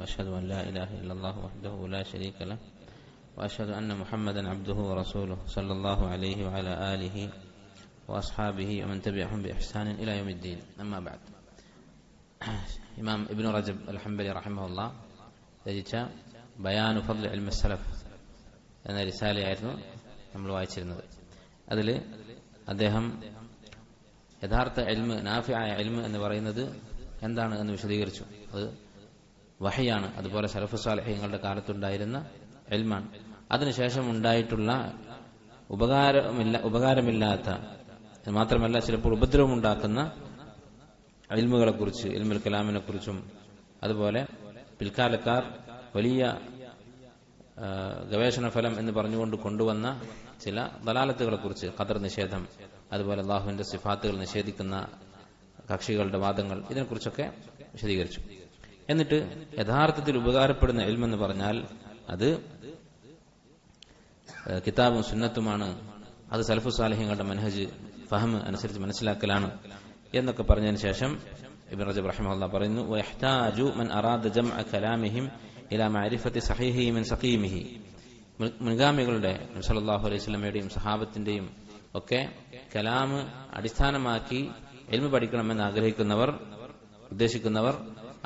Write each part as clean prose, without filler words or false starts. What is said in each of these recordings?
وأشهد أن لا إله إلا الله وحده لا شريك له وأشهد أن محمدا عبده ورسوله صلى الله عليه وعلى آله وأصحابه ومن تبعهم بإحسان إلى يوم الدين. أما بعد. ഇമാം ഇബ്നു റജബ് അൽ-ഹംബലി റഹിമഹുല്ലാഹ് രചിച്ച ബയാനു ഫദ്ൽ ഇൽമി സലഫ് എന്ന റിസാലയായിരുന്നു നമ്മൾ വായിച്ചിരുന്നത്. അതിൽ അദ്ദേഹം യഥാർത്ഥ ഇൽമ്, നാഫിആയ ഇൽമ് എന്ന് പറയുന്നത് എന്താണ് എന്ന് വിശദീകരിച്ചു. അത് വഹയാണ്, അതുപോലെ സലഫ് സാലിഹീങ്ങളുടെ കാലത്തുണ്ടായിരുന്ന ഇൽമാണ്. അതിനുശേഷം ഉണ്ടായിട്ടുള്ള ഉപകാരമില്ലാത്ത, മാത്രമല്ല ചിലപ്പോൾ ഉപദ്രവമുണ്ടാക്കുന്ന ഇൽമുകളെ കുറിച്ച്, ഇൽമുൽ കലാമിനെ കുറിച്ചും, അതുപോലെ പിൽക്കാലക്കാർ വലിയ ഗവേഷണ ഫലം എന്ന് പറഞ്ഞുകൊണ്ട് കൊണ്ടുവന്ന ചില ദലാലത്തുകളെ കുറിച്ച്, ഖദർ നിഷേധം, അതുപോലെ അല്ലാഹുവിന്റെ സിഫാത്തുകൾ നിഷേധിക്കുന്ന കക്ഷികളുടെ വാദങ്ങൾ, ഇതിനെക്കുറിച്ചൊക്കെ വിശദീകരിച്ചു. എന്നിട്ട് യഥാർത്ഥത്തിൽ ഉപകാരപ്പെടുന്ന ഇൽമെന്ന് പറഞ്ഞാൽ അത് കിതാബും സുന്നത്തുമാണ്, അത് സലഫു സാലിഹീങ്ങളുടെ മനഹജ് ഫഹം അനുസരിച്ച് മനസ്സിലാക്കലാണ് എന്നൊക്കെ പറഞ്ഞതിന് ശേഷം ഇബ്നു റജബ് റഹിമഹുല്ലാഹ് പറയുന്നു, വയഹ്താജു മൻ അറാദ ജംഅ കലാമിഹിം ഇലാ മഅരിഫത്തി സഹീഹിഹി മിൻ സഖീമിഹി. മുൻഗാമികളുടെ നബി സല്ലല്ലാഹു അലൈഹി വസല്ലമയുടെയും സഹാബത്തിന്റെയും ഒക്കെ കലാം അടിസ്ഥാനമാക്കി ഇൽമു പഠിക്കണമെന്ന് ആഗ്രഹിക്കുന്നവർ, ഉദ്ദേശിക്കുന്നവർ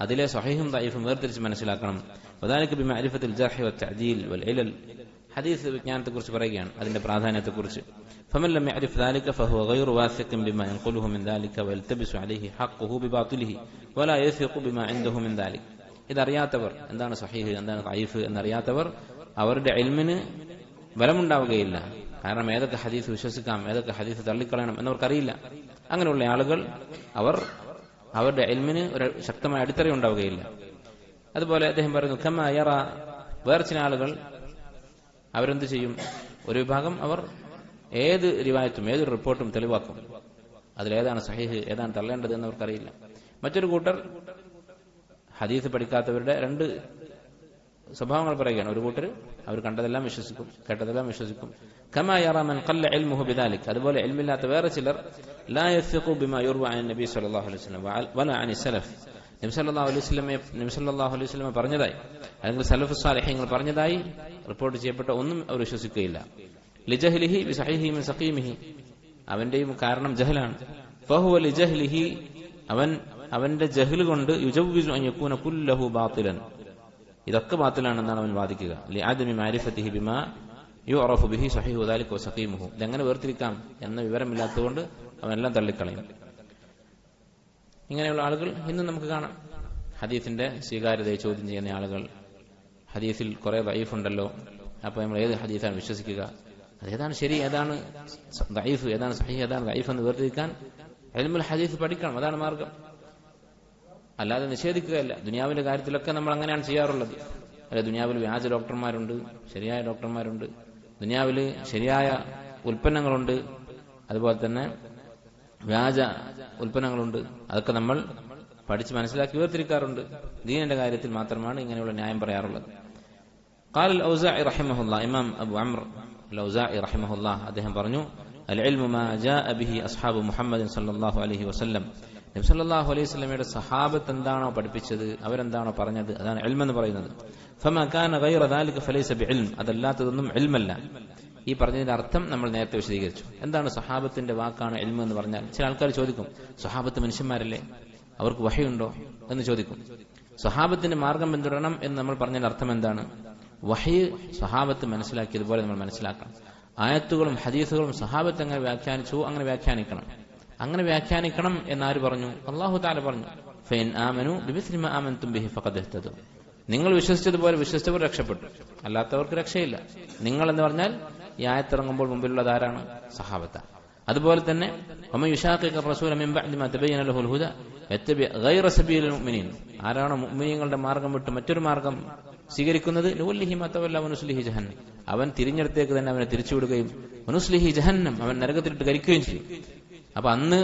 അതിലെ സഹീഹും ദഈഫും വേർതിരിച്ച് മനസ്സിലാക്കണം. വദാലിക ബിമഅരിഫത്തിൽ ജർഹ് വത്തഅദീൽ വൽ ഇലൽ. ഹദീസ് വിജ്ഞാനത്തെക്കുറിച്ച് പറയുകയാണ്, അതിന്റെ പ്രാധാന്യത്തെക്കുറിച്ച്. ഫമൻ ലം യഅരിഫ് ദാലിക ഫഹുവ ഗൈറു വാസിഖിൻ ബിമാ യൻഖുലുഹു മിൻ ദാലിക വയൽതബിസു അലൈഹി ഹഖ്ഖുഹു ബിബാതിലിഹി വലാ യസിഖു ബിമാ ഇൻദഹു മിൻ ദാലിക. ഇതറിയാത്തവർ, എന്താണ് സഹീഹ് എന്താണ് ദഈഫ് എന്നറിയാത്തവർ, അവരുടെ ഇൽമിന് ബലമുണ്ടാവുകയില്ല. കാരണം ഏതൊക്കെ ഹദീസ് വിശ്വസിക്കാം, ഏതൊക്കെ ഹദീസ് തള്ളിക്കളയണം എന്നവർക്കറിയില്ല. അങ്ങനെയുള്ള ആളുകൾ അവരുടെ ഇൽമിന് ഒരു ശക്തമായ അടിത്തറ ഉണ്ടാവുകയില്ല. അതുപോലെ അദ്ദേഹം പറയുന്നു, കമാ യറ, വേറെ ചില ആളുകൾ അവരെന്ത് ചെയ്യും, ഒരു വിഭാഗം അവർ ഏത് റിവായത്തും ഏതൊരു റിപ്പോർട്ടും തെളിവാക്കും, അതിലേതാണ് സഹീഹ് ഏതാണ് തള്ളേണ്ടത് എന്ന് അവർക്കറിയില്ല. മറ്റൊരു കൂട്ടർ ഹദീസ് പഠിക്കാത്തവരുടെ രണ്ട് സ്വഭാവങ്ങൾ പറയുകയാണ്. ഒരു കൂട്ടർ അവർ കണ്ടതെല്ലാം വിശ്വസിക്കും, കേട്ടതെല്ലാം വിശ്വസിക്കും. കമാ യറ മൻ ഖല്ല ഇൽമുഹു ബിദാലിക്. അതുപോലെ ഇൽമില്ലാത്ത വേറെ ചിലർ ലാ യസിഖു ബിമാ യുർവ അൻ നബി സല്ലല്ലാഹു അലൈഹി വസല്ലം വലാ അനി സലഫ്. നബി സല്ലല്ലാഹു അലൈഹി വസല്ലം പറഞ്ഞതായി അല്ലെങ്കിൽ സലഫ് സാലിഹീങ്ങൾ പറഞ്ഞതായി റിപ്പോർട്ട് ചെയ്യപ്പെട്ട ഒന്നും അവർ വിശ്വസിക്കുകയില്ല. ലിജഹ്ലിഹി ബിസഹീഹി മിൻ സഖീമിഹി. അവന്റെയും കാരണം ജഹലാണ്. ഫഹുവ ലിജഹ്ലിഹി, അവന്റെ ജഹ്ല് കൊണ്ട് യുജവ്വിസു അൻ യകൂന കുല്ലഹു ബാത്തിലൻ. ഇതൊക്കെ ബാത്തിലാണെന്നാണ് അവൻ വാദിക്കുക. ലിഅദമി മഅരിഫതിഹി ബിമാ യുഅറഫു ബിഹി സഹീഹു ദാലിക വസഖീമുഹു. ഇതെങ്ങനെ വേർതിരിക്കാം എന്ന വിവരമില്ലാത്തതുകൊണ്ട് അവനെല്ലാം തള്ളിക്കളയും. ഇങ്ങനെയുള്ള ആളുകൾ ഇന്നും നമുക്ക് കാണാം. ഹദീസിന്റെ സ്വീകാര്യതയെ ചോദ്യം ചെയ്യുന്ന ആളുകൾ, ഹദീസിൽ കുറെ ദഈഫ് ഉണ്ടല്ലോ, അപ്പൊ നമ്മൾ ഏത് ഹദീസാണ് വിശ്വസിക്കുക, അതേതാണ് ശരി, ഏതാണ് ദഈഫ്, ഏതാണ് സഹീഹ്, ഏതാണ് ദഈഫ് എന്ന് വേർതിരിക്കാൻ ഇൽമുൽ ഹദീസ് പഠിക്കണം. അതാണ് മാർഗം, അല്ലാതെ നിഷേധിക്കുകയല്ല. ദുനിയാവിന്റെ കാര്യത്തിലൊക്കെ നമ്മൾ അങ്ങനെയാണ് ചെയ്യാറുള്ളത്. അല്ലെ, ദുനിയാവിൽ വ്യാജ ഡോക്ടർമാരുണ്ട്, ശരിയായ ഡോക്ടർമാരുണ്ട്, ദുനിയാവിൽ ശരിയായ ഉൽപ്പന്നങ്ങളുണ്ട്, അതുപോലെ തന്നെ വ്യാജ ഉൽപ്പന്നങ്ങളുണ്ട്. അതൊക്കെ നമ്മൾ പഠിച്ച് മനസ്സിലാക്കി വേർതിരിക്കാറുണ്ട്. ദീനിന്റെ കാര്യത്തിൽ മാത്രമാണ് ഇങ്ങനെയുള്ള ന്യായം പറയാറുള്ളത്. ഖാല അൽ-ഔസാഇ റഹിമഹുല്ലാഹ്, ഇമാം അബു അംർ അൽ-ഔസാഇ റഹിമഹുല്ലാഹ് അദ്ദേഹം പറഞ്ഞു, അൽ-ഇൽമു മാ ജാഅ ബിഹി അസ്ഹാബു മുഹമ്മദ് സല്ലല്ലാഹു അലൈഹി വസല്ലം. നബി സല്ലല്ലാഹു അലൈഹി വസല്ലമയുടെ സഹാബത്ത് എന്താണോ പഠിപ്പിച്ചത്, അവരെന്താണോ പറഞ്ഞത്, അതാണ് ഇൽമ് എന്ന് പറയുന്നത്. ഫമാ കാന ഗൈറ ദാലിക ഫലൈസ ബിഇൽം. അതല്ലാത്തതൊന്നും ഇൽമല്ല. ഈ പറഞ്ഞതിന്റെ അർത്ഥം നമ്മൾ നേരത്തെ വിശദീകരിച്ചു. എന്താണ് സഹാബത്തിന്റെ വാക്കാണ് ഇൽമ് എന്ന് പറഞ്ഞാൽ? ചില ആൾക്കാർ ചോദിക്കും, സഹാബത്ത് മനുഷ്യന്മാരല്ലേ, അവർക്ക് വഹയുണ്ടോ എന്ന് ചോദിക്കും. സഹാബത്തിന്റെ മാർഗം പിന്തുടരണം എന്ന് നമ്മൾ പറഞ്ഞതിന്റെ അർത്ഥം എന്താണ്? വഹയ് സഹാബത്ത് മനസ്സിലാക്കിയതുപോലെ നമ്മൾ മനസ്സിലാക്കണം. ആയത്തുകളും ഹദീസുകളും സഹാബത്ത് എങ്ങനെ വ്യാഖ്യാനിച്ചു അങ്ങനെ വ്യാഖ്യാനിക്കണം. അങ്ങനെ വ്യാഖ്യാനിക്കണം എന്നാര് പറഞ്ഞു? അല്ലാഹു തആല പറഞ്ഞു, ഫഇൻ ആമനു ബിമിസ്ലി മാ ആമൻതും ബിഹി ഫഖദ് ഇഹ്തദു. നിങ്ങൾ വിശ്വസിച്ചതുപോലെ വിശ്വസിച്ചവർ രക്ഷപ്പെട്ടു, അല്ലാത്തവർക്ക് രക്ഷയില്ല. നിങ്ങൾ എന്ന് പറഞ്ഞാൽ ഈ ആയത്തിറങ്ങുമ്പോൾ മുമ്പിലുള്ളത് ആരാണ്? സഹാബത്ത. അതുപോലെ തന്നെ വമൻ യുശാഖിഖ റസൂല മിൻ ബഅദി മാ തബയ്യന ലഹുൽ ഹുദ യത്തബി ഗൈറ സബീലിൽ മുഅ്മിനീൻ. ആരാണ് മുഅ്മിനീങ്ങളുടെ മാർഗം വിട്ട് മറ്റൊരു മാർഗം സ്വീകരിക്കുന്നത്, നുവല്ലിഹി മാ തവല്ല വനുസ്ലിഹി ജഹന്നം. അവൻ തിരിഞ്ഞെടുത്തേക്ക് തന്നെ അവനെ തിരിച്ചുവിടുകയും വനുസ്ലിഹി ജഹന്നം, അവൻ നരകത്തിലിട്ട് കരിക്കുകയും ചെയ്യും. അപ്പൊ അന്ന്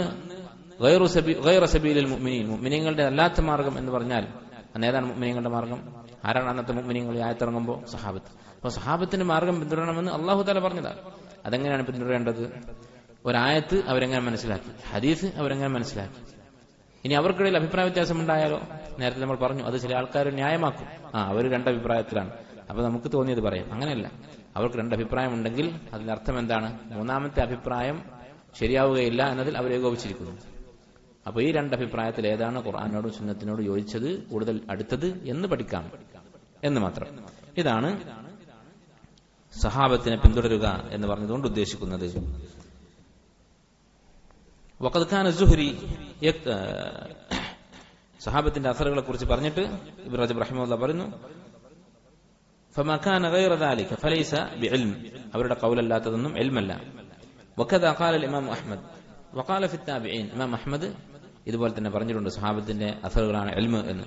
ഗൈറ സബീലിൽ മുഅ്മിനീൻ, മുഅ്മിനീങ്ങളുടെ അല്ലാത്ത മാർഗം എന്ന് പറഞ്ഞാൽ അന്ന് ഏതാണ് മുഅ്മിനീങ്ങളുടെ മാർഗം? ആരാണ് അന്നത്തെ മുഅ്മിനീങ്ങൾ? ആയത്തിറങ്ങുമ്പോൾ സഹാബത്ത്. അപ്പൊ സഹാബത്തിന്റെ മാർഗം പിന്തുടരണമെന്ന് അല്ലാഹു തആല പറഞ്ഞതാണ്. അതെങ്ങനെയാണ് പിന്തുടരേണ്ടത്? ഒരായത്ത് അവരെങ്ങനെ മനസ്സിലാക്കി, ഹദീസ് അവരെങ്ങനെ മനസ്സിലാക്കി, ഇനി അവർക്കിടയിൽ അഭിപ്രായ വ്യത്യാസം ഉണ്ടായാലോ? നേരത്തെ നമ്മൾ പറഞ്ഞു അത് ചില ആൾക്കാർ ന്യായമാക്കും. അവർ രണ്ടഭിപ്രായത്തിലാണ്, അപ്പൊ നമുക്ക് തോന്നിയത് പറയാം. അങ്ങനെയല്ല. അവർക്ക് രണ്ടഭിപ്രായം ഉണ്ടെങ്കിൽ അതിന്റെ അർത്ഥം എന്താണ്? മൂന്നാമത്തെ അഭിപ്രായം ശരിയാവുകയില്ല എന്നതിൽ അവർ ഏകോപിച്ചിരിക്കുന്നു. അപ്പൊ ഈ രണ്ടഭിപ്രായത്തിൽ ഏതാണ് ഖുർആനോടും സുന്നത്തിനോടും യോജിച്ചത്, കൂടുതൽ അടുത്തത് എന്ന് പഠിക്കാം എന്ന് മാത്രം. ഇതാണ് സഹാബത്തിനെ പിന്തുടരുക എന്ന് പറഞ്ഞതുകൊണ്ട് ഉദ്ദേശിക്കുന്നത്. വഖദ് കാന സുഹരി, സഹാബത്തിന്റെ അസറുകളെ കുറിച്ച് പറഞ്ഞിട്ട് ഇബ്നു റജബ് റഹിമഹുല്ലാഹ് പറയുന്നു, ഫമാ കാന ഗൈറ ദാലിക ഫലൈസ ബിഇൽം, അവരുടെ ഖൗലല്ലാത്തതൊന്നും ഇൽമല്ല. വകദാ ഖാല ഇമാം അഹ്മദ് വഖാല ഫി താബിഈൻ, ഇമാം അഹ്മദ് ഇതുപോലെ തന്നെ പറഞ്ഞിട്ടുണ്ട് സഹാബത്തിന്റെ അസറുകളാണ് ഇൽമ് എന്ന്.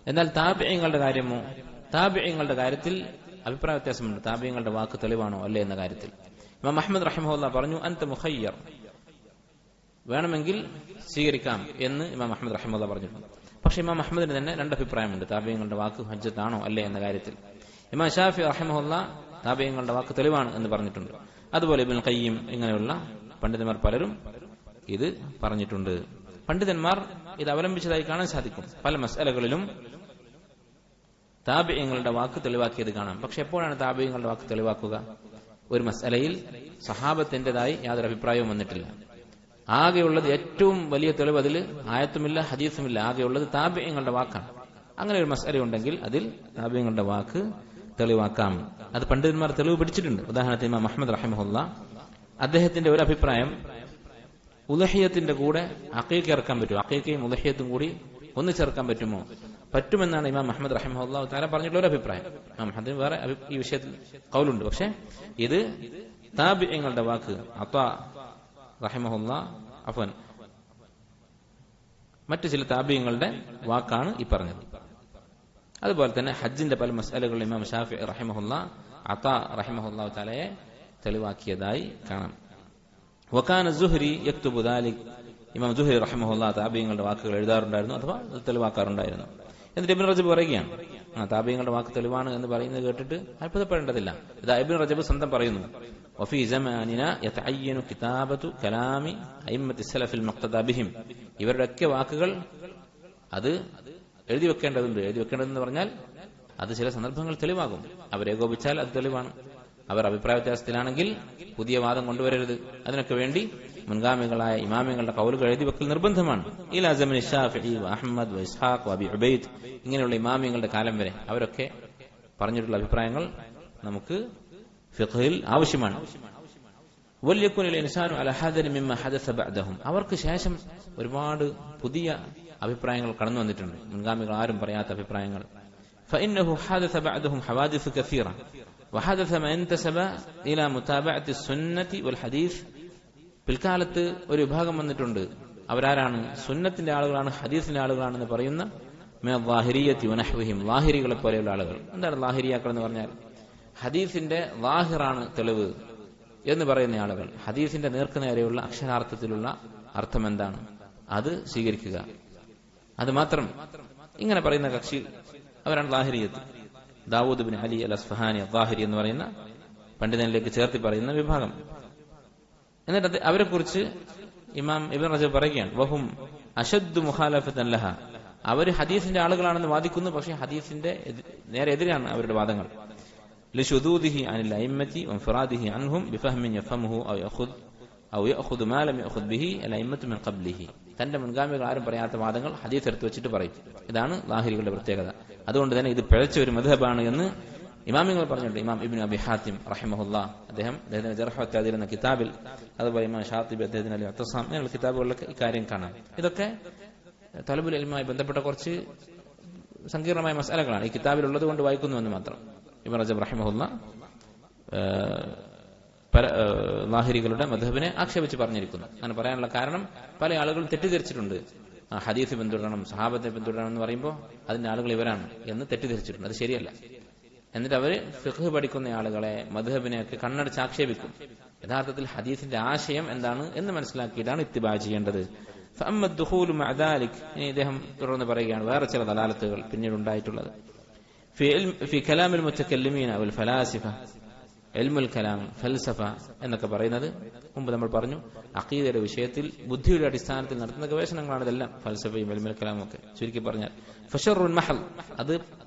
എന്നാൽ താബിഈങ്ങളുടെ കാര്യമോ, താബിഈങ്ങളുടെ കാര്യത്തിൽ അഭിപ്രായ വ്യത്യാസമുണ്ട്. താബിഈങ്ങളുടെ വാക്ക് തെളിവാണോ അല്ലേ എന്ന കാര്യത്തിൽ ഇമാം അഹ്മദ് റഹിമഹുല്ലാഹ് പറഞ്ഞു, അൻത മുഖയ്യർ, വേണമെങ്കിൽ സ്വീകരിക്കാം എന്ന് ഇമാം അഹ്മദ് റഹിമഹുല്ലാഹ് പറഞ്ഞിട്ടുണ്ട്. പക്ഷെ ഇമാം അഹ്മദിന് തന്നെ രണ്ടഭിപ്രായമുണ്ട്, താബിഈങ്ങളുടെ വാക്ക് ഹജ്ജത്താണോ അല്ലേ എന്ന കാര്യത്തിൽ. ഇമാം ഷാഫി റഹിമഹുല്ലാഹ് താബിഈങ്ങളുടെ വാക്ക് തെളിവാണ് എന്ന് പറഞ്ഞിട്ടുണ്ട്. അതുപോലെ ഇബ്നുൽ ഖയ്യിം ഇങ്ങനെയുള്ള പണ്ഡിതന്മാർ പലരും ഇത് പറഞ്ഞിട്ടുണ്ട്. പണ്ഡിതന്മാർ ഇത് അവലംബിച്ചതായി കാണാൻ സാധിക്കും. പല മസ്അലകളിലും താബിഈങ്ങളുടെ വാക്ക് തെളിവാക്കിയത് കാണാം. പക്ഷെ എപ്പോഴാണ് താബിഈങ്ങളുടെ വാക്ക് തെളിവാക്കുക? ഒരു മസ്അലയിൽ സഹാബത്തിന്റേതായി യാതൊരു അഭിപ്രായവും വന്നിട്ടില്ല. ആകെയുള്ളത് ഏറ്റവും വലിയ തെളിവ് അതിൽ ആയത്തുമില്ല ഹദീസുമില്ല, ആകെയുള്ളത് താബിഈങ്ങളുടെ വാക്കാണ്. അങ്ങനെ ഒരു മസ്അല ഉണ്ടെങ്കിൽ അതിൽ താബിഈങ്ങളുടെ വാക്ക് തെളിവാക്കാം. അത് പണ്ഡിതന്മാർ തെളിവ് പിടിച്ചിട്ടുണ്ട്. ഉദാഹരണത്തിന് ഇമാം അഹ്മദ് റഹിമഹുല്ലാഹ് അദ്ദേഹത്തിന്റെ ഒരു അഭിപ്രായം, ഉളഹിയത്തിന്റെ കൂടെ അഖീഖ ഇറക്കാൻ പറ്റുമോ, അഖീഖയും ഉളഹിയത്തും കൂടി ഒന്ന് ചേർക്കാൻ പറ്റുമോ? പറ്റുമെന്നാണ് ഇമാം അഹ്മദ് റഹിമഹുല്ലാഹു തആല പറഞ്ഞിട്ടുള്ള ഒരു അഭിപ്രായം. ഇമാം അഹ്മദിന് വേറെ ഈ വിഷയത്തിൽ ഖൗലുണ്ട്. പക്ഷെ ഇത് താബിഈങ്ങളുടെ വാക്ക്, അത്താ റഹിമഹുല്ലാഹ് അഫ്വൻ മറ്റു ചില താബിഈങ്ങളുടെ വാക്കാണ് ഈ പറഞ്ഞത്. അതുപോലെ തന്നെ ഹജ്ജിന്റെ പല മസ്അലകളിൽ ഇമാം ഷാഫിഈ റഹിമഹുല്ലാഹ് അത്താ റഹിമഹുല്ലാഹു തആലയെ തെളിവാക്കിയതായി കാണാം. വകാന സുഹരി യക്തുബു ദാലിക്, ഇമാം സുഹരി റഹിമഹുല്ലാഹ് താബിഈങ്ങളുടെ വാക്കുകൾ എഴുതാറുണ്ടായിരുന്നു അഥവാ തെളിവാക്കാറുണ്ടായിരുന്നു. എന്നിട്ട് ഇബ്നു റജബ് പറയുകയാണ്, താബിഈങ്ങളുടെ വാക്ക് തെളിവാണ് എന്ന് പറയുന്നത് കേട്ടിട്ട് അത്ഭുതപ്പെടേണ്ടതില്ല. ഇത് ഇബ്നു റജബ് സ്വന്തം പറയുന്നു, വഫീ സമാനിന യതഅയ്യനു കിതാബതു കലാമി അയിമ്മത്തി സലഫിൽ മുഖ്തദാ ബിഹിം, ഇവരുടെയൊക്കെ വാക്കുകൾ അത് എഴുതി വെക്കേണ്ടതുണ്ട്. എഴുതി വെക്കേണ്ടതെന്ന് പറഞ്ഞാൽ അത് ചില സന്ദർഭങ്ങൾ തെളിവാകും. അവരേകോപിച്ചാൽ അത് തെളിവാണ്. അവർ അഭിപ്രായ വ്യത്യാസത്തിലാണെങ്കിൽ പുതിയ വാദം കൊണ്ടുവരരുത്. അതിനൊക്കെ വേണ്ടി മുൻഗാമികളായ ഇമാമിങ്ങളുടെ ഖൗലുകൾ എഴുതി വെക്കൽ നിർബന്ധമാണ്. ഇലാ സമനി ശാഫിഈ അഹ്മദ് ഇസ്ഹാഖ് അബി ഉബൈദ്, ഇങ്ങനെയുള്ള ഇമാമിങ്ങളുടെ കാലം വരെ അവരൊക്കെ പറഞ്ഞിട്ടുള്ള അഭിപ്രായങ്ങൾ നമുക്ക് ഫിഖ്ഹിൽ ആവശ്യമാണ്. വൽയകുനിൽ ഇൻസാനു അലാ ഹദരി മിമ്മ ഹദസ ബഅദഹും, അവർക്ക് ശേഷം ഒരുപാട് പുതിയ അഭിപ്രായങ്ങൾ കടന്നു വന്നിട്ടുണ്ട്, മുൻഗാമികൾ ആരും പറയാത്ത അഭിപ്രായങ്ങൾ. ഫഇന്നഹു ഹദസ ബഅദഹും ഹവാദിസ് കസീറ വഹദസ മൻ ഇൻതസബ ഇലാ മുതാബഅത്തി സുന്നതി വൽ ഹദീസ്, പിൽക്കാലത്ത് ഒരു വിഭാഗം വന്നിട്ടുണ്ട്. അവരാരാണ്? സുന്നത്തിന്റെ ആളുകളാണ്, ഹദീസിന്റെ ആളുകളാണെന്ന് പറയുന്ന ലാഹിരിയത്തി വനഹ്വിഹിം, ലാഹിരികളെ പോലെയുള്ള ആളുകൾ. എന്താണ് ലാഹിരിയാക്കൾ എന്ന് പറഞ്ഞാൽ? ഹദീസിന്റെ ലാഹിറാണ് തെളിവ് എന്ന് പറയുന്ന ആളുകൾ. ഹദീസിന്റെ നേർക്കുനേരെയുള്ള അക്ഷരാർത്ഥത്തിലുള്ള അർത്ഥം എന്താണ് അത് സ്വീകരിക്കുക, അത് മാത്രം ഇങ്ങനെ പറയുന്ന കക്ഷി അവരാണ് ലാഹിരിയത്ത്. ദാവൂദ് ബിൻ അലി അൽ അസ്ഫഹാനി ലാഹിരി എന്ന് പറയുന്ന പണ്ഡിതനിലേക്ക് ചേർത്തി പറയുന്ന വിഭാഗം. എന്നിട്ട് അവരെ കുറിച്ച് ഇമാം ഇബ്നു റജബ് പറയുകയാണ്, വഹും അശദ്ദു മുഖാലഫത്തൻ ലഹ, അവർ ഹദീസിന്റെ ആളുകളാണെന്ന് വാദിക്കുന്നു, പക്ഷേ ഹദീസിന്റെ നേരെ എതിരാണ് അവരുടെ വാദങ്ങൾ. ലിശുദൂദിഹി അനിൽ അയിമ്മത്തി വൻഫിറാദിഹി അൻഹും ബിഫഹ്മിൻ യഫഹമുഹു ഔ യഅഖുദു മാ ലം യഅഖുദ് ബിഹി അൽ അയിമ്മത്തു മിൻ ഖബ്ലിഹി, തന്റെ മുൻഗാമികൾ ആരും പറയാത്ത വാദങ്ങൾ ഹദീസ് എടുത്തു വെച്ചിട്ട് പറയും. ഇതാണ് ലാഹിരികളുടെ പ്രത്യേകത. അതുകൊണ്ട് തന്നെ ഇത് പിഴച്ച ഒരു മദ്ഹബാണ് എന്ന് ഇമാമിങ്ങൾ പറഞ്ഞിട്ടുണ്ട്. ഇമാം ഇബ്നു അബി ഹാത്തിം റഹിമഹുല്ലാഹ് അദ്ദേഹത്തിന്റെ ജർഹ് വ തഅദീൽ എന്ന കിതാബിൽ, അതുപോലെ ഇമാം ഷാത്തിബി അദ്ദേഹത്തിന്റെ അൽ ഇഅ്തിസാം എന്ന കിതാബുകളിലൊക്കെ ഇക്കാര്യം കാണാം. ഇതൊക്കെ തലബുൽ ഇൽമുമായി ബന്ധപ്പെട്ട കുറച്ച് സങ്കീർണമായ മസലകളാണ്. ഈ കിതാബിലുള്ളത് കൊണ്ട് വായിക്കുന്നുവെന്ന് മാത്രം. ഇബ്നു റജബ് റഹിമഹുല്ലാഹ് ലാഹിരികളുടെ മദ്ഹബിനെ ആക്ഷേപിച്ച് പറഞ്ഞിരിക്കുന്നു. അങ്ങനെ പറയാനുള്ള കാരണം പല ആളുകളും തെറ്റിദ്ധരിച്ചിട്ടുണ്ട്. ഹദീസ് പിന്തുടരണം, സഹാബത്തെ പിന്തുടരണം എന്ന് പറയുമ്പോൾ അതിന്റെ ആളുകൾ ഇവരാണ് എന്ന് തെറ്റിദ്ധരിച്ചിട്ടുണ്ട്. അത് ശരിയല്ല. എന്നിട്ട് അവര് ഫിഖ് പഠിക്കുന്ന ആളുകളെ മദ്ഹബിനെയൊക്കെ കണ്ണടച്ച് ആക്ഷേപിക്കും. യഥാർത്ഥത്തിൽ ഹദീസിന്റെ ആശയം എന്താണ് എന്ന് മനസ്സിലാക്കിയിട്ടാണ് ഇത്തിബാ ചെയ്യേണ്ടത്. ഇനി ഇദ്ദേഹം തുടർന്ന് പറയുകയാണ് വേറെ ചില ദലാലത്തുകൾ പിന്നീട് ഉണ്ടായിട്ടുള്ളത്. ഫി കലാമിൽ മുത്തക്കല്ലിമീന വൽ ഫലാസിഫ, ഇൽമുൽ കലാം, ഫൽസഫ എന്നൊക്കെ പറയുന്നത് മുമ്പ് നമ്മൾ പറഞ്ഞു, അഖീദയുടെ വിഷയത്തിൽ ബുദ്ധിയുടെ അടിസ്ഥാനത്തിൽ നടത്തുന്ന ഗവേഷണങ്ങളാണ് ഇതെല്ലാം. ഫൽസഫയും ഇൽമുൽ കലാമും ഒക്കെ ചുരുക്കി പറഞ്ഞാൽ ഫശറുൻ മഹൽ, അത്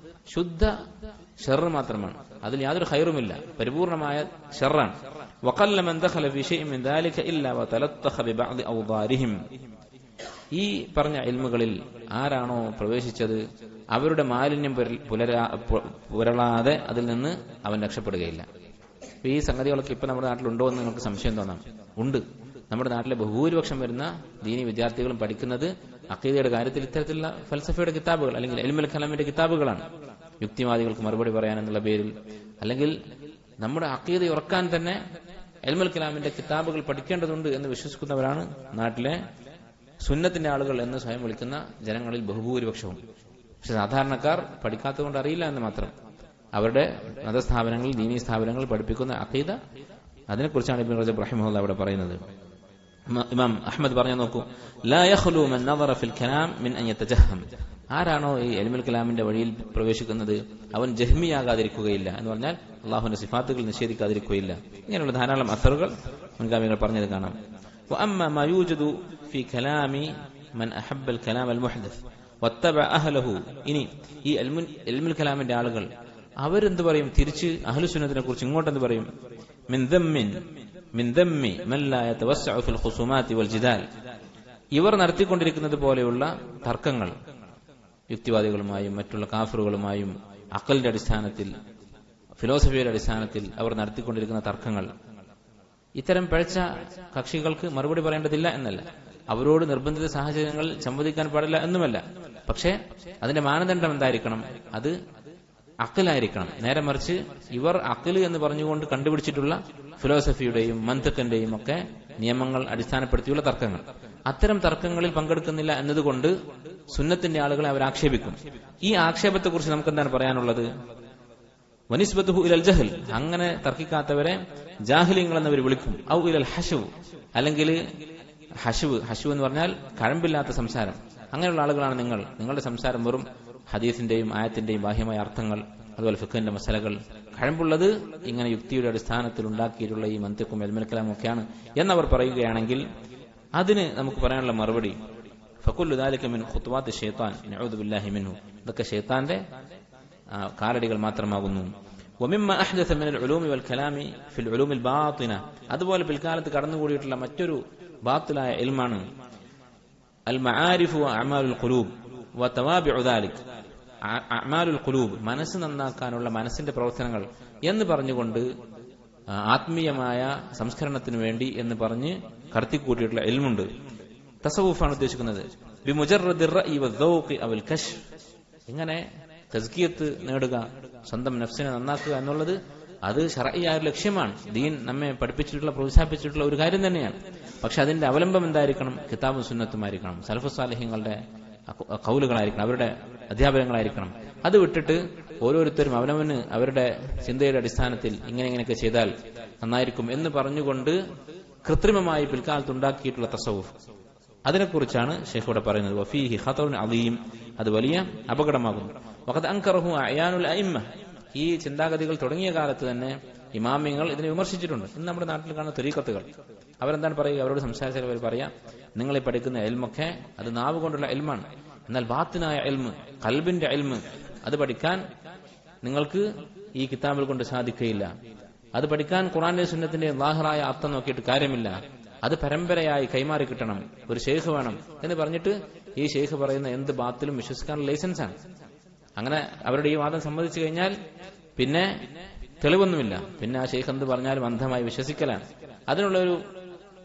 ശുദ്ധ ഷർറ് മാത്രമാണ്, അതിൽ യാതൊരു ഖൈറുമില്ല, പരിപൂർണമായ ഷർറാണ്. വഖല്ല മൻ ദഖല ഫീ ശൈഇൻ മിൻ ദാലിക ഇല്ലാ വതലത്തഖ ബിബഅദി ഔദാരിഹിം. ഈ പറഞ്ഞ ഇൽമുകളിൽ ആരാണോ പ്രവേശിച്ചത് അവരുടെ മാലിന്യം പുരളാതെ അതിൽ നിന്ന് അവൻ രക്ഷപ്പെടുകയില്ല. ഈ സംഗതികളൊക്കെ ഇപ്പൊ നമ്മുടെ നാട്ടിലുണ്ടോ എന്ന് നിങ്ങൾക്ക് സംശയം തോന്നാം. ഉണ്ട്. നമ്മുടെ നാട്ടിലെ ബഹുഭൂരിപക്ഷം വരുന്ന ദീനി വിദ്യാർത്ഥികളും പഠിക്കുന്നത് അഖീദയുടെ കാര്യത്തിൽ ഇത്തരത്തിലുള്ള ഫൽസഫയുടെ കിതാബുകൾ അല്ലെങ്കിൽ ഇൽമുൽ കലാമിന്റെ കിതാബുകളാണ്. യുക്തിവാദികൾക്ക് മറുപടി പറയാൻ എന്നുള്ള പേരിൽ, അല്ലെങ്കിൽ നമ്മുടെ അഖീദ ഉറക്കാൻ തന്നെ ഇൽമുൽ കലാമിന്റെ കിതാബുകൾ പഠിക്കേണ്ടതുണ്ട് എന്ന് വിശ്വസിക്കുന്നവരാണ് നാട്ടിലെ സുന്നത്തിന്റെ ആളുകൾ എന്ന് സ്വയം വിളിക്കുന്ന ജനങ്ങളിൽ ബഹുഭൂരിപക്ഷവും. പക്ഷെ സാധാരണക്കാർ പഠിക്കാത്തതുകൊണ്ട് അറിയില്ല എന്ന് മാത്രം. അവരുടെ മതസ്ഥാപനങ്ങൾ, ദീനീ സ്ഥാപനങ്ങൾ പഠിപ്പിക്കുന്ന അഖീദ, അതിനെക്കുറിച്ചാണ് ഇബ്നു റജബ് റഹിമഹുല്ലാഹ് അവിടെ പറയുന്നത്. ഇമാം അഹ്മദ് പറഞ്ഞു നോക്കൂ, ലാ യഖ്ലു മൻ നദറ ഫിൽ കലാം മിൻ അൻ യതജഹം. ആരാണോ ഈ ഇൽമുൽ കലാമിന്റെ വഴിയിൽ പ്രവേശിക്കുന്നത് അവൻ ജഹ്മിയാകാതിരിക്കുകയില്ല എന്ന് പറഞ്ഞാൽ അള്ളാഹുവിന്റെ സിഫാത്തുകൾ നിഷേധിക്കാതിരിക്കുകയില്ല. ഇങ്ങനെയുള്ള ധാരാളം അസറുകൾ മുൻഗാമികൾ പറഞ്ഞത് കാണാം. വഅമ്മാ മാ യൂജദു ഫി കലാമി മൻ അഹബ്ബൽ കലാം അൽ മുഹ്ദസ് വത്തബഅ അഹ്ലഹു. ഇനി ഈ ഇൽമുൽ കലാമിന്റെ ആളുകൾ അവരെന്ത് പറയും? തിരിച്ച് അഹ്ലുസുന്നത്തിനെ കുറിച്ച് ഇങ്ങോട്ടെന്ത് പറയും? മിൻ ദമ്മി മൻ ലാ യതവസ്സഉ ഫിൽ ഖുസുമാതി വൽ ജിദാൽ. ഇവർ നടത്തിക്കൊണ്ടിരിക്കുന്നത് പോലെയുള്ള തർക്കങ്ങൾ, യുക്തിവാദികളുമായും മറ്റുള്ള കാഫിറുകളുമായും അഖലിന്റെ അടിസ്ഥാനത്തിൽ, ഫിലോസഫിയുടെ അടിസ്ഥാനത്തിൽ അവർ നടത്തിക്കൊണ്ടിരിക്കുന്ന തർക്കങ്ങൾ, ഇത്തരം പിഴച്ച കക്ഷികൾക്ക് മറുപടി പറയേണ്ടതില്ല എന്നല്ല, അവരോട് നിർബന്ധിത സാഹചര്യങ്ങളിൽ സംവദിക്കാൻ പാടില്ല എന്നുമല്ല. പക്ഷേ അതിന്റെ മാനദണ്ഡം എന്തായിരിക്കണം? അത് അഖിലായിരിക്കണം. നേരെ മറിച്ച് ഇവർ അഖിൽ എന്ന് പറഞ്ഞുകൊണ്ട് കണ്ടുപിടിച്ചിട്ടുള്ള ഫിലോസഫിയുടെയും മന്തിഖിന്റെയും ഒക്കെ നിയമങ്ങൾ അടിസ്ഥാനപ്പെടുത്തിയുള്ള തർക്കങ്ങൾ, അത്തരം തർക്കങ്ങളിൽ പങ്കെടുക്കുന്നില്ല എന്നതുകൊണ്ട് സുന്നത്തിന്റെ ആളുകളെ അവർ ആക്ഷേപിക്കും. ഈ ആക്ഷേപത്തെക്കുറിച്ച് നമുക്ക് എന്താണ് പറയാനുള്ളത്? വനിസ്ബത്തുഹു ഇലൽ ജഹൽ, അങ്ങനെ തർക്കിക്കാത്തവരെ ജാഹിലിങ്ങൾ എന്നവർ വിളിക്കും. ഔ ഇലൽ ഹശവ്, അല്ലെങ്കിൽ ഹശവ് എന്ന് പറഞ്ഞാൽ കഴമ്പില്ലാത്ത സംസാരം. അങ്ങനെയുള്ള ആളുകളാണ് നിങ്ങൾ. നിങ്ങളുടെ സംസാരം വെറും ഹദീസിന്റെയും ആയത്തിന്റെയും ബാഹ്യമായ അർത്ഥങ്ങൾ, അതുപോലെ ഫിഖ്ഹിന്റെ മസലകൾ, കഴമ്പുള്ളത് ഇങ്ങനെ യുക്തിയുടെ അടിസ്ഥാനത്തിൽ ഉണ്ടാക്കിയിട്ടുള്ള ഈ മന്തിഖും ഇൽമുൽ കലാമും ഒക്കെയാണ് എന്നവർ പറയുകയാണെങ്കിൽ അതിന് നമുക്ക് പറയാനുള്ള മറുപടി ഫകുല്ലു ദാലിക മിൻ ഖുത്വാത്തി ശൈത്താൻ നഊദു ബില്ലാഹി മിൻഹു. ഇതൊക്കെ ശൈത്താന്റെ കാലടികൾ മാത്രമാകുന്നു. വമിമ്മ അഹ്ദസ മിനൽ ഉലൂമി വൽ കലാമി ഫിൽ ഉലൂമിൽ ബാത്തിന. അതുപോലെ പിൽക്കാലത്ത് കടന്നുകൂടിയിട്ടുള്ള മറ്റൊരു ബാത്തിലായ ഇൽമാണ് അൽ മആരിഫു വ അഅമാലുൽ ഖുലൂബ് വ തവാബിഉ ദാലിക്. അഅമാലുൽ ഖുലൂബ്, മനസ്സ് നന്നാക്കാനുള്ള മനസ്സിന്റെ പ്രവർത്തനങ്ങൾ എന്ന് പറഞ്ഞുകൊണ്ട് ആത്മീയമായ സംസ്കരണത്തിന് വേണ്ടി എന്ന് പറഞ്ഞ് കടത്തിക്കൂട്ടിയിട്ടുള്ള ഇൽമുണ്ട്. തസവുഫാണ് ഉദ്ദേശിക്കുന്നത്. ബിമുജറദിർ റഅയി വദ്ദൗഖി അവൽ കശ്ഫ്. ഇങ്ങനെ തസ്കിയത്ത് നേടുക, സ്വന്തം നഫ്സിനെ നന്നാക്കുക എന്നുള്ളത് അത് ശർഈയായ ലക്ഷ്യമാണ്. ദീൻ നമ്മെ പഠിപ്പിച്ചിട്ടുള്ള, പ്രോത്സാഹിപ്പിച്ചിട്ടുള്ള ഒരു കാര്യം തന്നെയാണ്. പക്ഷെ അതിന്റെ അവലംബം എന്തായിരിക്കണം? കിതാബും സുന്നത്തുമായിരിക്കണം, സലഫുസ് സാലിഹീങ്ങളുടെ ഖൗലുകളായിരിക്കണം, അവരുടെ അധ്യാപനങ്ങളായിരിക്കണം. അത് വിട്ടിട്ട് ഓരോരുത്തരും അവനവന് അവരുടെ ചിന്തയുടെ അടിസ്ഥാനത്തിൽ ഇങ്ങനെയൊക്കെ ചെയ്താൽ നന്നായിരിക്കും എന്ന് പറഞ്ഞുകൊണ്ട് കൃത്രിമമായി പിൽക്കാലത്ത് ഉണ്ടാക്കിയിട്ടുള്ള തസവുഫ്, അതിനെക്കുറിച്ചാണ് ഷെയ്ഖ് ഇവിടെ പറയുന്നത്. വഫീഹി ഖതറുൻ അദീം, അത് വലിയ അപകടമാകുന്നു. വഖദ് അൻകറഹു അയാനുൽ അഇമ്മ, ഈ ചിന്താഗതികൾ തുടങ്ങിയ കാലത്ത് തന്നെ ഇമാമിങ്ങൾ ഇതിനെ വിമർശിച്ചിട്ടുണ്ട്. ഇന്ന് നമ്മുടെ നാട്ടിൽ കാണുന്ന ത്വരീഖത്തുകൾ അവരെന്താണ് പറയുക? അവരോട് സംസാരിച്ചാൽ അവർ പറയാം, നിങ്ങൾ ഈ പഠിക്കുന്ന ഇൽമൊക്കെ അത് നാവ് കൊണ്ടുള്ള ഇൽമാണ്, എന്നാൽ ബാത്തിനായ ഇൽമ്, ഖൽബിന്റെ ഇൽമ്, അത് പഠിക്കാൻ നിങ്ങൾക്ക് ഈ കിതാബുകൾ കൊണ്ട് സാധിക്കുകയില്ല. അത് പഠിക്കാൻ ഖുർആന്റെ സുന്നത്തിന്റെ ലാഹിറായ അർത്ഥം നോക്കിയിട്ട് കാര്യമില്ല. അത് പരമ്പരയായി കൈമാറി കിട്ടണം, ഒരു ഷെയ്ഖ് വേണം എന്ന് പറഞ്ഞിട്ട് ഈ ഷെയ്ഖ് പറയുന്ന എന്ത് ബാത്തിലും വിശ്വസിക്കാനുള്ള ലൈസൻസാണ്. അങ്ങനെ അവരുടെ ഈ വാദം സമ്മതിച്ചു കഴിഞ്ഞാൽ പിന്നെ തെളിവൊന്നുമില്ല, പിന്നെ ആ ഷെയ്ഖ് എന്ത് പറഞ്ഞാലും അന്ധമായി വിശ്വസിക്കലാണ്. അതിനുള്ളൊരു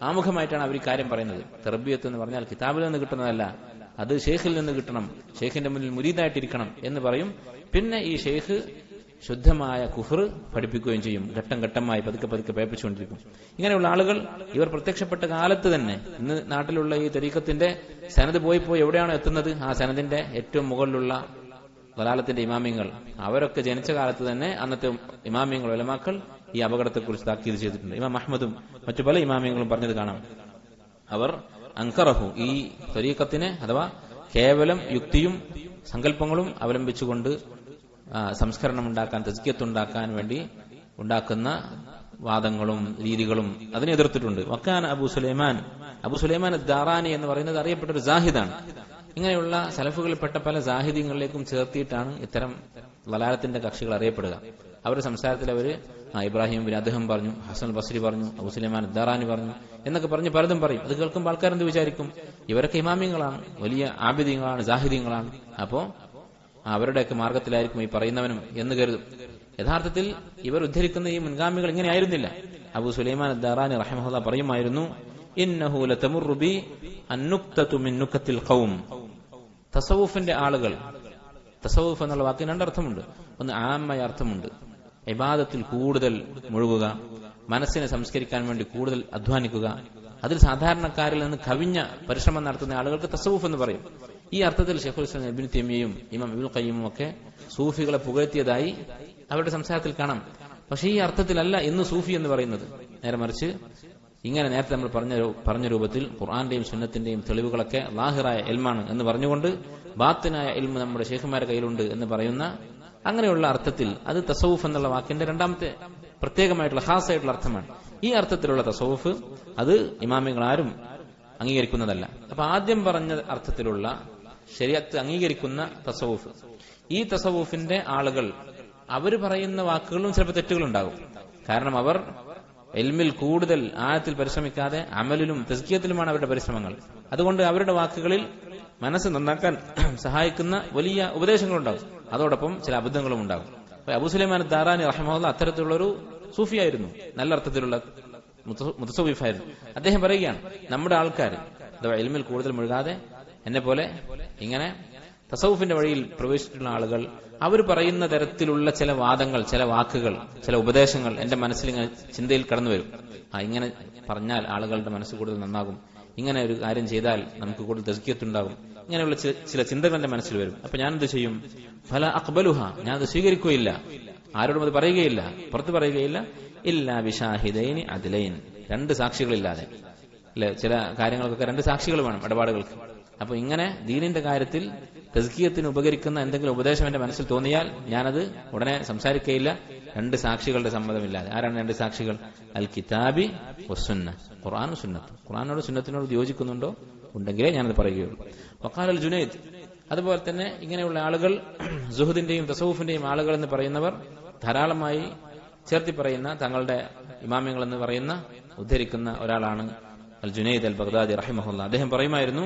ആമുഖമായിട്ടാണ് അവർ ഈ കാര്യം പറയുന്നത്. തർബിയത്ത് എന്ന് പറഞ്ഞാൽ കിതാബിൽ നിന്ന് കിട്ടുന്നതല്ല, അത് ഷെയ്ഖിൽ നിന്ന് കിട്ടണം, ഷെയ്ഖിന്റെ മുന്നിൽ മുരീദായിട്ടിരിക്കണം എന്ന് പറയും. പിന്നെ ഈ ഷെയ്ഖ് ശുദ്ധമായ കുഫർ പഠിപ്പിക്കുകയും ചെയ്യും. ഘട്ടം ഘട്ടമായി പതുക്കെ പതുക്കെ പേപ്പിച്ചുകൊണ്ടിരിക്കും. ഇങ്ങനെയുള്ള ആളുകൾ ഇവർ പ്രത്യക്ഷപ്പെട്ട കാലത്ത് തന്നെ ഇന്ന് നാട്ടിലുള്ള ഈ തരീഖത്തിന്റെ സനത് പോയി എവിടെയാണോ എത്തുന്നത്, ആ സനദിന്റെ ഏറ്റവും മുകളിലുള്ള ദലാലത്തിന്റെ ഇമാമിങ്ങൾ, അവരൊക്കെ ജനിച്ച കാലത്ത് തന്നെ അന്നത്തെ ഇമാമിങ്ങൾ, ഉലമാക്കൾ ഈ അപകടത്തെക്കുറിച്ച് താക്കീത് ചെയ്തിട്ടുണ്ട്. ഇമാം അഹ്മദും മറ്റു പല ഇമാമിങ്ങളും പറഞ്ഞത് കാണാം. അവർ അൻകറഹു, ഈ തരീഖത്തിനെ അഥവാ കേവലം യുക്തിയും സങ്കല്പങ്ങളും അവലംബിച്ചുകൊണ്ട് സംസ്കരണം ഉണ്ടാക്കാൻ, തസ്കിയത്തുണ്ടാക്കാൻ വേണ്ടി ഉണ്ടാക്കുന്ന വാദങ്ങളും രീതികളും അതിനെ എതിർത്തിട്ടുണ്ട്. വക്കാന അബൂ സുലൈമാൻ ദാറാനി എന്ന് പറയുന്നത് അറിയപ്പെട്ട ഒരു സാഹിദാണ്. ഇങ്ങനെയുള്ള സലഫുകളിൽപ്പെട്ട പല സാഹിദ്യങ്ങളിലേക്കും ചേർത്തിയിട്ടാണ് ഇത്തരം വലാലത്തിന്റെ കക്ഷികൾ അറിയപ്പെടുക. അവരുടെ സംസാരത്തിൽ അവര് ഇബ്രാഹിം ബിൻ അദ്ദേഹം പറഞ്ഞു, ഹസൻ ബസ്രി പറഞ്ഞു, അബൂ സുലൈമാൻ ദാറാനി പറഞ്ഞു എന്നൊക്കെ പറഞ്ഞ് പലതും പറയും. അത് കേൾക്കുമ്പോൾ ആൾക്കാരെന്ത് വിചാരിക്കും? ഇവരൊക്കെ ഇമാമിങ്ങളാണ്, വലിയ ആബിദീങ്ങളാണ്, സാഹിദ്യങ്ങളാണ്, അപ്പോ അവരുടെയൊക്കെ മാർഗത്തിലായിരിക്കും ഈ പറയുന്നവനും എന്ന് കരുതും. യഥാർത്ഥത്തിൽ ഇവർ ഉദ്ധരിക്കുന്ന ഈ മുൻഗാമികൾ ഇങ്ങനെയായിരുന്നില്ല. അബൂ സുലൈമാൻ ദാറാനി റഹിമഹുല്ലാഹ് പറയുമായിരുന്നു, ഇന്നഹു ലതമുറു ബി അന്നുക്തതു മിൻ നുക്തിൽ ഖൗം. തസവൂഫിന്റെ ആളുകൾ, തസവൂഫ് എന്നുള്ള വാക്കിന് രണ്ടർത്ഥമുണ്ട്. ഒന്ന് ആമായ അർത്ഥമുണ്ട്, ഇബാദത്തിൽ കൂടുതൽ മുഴുകുക, മനസ്സിനെ സംസ്കരിക്കാൻ വേണ്ടി കൂടുതൽ അധ്വാനിക്കുക, അതിൽ സാധാരണക്കാരിൽ നിന്ന് കവിഞ്ഞ പരിശ്രമം നടത്തുന്ന ആളുകൾക്ക് തസവൂഫ് എന്ന് പറയും. ഈ അർത്ഥത്തിൽ ശൈഖുൽ ഇസ്ലാം ഇബ്നു തൈമിയ്യയും ഇമാം ഇബ്നുൽ ഖയ്യിമും ഒക്കെ സൂഫികളെ പുകഴ്ത്തിയതായി അവരുടെ സംസാരത്തിൽ കാണാം. പക്ഷേ ഈ അർത്ഥത്തിലല്ല ഇന്ന് സൂഫി എന്ന് പറയുന്നത്. നേരെ മറിച്ച് ഇങ്ങനെ നേരത്തെ നമ്മൾ പറഞ്ഞ രൂപത്തിൽ ഖുർആന്റെയും സുന്നത്തിന്റെയും തെളിവുകളൊക്കെ ലാഹിറായ ഇൽമാണ് എന്ന് പറഞ്ഞുകൊണ്ട് ബാത്തിനായ ഇൽമ് നമ്മുടെ ശൈഖുമാരുടെ കയ്യിലുണ്ട് എന്ന് പറയുന്ന അങ്ങനെയുള്ള അർത്ഥത്തിൽ അത് തസവൂഫ് എന്നുള്ള വാക്കിന്റെ രണ്ടാമത്തെ പ്രത്യേകമായിട്ടുള്ള ഖാസായിട്ടുള്ള അർത്ഥമാണ്. ഈ അർത്ഥത്തിലുള്ള തസവൂഫ് അത് ഇമാമികൾ ആരും അംഗീകരിക്കുന്നതല്ല. അപ്പൊ ആദ്യം പറഞ്ഞ അർത്ഥത്തിലുള്ള ശരീഅത്ത് അംഗീകരിക്കുന്ന തസവൂഫ്, ഈ തസവൂഫിന്റെ ആളുകൾ അവർ പറയുന്ന വാക്കുകളിലും ചിലപ്പോൾ തെറ്റുകളുണ്ടാകും. കാരണം അവർ ഇൽമിൽ കൂടുതൽ ആഴത്തിൽ പരിശ്രമിക്കാതെ അമലിലും തസ്കിയത്തിലുമാണ് അവരുടെ പരിശ്രമങ്ങൾ. അതുകൊണ്ട് അവരുടെ വാക്കുകളിൽ മനസ്സ് നന്നാക്കാൻ സഹായിക്കുന്ന വലിയ ഉപദേശങ്ങളുണ്ടാകും, അതോടൊപ്പം ചില അബദ്ധങ്ങളും ഉണ്ടാകും. അബൂ സുലൈമാൻ ദാറാനി റഹിമഹുല്ലാഹ് അത്തരത്തിലുള്ളൊരു സൂഫിയായിരുന്നു, നല്ല അർത്ഥത്തിലുള്ള മുതസവ്വിഫായിരുന്നു. അദ്ദേഹം പറയുകയാണ്, നമ്മുടെ ആൾക്കാർ അഥവാ ഇൽമിൽ കൂടുതൽ മുഴുകാതെ എന്നെ പോലെ ഇങ്ങനെ തസവുഫിന്റെ വഴിയിൽ പ്രവേശിച്ചിട്ടുള്ള ആളുകൾ അവർ പറയുന്ന തരത്തിലുള്ള ചില വാദങ്ങൾ, ചില വാക്കുകൾ, ചില ഉപദേശങ്ങൾ എന്റെ മനസ്സിൽ ഇങ്ങനെ ചിന്തയിൽ കടന്നു വരും. ഇങ്ങനെ പറഞ്ഞാൽ ആളുകളുടെ മനസ്സ് കൂടുതൽ നന്നാകും, ഇങ്ങനെ ഒരു കാര്യം ചെയ്താൽ നമുക്ക് കൂടുതൽ തസ്കിയത്തുണ്ടാകും, ഇങ്ങനെയുള്ള ചില ചിന്തകൾ എന്റെ മനസ്സിൽ വരും. അപ്പൊ ഞാനെന്ത് ചെയ്യും? ഫല അഖ്ബലുഹ, ഞാനത് സ്വീകരിക്കുകയില്ല, ആരോടും അത് പറയുകയില്ല, പുറത്ത് പറയുകയില്ല. ഇല്ലാ ബിശാഹിദൈനി അദ്ലൈൻ, രണ്ട് സാക്ഷികളില്ലാതെ. അല്ലെ, ചില കാര്യങ്ങൾക്കൊക്കെ രണ്ട് സാക്ഷികൾ വേണം ഇടപാടുകൾക്ക്. അപ്പൊ ഇങ്ങനെ ദീനിന്റെ കാര്യത്തിൽ തസ്കിയത്തിന് ഉപകരിക്കുന്ന എന്തെങ്കിലും ഉപദേശം എന്റെ മനസ്സിൽ തോന്നിയാൽ ഞാനത് ഉടനെ സംസാരിക്കുകയില്ല, രണ്ട് സാക്ഷികളുടെ സമ്മതമില്ലാതെ. ആരാണ് രണ്ട് സാക്ഷികൾ? അൽ കിതാബി വസ്സുന്ന, ഖുർആനും സുന്നത്ത്. ഖുർആനോട് സുന്നത്തിനോട് യോജിക്കുന്നുണ്ടോ ഉണ്ടെങ്കിലേ ഞാനത് പറയുകയുള്ളൂ. വഖാല അൽ ജുനൈദ്, അതുപോലെ തന്നെ ഇങ്ങനെയുള്ള ആളുകൾ, സുഹദിന്റെയും തസവുഫിന്റെയും ആളുകൾ എന്ന് പറയുന്നവർ ധാരാളമായി ചേർത്തി പറയുന്ന, തങ്ങളുടെ ഇമാമിങ്ങൾ എന്ന് പറയുന്ന ഉദ്ധരിക്കുന്ന ഒരാളാണ് അൽ ജുനൈദ് അൽ ബഗ്ദാദി റഹിമഹുല്ലാഹ്. അദ്ദേഹം പറയുമായിരുന്നു,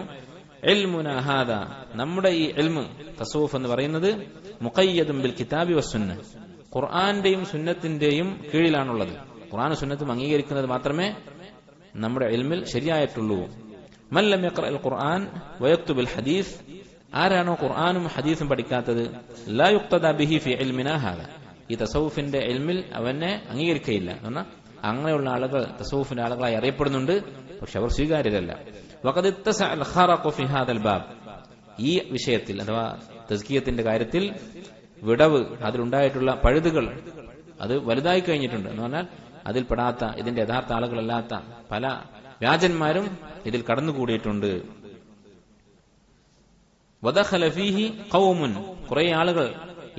ഇൽമുനാ ഹാദാ, നമ്മുടെ ഈ ഇൽമ് തസവുഫ് എന്ന് പറയുന്നത് മുഖയ്യദുൻ ബിൽ കിതാബി വസ്സുന്ന, ഖുർആന്റെയും സുന്നത്തിന്റെയും കീഴിലാണുള്ളത്. ഖുർആനും സുന്നത്തും അംഗീകരിക്കുന്നത് മാത്രമേ നമ്മുടെ ഇൽമിൽ ശരിയായിട്ടുള്ളൂ. മൻ ലം യഖ്റഅൽ ഖുർആൻ വയക്തുബുൽ ഹദീസ്, ആരാണോ ഖുർആനും ഹദീസും പഠിക്കാത്തത്, ലാ യുഖ്തദാ ബിഹി ഫി ഇൽമിനാ ഹാദാ, ഈ തസവുഫിന്റെ ഇൽമിൽ അവനെ അംഗീകരിക്കുകയില്ല. എന്നാൽ അങ്ങനെയുള്ള ആളുകൾ തസവുഫിന്റെ ആളുകളായി അറിയപ്പെടുന്നുണ്ട്, പക്ഷെ അവർ സ്വീകാര്യരല്ല. വഖദ് ഇത്തസഅ അൽ ഖറഖു ഫി ഹാദൽ ബാബ്, ഈ വിഷയത്തിൽ അഥവാ തസ്കിയത്തിന്റെ കാര്യത്തിൽ വിടവ്, അതിലുണ്ടായിട്ടുള്ള പഴുതുകൾ അത് വലുതായി കഴിഞ്ഞിട്ടുണ്ട്. എന്ന് പറഞ്ഞാൽ അതിൽ പെടാത്ത, ഇതിന്റെ യഥാർത്ഥ ആളുകളല്ലാത്ത പല വ്യാജന്മാരും ഇതിൽ കടന്നുകൂടിയിട്ടുണ്ട്. വദഖല ഫീഹി ഖൗമുൻ, കുറെ ആളുകൾ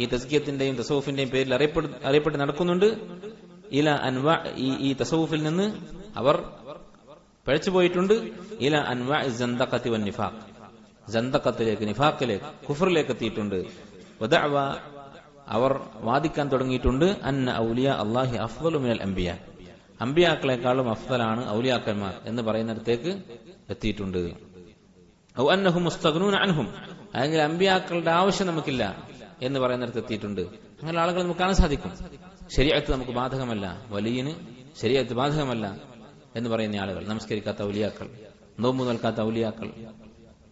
ഈ തസ്കിയത്തിന്റെയും തസവുഫിന്റെയും പേരിൽ അറിയപ്പെട്ട് നടക്കുന്നുണ്ട്. ഇല അൻവാ, ഈ തസവുഫിൽ നിന്ന് അവർ പഴച്ചുപോയിട്ടുണ്ട്. ഇല അൻവാ സന്ദഖത്തി വൻ നിഫാഖ്, സന്ദഖത്തിലേക്ക്, നിഫാഖിലേക്ക്, കുഫറിലേക്ക് എത്തിയിട്ടുണ്ട്. വദഅവ, അവർ വാദിക്കാൻ തുടങ്ങിയിട്ടുണ്ട്, അന്ന ഔലിയ അല്ലാഹി അഫ്ളു മിനൽ അംബിയ, അംബിയാക്കളെക്കാളും അഫ്ളലാണ് ഔലിയാക്കന്മാർ എന്ന് പറയുന്നിടത്തേക്ക് എത്തിയിട്ടുണ്ട്. ഔ അന്നഹും മുസ്തഗ്നൂന അൻഹും, അല്ലെങ്കിൽ അംബിയാക്കളുടെ ആവശ്യം നമുക്കില്ല എന്ന് പറയുന്നിടത്ത് എത്തിയിട്ടുണ്ട്. അങ്ങനെ ആളുകൾ നമുക്ക് കാണാൻ സാധിക്കും. ശരീഅത്ത് നമുക്ക് ബാധകമല്ല, വലിയന് ശരീഅത്ത് ബാധകമല്ല എന്ന് പറയുന്ന ആളുകൾ, നമസ്കരിക്കാത്ത ഔലിയാക്കൾ, നോമ്പ് നോൽക്കാത്ത ഔലിയാക്കൾ,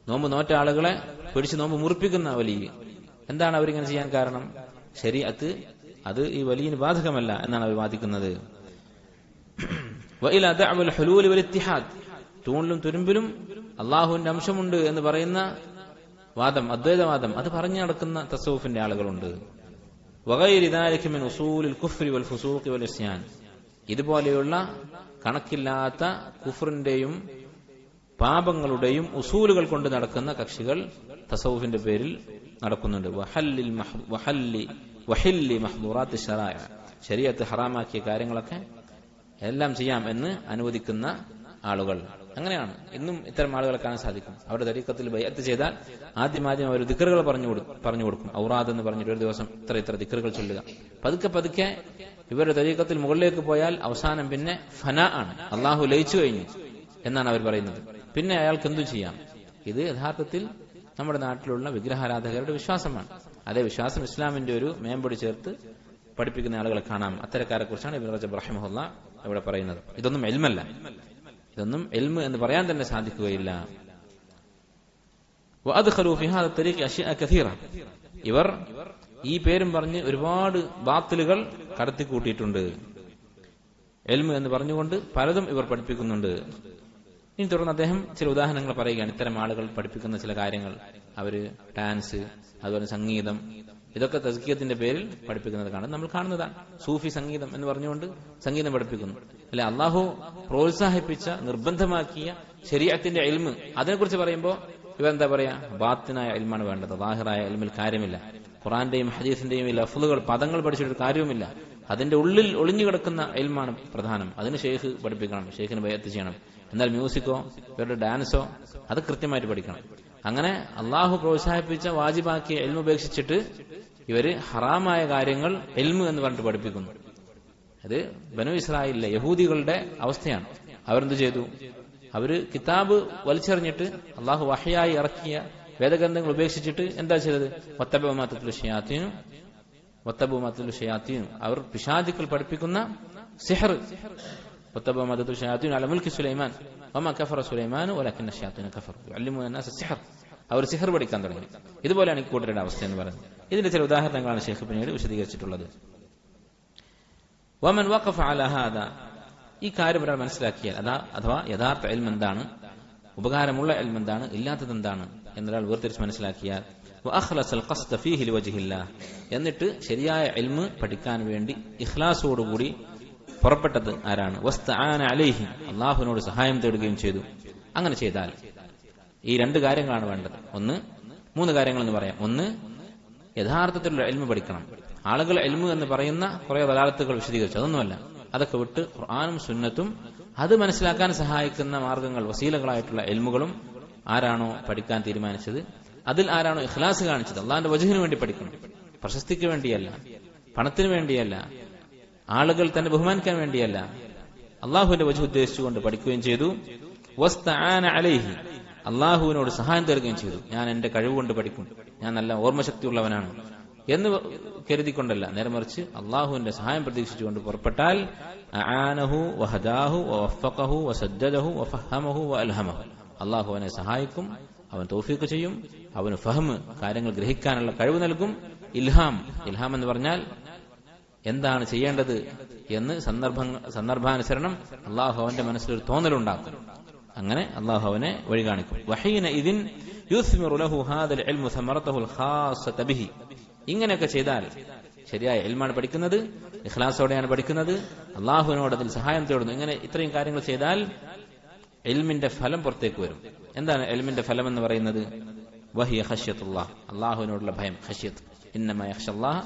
നോമ്പ് നോറ്റ ആളുകളെ പിടിച്ച് നോമ്പ് മുറിപ്പിക്കുന്ന വലിയ. എന്താണ് അവരിങ്ങനെ ചെയ്യാൻ കാരണം? ശരീഅത്ത് അത് ഈ വലിയന് ബാധകമല്ല എന്നാണ് അവർ വാദിക്കുന്നത്. വഇലാ ദഅവൽ ഹുലൂൽ വൽ ഇത്തിഹാദ്, തൂണിലും തുരുമ്പിലും അള്ളാഹുവിന്റെ അംശമുണ്ട് എന്ന് പറയുന്ന വാദം, അദ്വൈതവാദം, അത് പറഞ്ഞു നടക്കുന്ന തസവുഫിന്റെ ആളുകളുണ്ട്. വഗൈരി ദാലിക മിൻ ഉസൂലിൽ കുഫ്രി വൽ ഫുസൂഖി വൽ ഇസ്യാൻ, ഇതുപോലെയുള്ള കണക്കില്ലാത്ത കുഫറിന്റെയും പാപങ്ങളുടെയും ഉസൂലുകൾ കൊണ്ട് നടക്കുന്ന കക്ഷികൾ തസവുഫിന്റെ പേരിൽ നടക്കുന്നുണ്ട്. വഹില്ലി മഹ്ദൂറാത്ത് ശറാഇ, ശരീഅത്ത് ഹറാമാക്കിയ കാര്യങ്ങളൊക്കെ എല്ലാം ചെയ്യാം എന്ന് അനുവദിക്കുന്ന ആളുകൾ. അങ്ങനെയാണ് ഇന്നും ഇത്തരം ആളുകളെ കാണാൻ സാധിക്കും. അവരുടെ തരീഖത്തിൽ ബൈഅത്ത് ചെയ്താൽ ആദ്യം അവർ ദിക്റുകൾ പറഞ്ഞു കൊടുക്കും. ഔറാദ് എന്ന് പറഞ്ഞിട്ട് ഒരു ദിവസം ഇത്ര ദിക്റുകൾ ചൊല്ലുക. പതുക്കെ ഇവരുടെ തരീഖത്തിൽ മുകളിലേക്ക് പോയാൽ അവസാനം പിന്നെ ഫനാ ആണ്, അള്ളാഹു ലയിച്ചു കഴിഞ്ഞു എന്നാണ് അവർ പറയുന്നത്. പിന്നെ അയാൾക്ക് എന്തു ചെയ്യാം? ഇത് യഥാർത്ഥത്തിൽ നമ്മുടെ നാട്ടിലുള്ള വിഗ്രഹാരാധകരുടെ വിശ്വാസമാണ്. അതേ വിശ്വാസം ഇസ്ലാമിന്റെ ഒരു മേമ്പൊടി ചേർത്ത് പഠിപ്പിക്കുന്ന ആളുകളെ കാണാം. അത്തരക്കാരെ കുറിച്ചാണ് ഇബ്നു റജബ് റഹിമഹുല്ലാഹ് ഇവിടെ പറയുന്നത്. ഇതൊന്നും ഇൽമല്ല, ഇതൊന്നും ഇൽമ് എന്ന് പറയാൻ തന്നെ സാധിക്കുകയില്ല. ഇവർ ഈ പേരും പറഞ്ഞ് ഒരുപാട് ബാത്തിലുകൾ കടത്തിക്കൂട്ടിയിട്ടുണ്ട്. ഇൽമ് എന്ന് പറഞ്ഞുകൊണ്ട് പലതും ഇവർ പഠിപ്പിക്കുന്നുണ്ട്. ഇനി തുടർന്ന് അദ്ദേഹം ചില ഉദാഹരണങ്ങൾ പറയുകയാണ്. ഇത്തരം ആളുകൾ പഠിപ്പിക്കുന്ന ചില കാര്യങ്ങൾ, അവര് ഡാൻസ്, അതുപോലെ സംഗീതം, ഇതൊക്കെ തസ്കിയത്തിന്റെ പേരിൽ പഠിപ്പിക്കുന്നത് നമ്മൾ കാണുന്നതാണ്. സൂഫി സംഗീതം എന്ന് പറഞ്ഞുകൊണ്ട് സംഗീതം പഠിപ്പിക്കുന്നു. അല്ലെ, അള്ളാഹു പ്രോത്സാഹിപ്പിച്ച നിർബന്ധമാക്കിയ ശരീഅത്തിന്റെ ഇൽമ് അതിനെക്കുറിച്ച് പറയുമ്പോൾ ഇവരെന്താ പറയാ? ബാത്തിനായ ഇൽമാണ് വേണ്ടത്, ളാഹിറായ ഇൽമിൽ കാര്യമില്ല. ഖുർആന്റെയും ഹദീസിന്റെയും ഈ ലഫ്ളുകൾ, പദങ്ങൾ പഠിച്ചിട്ട് കാര്യവുമില്ല. അതിന്റെ ഉള്ളിൽ ഒളിഞ്ഞു കിടക്കുന്ന ഇൽമാണ് പ്രധാനം. അതിന് ഷെയ്ഖ് പഠിപ്പിക്കണം, ഷെയ്ഖിന് ബൈഅത്ത് ചെയ്യണം. എന്നാൽ മ്യൂസിക്കോ ഇവരുടെ ഡാൻസോ അത് കൃത്യമായിട്ട് പഠിക്കണം. അങ്ങനെ അള്ളാഹു പ്രോത്സാഹിപ്പിച്ച വാജിബാക്കിയ ഇൽമ ഉപേക്ഷിച്ചിട്ട് ഇവര് ഹറാമായ കാര്യങ്ങൾ ഇൽമ് എന്ന് പറഞ്ഞിട്ട് പഠിപ്പിക്കുന്നു. അത് ബനു ഇസ്രായേലിലെ യഹൂദികളുടെ അവസ്ഥയാണ്. അവരെന്ത് ചെയ്തു? അവര് കിതാബ് വലിച്ചെറിഞ്ഞിട്ട് അള്ളാഹു വഹയായി ഇറക്കിയ വേദഗ്രന്ഥങ്ങൾ ഉപേക്ഷിച്ചിട്ട് എന്താ ചെയ്തത്? വത്തബഉ മാ തത്ലു ഷയാത്തീൻ, അവർ പിശാചുക്കൾ പഠിപ്പിക്കുന്ന സിഹർ. വത്തബഉ മാ തത്ലു ഷയാത്തീൻ അലാ മുൽക്കി സുലൈമാൻ വമാ കഫറ സുലൈമാനു വലകിന്ന ശയാത്തീന കഫറു യുഅല്ലിമൂന അന്നാസ സിഹർ. അവർ സിഹർ പഠിക്കാൻ തുടങ്ങി. ഇതുപോലെയാണ് ഈ കൂട്ടരുടെ അവസ്ഥ എന്ന് പറയുന്നത്. ഇതിന്റെ ചില ഉദാഹരണങ്ങളാണ് ഷെയ്ഖ് പിന്നീട് വിശദീകരിച്ചിട്ടുള്ളത്. വമൻ വഖഫ അലാ ഹാദാ, ഈ കാര്യം ഒരാൾ മനസ്സിലാക്കിയാൽ, അഥവാ യഥാർത്ഥ ഇൽമ് എന്താണ്, ഉപകാരമുള്ള ഇൽമ് എന്താണ്, ഇല്ലാത്തത് എന്താണ് എന്നൊരാൾ വേർതിരിച്ച് മനസ്സിലാക്കിയാൽ, വഅഖ്ലസൽ ഖസ്ദ ഫീഹി ലിവജ്ഹില്ലാഹ്, എന്നിട്ട് ശരിയായ ഇൽമ് പഠിക്കാൻ വേണ്ടി ഇഖ്ലാസോടുകൂടി പുറപ്പെട്ടത് ആരാണ്? വസ്തആന അലൈഹി, അല്ലാഹുവിനോട് സഹായം തേടുകയും ചെയ്തു. അങ്ങനെ ചെയ്താൽ ഈ രണ്ട് കാര്യങ്ങളാണ് വേണ്ടത്. മൂന്ന് കാര്യങ്ങൾ എന്ന് പറയാം. ഒന്ന്, യഥാർത്ഥത്തിലുള്ള ഇൽമ് പഠിക്കണം. ആളുകൾ ഇൽമ് എന്ന് പറയുന്ന കുറെ ദലാലത്തുകൾ വിശദീകരിച്ചു, അതൊന്നുമല്ല. അതൊക്കെ വിട്ട് ഖുർആനും സുന്നത്തും അത് മനസ്സിലാക്കാൻ സഹായിക്കുന്ന മാർഗങ്ങൾ, വസീലകളായിട്ടുള്ള ഇൽമുകളും ആരാണോ പഠിക്കാൻ തീരുമാനിച്ചത്, അതിൽ ആരാണോ ഇഖ്ലാസ് കാണിച്ചത്, അള്ളാഹിന്റെ വജ്ഹിന് വേണ്ടി പഠിക്കണം. പ്രശസ്തിക്ക് വേണ്ടിയല്ല, പണത്തിന് വേണ്ടിയല്ല, ആളുകൾ തന്നെ ബഹുമാനിക്കാൻ വേണ്ടിയല്ല, അള്ളാഹുവിന്റെ വജ്ഹ് ഉദ്ദേശിച്ചുകൊണ്ട് പഠിക്കുകയും ചെയ്തു. വസ്തആന അലൈഹി, അള്ളാഹുവിനോട് സഹായം തേടുകയും ചെയ്തു. ഞാൻ എന്റെ കഴിവുകൊണ്ട് പഠിക്കും, ഞാൻ നല്ല ഓർമ്മശക്തിയുള്ളവനാണ് എന്ന് കരുതിക്കൊണ്ടല്ല, നേരെ മറിച്ച് അള്ളാഹുവിന്റെ സഹായം പ്രതീക്ഷിച്ചുകൊണ്ട് പുറപ്പെട്ടാൽ അആനഹു വഹദാഹു വവഫഖഹു വസദ്ദദഹു വഫഹമഹു വഅൽഹമഹു, അള്ളാഹു അവനെ സഹായിക്കും, അവൻ തൗഫീഖ് ചെയ്യും, അവന് ഫഹ്മ്, കാര്യങ്ങൾ ഗ്രഹിക്കാനുള്ള കഴിവ് നൽകും. ഇൽഹാം എന്ന് പറഞ്ഞാൽ എന്താണ് ചെയ്യേണ്ടത് എന്ന് സന്ദർഭാനുസരണം അള്ളാഹു അവന്റെ മനസ്സിലൊരു തോന്നലുണ്ടാക്കും. അങ്ങനെ അള്ളാഹു അവനെ വഴി കാണിക്കും. വഹീന ഇദിൻ യുസ്മിറു ലഹു ഹാദൽ ഇൽമു സമറതഹുൽ ഖാസ്സത ബിഹി, ഇങ്ങനെയൊക്കെ ചെയ്താൽ, ശരിയായ ഇൽമാണ് പഠിക്കുന്നത്, ഇഖ്ലാസോടെയാണ് പഠിക്കുന്നത്, അള്ളാഹുവിനോട് അതിൽ സഹായം തേടുന്നു, ഇങ്ങനെ ഇത്രയും കാര്യങ്ങൾ ചെയ്താൽ ഇൽമിന്റെ ഫലം പുറത്തേക്ക് വരും. എന്താണ് ഇൽമിന്റെ ഫലം എന്ന് പറയുന്നത്? വഹിയ ഖശ്യത്തുല്ലാഹ്, അള്ളാഹുവിനോടുള്ള ഭയം, ഖശ്യത്ത്. ഇന്നമാ യഖ്ശല്ലാഹ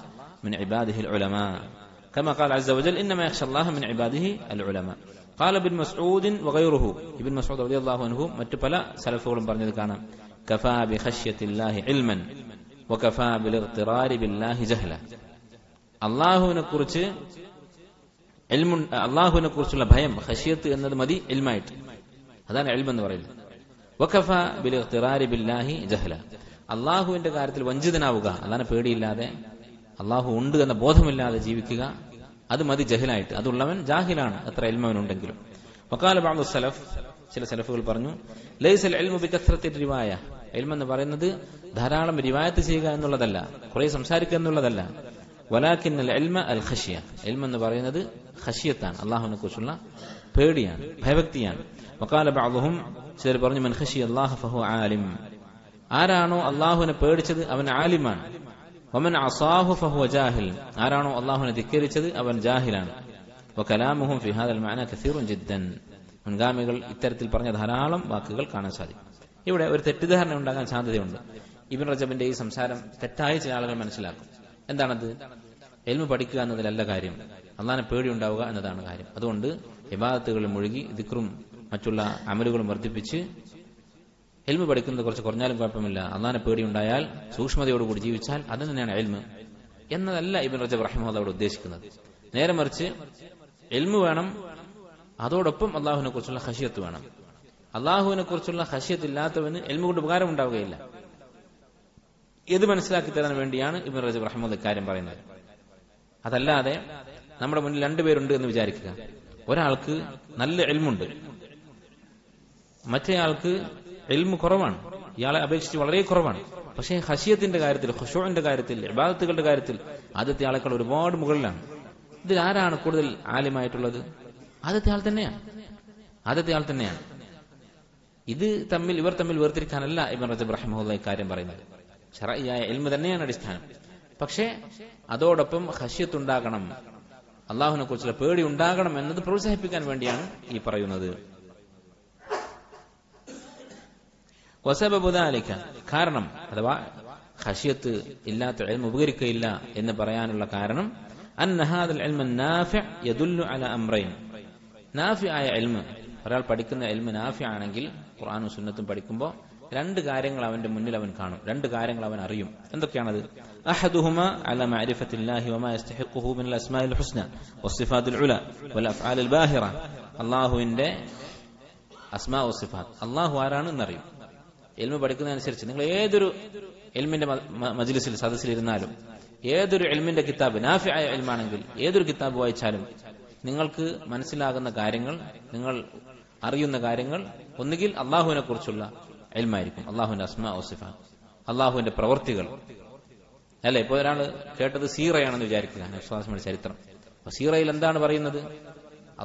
മിൻ ഇബാദിഹിൽ ഉലമാ, കമാ ഖാല അസ്സ വജൽ ഇന്നമാ യഖ്ശല്ലാഹ മിൻ ഇബാദിഹി അൽ ഉലമാ. ഖാല ഇബ്നു മസ്ഊദ് വഗൈറുഹു, ഇബ്നു മസ്ഊദ് റളിയല്ലാഹു അൻഹു മറ്റു പല സലഫുകളും പറഞ്ഞത് കാണാം. കഫാ ബി ഖശ്യത്തില്ലാഹി ഇൽമൻ വകഫാ ബിൽ ഇഗ്തിറാരി ബില്ലാഹി ജഹ്ല, അള്ളാഹുവിനെ കുറിച്ചുള്ള ഭയം, ഖശ്യത്ത് എന്നത് മതി ഇൽമായിട്ട്, അതാണ് ഇൽമ് എന്ന് പറയുന്നത്. വകഫാ ബിൽ ഇഗ്തിറാരി ബില്ലാഹി ജഹ്ല, അള്ളാഹുവിന്റെ കാര്യത്തിൽ വഞ്ചിതനാവുക, അതാണ് പേടിയില്ലാതെ, അള്ളാഹു ഉണ്ട് എന്ന ബോധമില്ലാതെ ജീവിക്കുക, അത് മതി ജഹലായിട്ട്. അതുള്ളവൻ ജാഹിലാണ്, എത്ര ഇൽമവനുണ്ടെങ്കിലും. വഖാല ബഅദു സലഫ്, ചില സലഫുകൾ പറഞ്ഞു, ലൈസൽ ഇൽമു ബികസ്റത്തി റിവായ, ഇൽമെന്ന് പറയുന്നത് ധാരാളം റിവായത്ത് ചെയ്യുക എന്നുള്ളതല്ല, കുറെ സംസാരിക്കുക എന്നുള്ളതല്ല. വലാകിന്നൽ ഇൽമ അൽ ഖശ്യ, ഇൽമെന്ന് പറയുന്നത് ഖശ്യത്താണ്, അള്ളാഹുവിനെ കുറിച്ചുള്ള പേടിയാണ്, ഭയഭക്തിയാണ്. വഖാല ബഅദുഹും, ചിലർ പറഞ്ഞു, മൻ ഖശ്യ അല്ലാഹ ഫഹുവ ആലിം, ആരാണോ അള്ളാഹുവിനെ പേടിച്ചത് അവൻ ആലിമാണ്. വമൻ അസാഹു ഫഹുവ ജാഹിൽ, ആരാണോ അള്ളാഹുവിനെ ധിക്കരിച്ചത് അവൻ ജാഹിലാണ്. വകലാമുഹും ഫി ഹാദൽ മഅന കസീറുൻ ജിദ്ദൻ, മുൻഗാമികൾ ഇത്തരത്തിൽ പറഞ്ഞ ധാരാളം വാക്കുകൾ കാണാൻ സാധിക്കും. ഇവിടെ ഒരു തെറ്റിദ്ധാരണ ഉണ്ടാകാൻ സാധ്യതയുണ്ട്. ഇബ്നു റജബിന്റെ ഈ സംസാരം തെറ്റായി ചില ആളുകൾ മനസ്സിലാക്കും. എന്താണത്? ഇൽമു പഠിക്കുക എന്നതിലല്ല കാര്യം, അള്ളാഹിനെ പേടി ഉണ്ടാവുക എന്നതാണ് കാര്യം. അതുകൊണ്ട് ഇബാദത്തുകളിൽ മുഴുകി ദിക്റും മറ്റുള്ള അമലുകളും വർദ്ധിപ്പിച്ച് ഇൽമു പഠിക്കുന്നത് കുറച്ച് കുറഞ്ഞാലും കുഴപ്പമില്ല, അള്ളാഹിനെ പേടി ഉണ്ടായാൽ സൂക്ഷ്മതയോടുകൂടി ജീവിച്ചാൽ അത് തന്നെയാണ് ഇൽമു എന്നതല്ല ഇബ്നു റജബ് റഹിമഹുല്ലാഹ് അവിടെ ഉദ്ദേശിക്കുന്നത്. നേരെ മറിച്ച് ഇൽമു വേണം, അതോടൊപ്പം അള്ളാഹുവിനെ കുറിച്ചുള്ള ഖശിയത്ത് വേണം. അള്ളാഹുവിനെ കുറിച്ചുള്ള ഖശിയത്ത് ഇല്ലാത്തവന് ഇൽമു കൊണ്ട് ഉപകാരം ഉണ്ടാവുകയില്ല. ഇത് മനസ്സിലാക്കി തരാൻ വേണ്ടിയാണ് ഇബ്നു റജബ് റഹിമഹുല്ലാഹ് ഇക്കാര്യം പറയുന്നത്. അതല്ലാതെ നമ്മുടെ മുന്നിൽ രണ്ടുപേരുണ്ട് എന്ന് വിചാരിക്കുക. ഒരാൾക്ക് നല്ല ഇൽമുണ്ട്, മറ്റേയാൾക്ക് ഇൽമു കുറവാണ്, ഇയാളെ അപേക്ഷിച്ച് വളരെ കുറവാണ്. പക്ഷേ ഖശിയത്തിന്റെ കാര്യത്തിൽ, ഖുശൂഇന്റെ കാര്യത്തിൽ, ഇബാദത്തുകളുടെ കാര്യത്തിൽ ആദ്യത്തെ ആളെക്കാൾ ഒരുപാട് മുകളിലാണ്. ഇതിൽ ആരാണ് കൂടുതൽ ആലിമായിട്ടുള്ളത്? ആദ്യത്തെ ആൾ തന്നെയാണ്. ഇവർ തമ്മിൽ വേർതിരിക്കാനല്ല ഇബ്നു റജബ് റഹിമഹുല്ലാഹ് ഇക്കാര്യം പറയുന്നത്. ശർഈയായ ഇൽമു തന്നെയാണ് അടിസ്ഥാനം. പക്ഷേ അതോടൊപ്പം ഖശിയത്ത് ഉണ്ടാകണം, അള്ളാഹുവിനെ കുറിച്ചുള്ള പേടി ഉണ്ടാകണം എന്നത് പ്രോത്സാഹിപ്പിക്കാൻ വേണ്ടിയാണ് ഈ പറയുന്നത്. വസബബു ദാലിക, കാരണം അഥവാ ഖശിയത്ത് ഇല്ലാത്ത ഇൽമു ഉപകരിക്കുകയില്ല എന്ന് പറയാനുള്ള കാരണം അന്ന ഹാദൽ ഇൽമു നാഫിഅ യദുല്ലു അലാ അംറൈൻ. നാഫിആയ ഇൽമു, ഒരാൾ പഠിക്കുന്ന ഇൽമു നാഫിഅ ആണെങ്കിൽ ഖുർആനും സുന്നത്തും പഠിക്കുമ്പോൾ രണ്ട് കാര്യങ്ങൾ അവന്റെ മുന്നിൽ അവൻ കാണും, രണ്ട് കാര്യങ്ങൾ അവൻ അറിയും. എന്തൊക്കെയാണത്? അഹദുഹുമാ അലാ മഅരിഫത്തില്ലാഹി വമാ യസ്തഹിഖുഹു മിനൽ അസ്മാഇൽ ഹുസ്ന വസ്സിഫാത്തുൽ ഉല വൽ അഫ്ആലിൽ ബാഹിറ. അല്ലാഹുവിന്റെ അസ്മാ വസ്സിഫാത്ത്, അല്ലാഹു ആരാണ് എന്നറിയും. ഇൽമു പഠിക്കുന്നതനുസരിച്ച് നിങ്ങൾ ഏതൊരു ഇൽമിന്റെ മജ്ലിസിൽ സദസ്സിലിരുന്നാലും, ഏതൊരു ഇൽമിന്റെ കിതാബ് നാഫിആയ ഇൽമാണെങ്കിൽ ഏതൊരു കിതാബ് വായിച്ചാലും നിങ്ങൾക്ക് മനസ്സിലാകുന്ന കാര്യങ്ങൾ, നിങ്ങൾ അറിയുന്ന കാര്യങ്ങൾ ഒന്നുകിൽ അള്ളാഹുവിനെ കുറിച്ചുള്ള ഇൽമായിരിക്കും, അള്ളാഹുവിന്റെ അസ്മാ വസിഫാത്ത്, അള്ളാഹുവിന്റെ പ്രവൃത്തികൾ. അല്ലെ, ഇപ്പൊ ഒരാൾ കേട്ടത് സീറയാണെന്ന് വിചാരിക്കുക, വിശ്വാസങ്ങളുടെ ചരിത്രം. അപ്പൊ സീറയിൽ എന്താണ് പറയുന്നത്?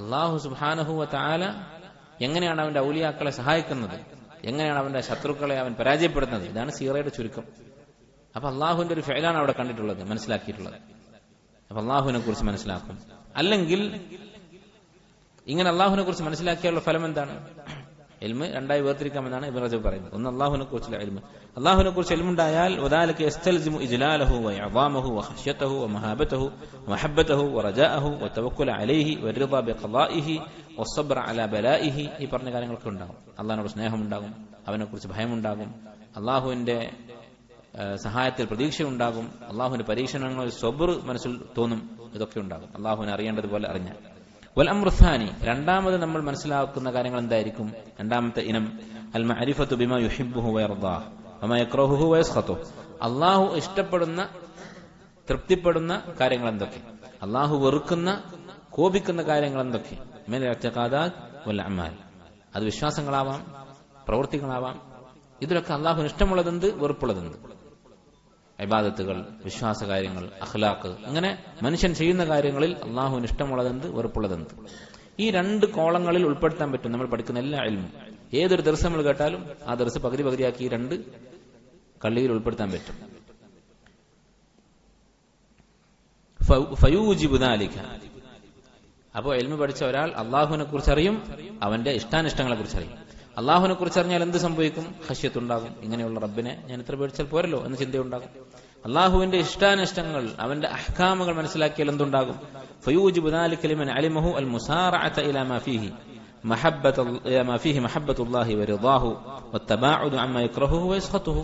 അള്ളാഹു സുബ്ഹാനഹു വ തആല എങ്ങനെയാണ് അവന്റെ ഔലിയാക്കളെ സഹായിക്കുന്നത്, എങ്ങനെയാണ് അവന്റെ ശത്രുക്കളെ അവൻ പരാജയപ്പെടുന്നത്. ഇതാണ് സീറയുടെ ചുരുക്കം. അപ്പൊ അള്ളാഹുവിന്റെ ഒരു ഫഅലാണ് അവിടെ കണ്ടിട്ടുള്ളത്, മനസ്സിലാക്കിയിട്ടുള്ളത്. അപ്പൊ അള്ളാഹുവിനെ കുറിച്ച് മനസ്സിലാക്കും. അല്ലെങ്കിൽ ഇങ്ങനെ അള്ളാഹുവിനെ കുറിച്ച് മനസ്സിലാക്കിയുള്ള ഫലം എന്താണ്? ഇൽമ് രണ്ടായി വേർതിരിക്കാമെന്നാണ് ഇബ്നു റജബ് പറയുന്നത്. ഒന്ന് അള്ളാഹുവിനെ കുറിച്ചുള്ള ഇൽമ്. അള്ളാഹുവിനെ കുറിച്ച് ഇൽമുണ്ടായാൽ വദാലിക യസ്തൽസിമു ഇജ്ലാലഹു വഇഅദാമഹു വഖശ്യതഹു വമഹാബതഹു വമഹബ്ബതഹു വറജാഅഹു വതവക്കുല അലൈഹി വറിദാ ബിഖളാഇഹി വസ്സബ്ര അലാ ബലാഇഹി. ഈ പറഞ്ഞ കാര്യങ്ങളൊക്കെ ഉണ്ടാകും. അള്ളാഹിനോട് സ്നേഹമുണ്ടാകും, അവനെക്കുറിച്ച് ഭയമുണ്ടാകും, അള്ളാഹുവിന്റെ സഹായത്തിൽ പ്രതീക്ഷയുണ്ടാകും, അള്ളാഹുവിന്റെ പരീക്ഷണങ്ങളിൽ സബ്ർ മനസ്സിൽ തോന്നും. ഇതൊക്കെ ഉണ്ടാകും അള്ളാഹുവിനെ അറിയേണ്ടതുപോലെ അറിഞ്ഞാൽ. വൽ അംറു സാനി, രണ്ടാമത് നമ്മൾ മനസ്സിലാക്കുന്ന കാര്യങ്ങൾ എന്തായിരിക്കും? രണ്ടാമത്തെ ഇനം അൽ മഅരിഫത്തു ബിമാ യുഹിബ്ബുഹു വയർദാഹു വമാ യക്റഹുഹു വയസ്ഖതുഹു. അള്ളാഹു ഇഷ്ടപ്പെടുന്ന, തൃപ്തിപ്പെടുന്ന കാര്യങ്ങൾ എന്തൊക്കെ, അള്ളാഹു വെറുക്കുന്ന, കോപിക്കുന്ന കാര്യങ്ങൾ എന്തൊക്കെ? മിനൽ ഇഅ്തിഖാദാത്ത് വൽ അഅമാൽ. അത് വിശ്വാസങ്ങളാവാം, പ്രവൃത്തികളാവാം. ഇതിലൊക്കെ അള്ളാഹുവിന് ഇഷ്ടമുള്ളതെന്ത്, വെറുപ്പുള്ളതെന്ത്? ഇബാദത്തുകൾ, വിശ്വാസകാര്യങ്ങൾ, അഖ്ലാഖ്, ഇങ്ങനെ മനുഷ്യൻ ചെയ്യുന്ന കാര്യങ്ങളിൽ അള്ളാഹുവിന് ഇഷ്ടമുള്ളതെന്ത്, വെറുപ്പുള്ളതെന്ത്? ഈ രണ്ട് കോളങ്ങളിൽ ഉൾപ്പെടുത്താൻ പറ്റും നമ്മൾ പഠിക്കുന്ന എല്ലാ ഇൽമും. ഏതൊരു ദർസ് നമ്മൾ കേട്ടാലും ആ ദർസ് പകുതി പകുതിയാക്കി ഈ രണ്ട് കള്ളിയിൽ ഉൾപ്പെടുത്താൻ പറ്റും. ഫയൂജിബു ദാലിക. അപ്പോൾ ഇൽമു പഠിച്ച ഒരാൾ അള്ളാഹുവിനെ കുറിച്ച് അറിയും, അവന്റെ ഇഷ്ടാനിഷ്ടങ്ങളെ കുറിച്ച് അറിയും. അള്ളാഹുവിനെ കുറിച്ച് അറിഞ്ഞാൽ എന്ത് സംഭവിക്കും? ഖശ്യത്തുണ്ടാകും. ഇങ്ങനെയുള്ള റബ്ബിനെ ഞാൻ ഇത്ര പേടിച്ചാൽ പോരല്ലോ എന്ന ചിന്തയുണ്ടാകും. അള്ളാഹുവിന്റെ ഇഷ്ടാനിഷ്ടങ്ങൾ, അവന്റെ അഹ്കാമുകൾ മനസ്സിലാക്കിയാൽ എന്തുണ്ടാകും? ഫയൂജിബു ദാലിക ലിമൻ അലിമഹു അൽ മുസാറഅത ഇലാ മാ ഫീഹി മഹബ്ബത്തുല്ലാഹി വറിദാഹു വത്തബാഉദു അമ്മാ യക്റഹുഹു വയസ്ഖതുഹു.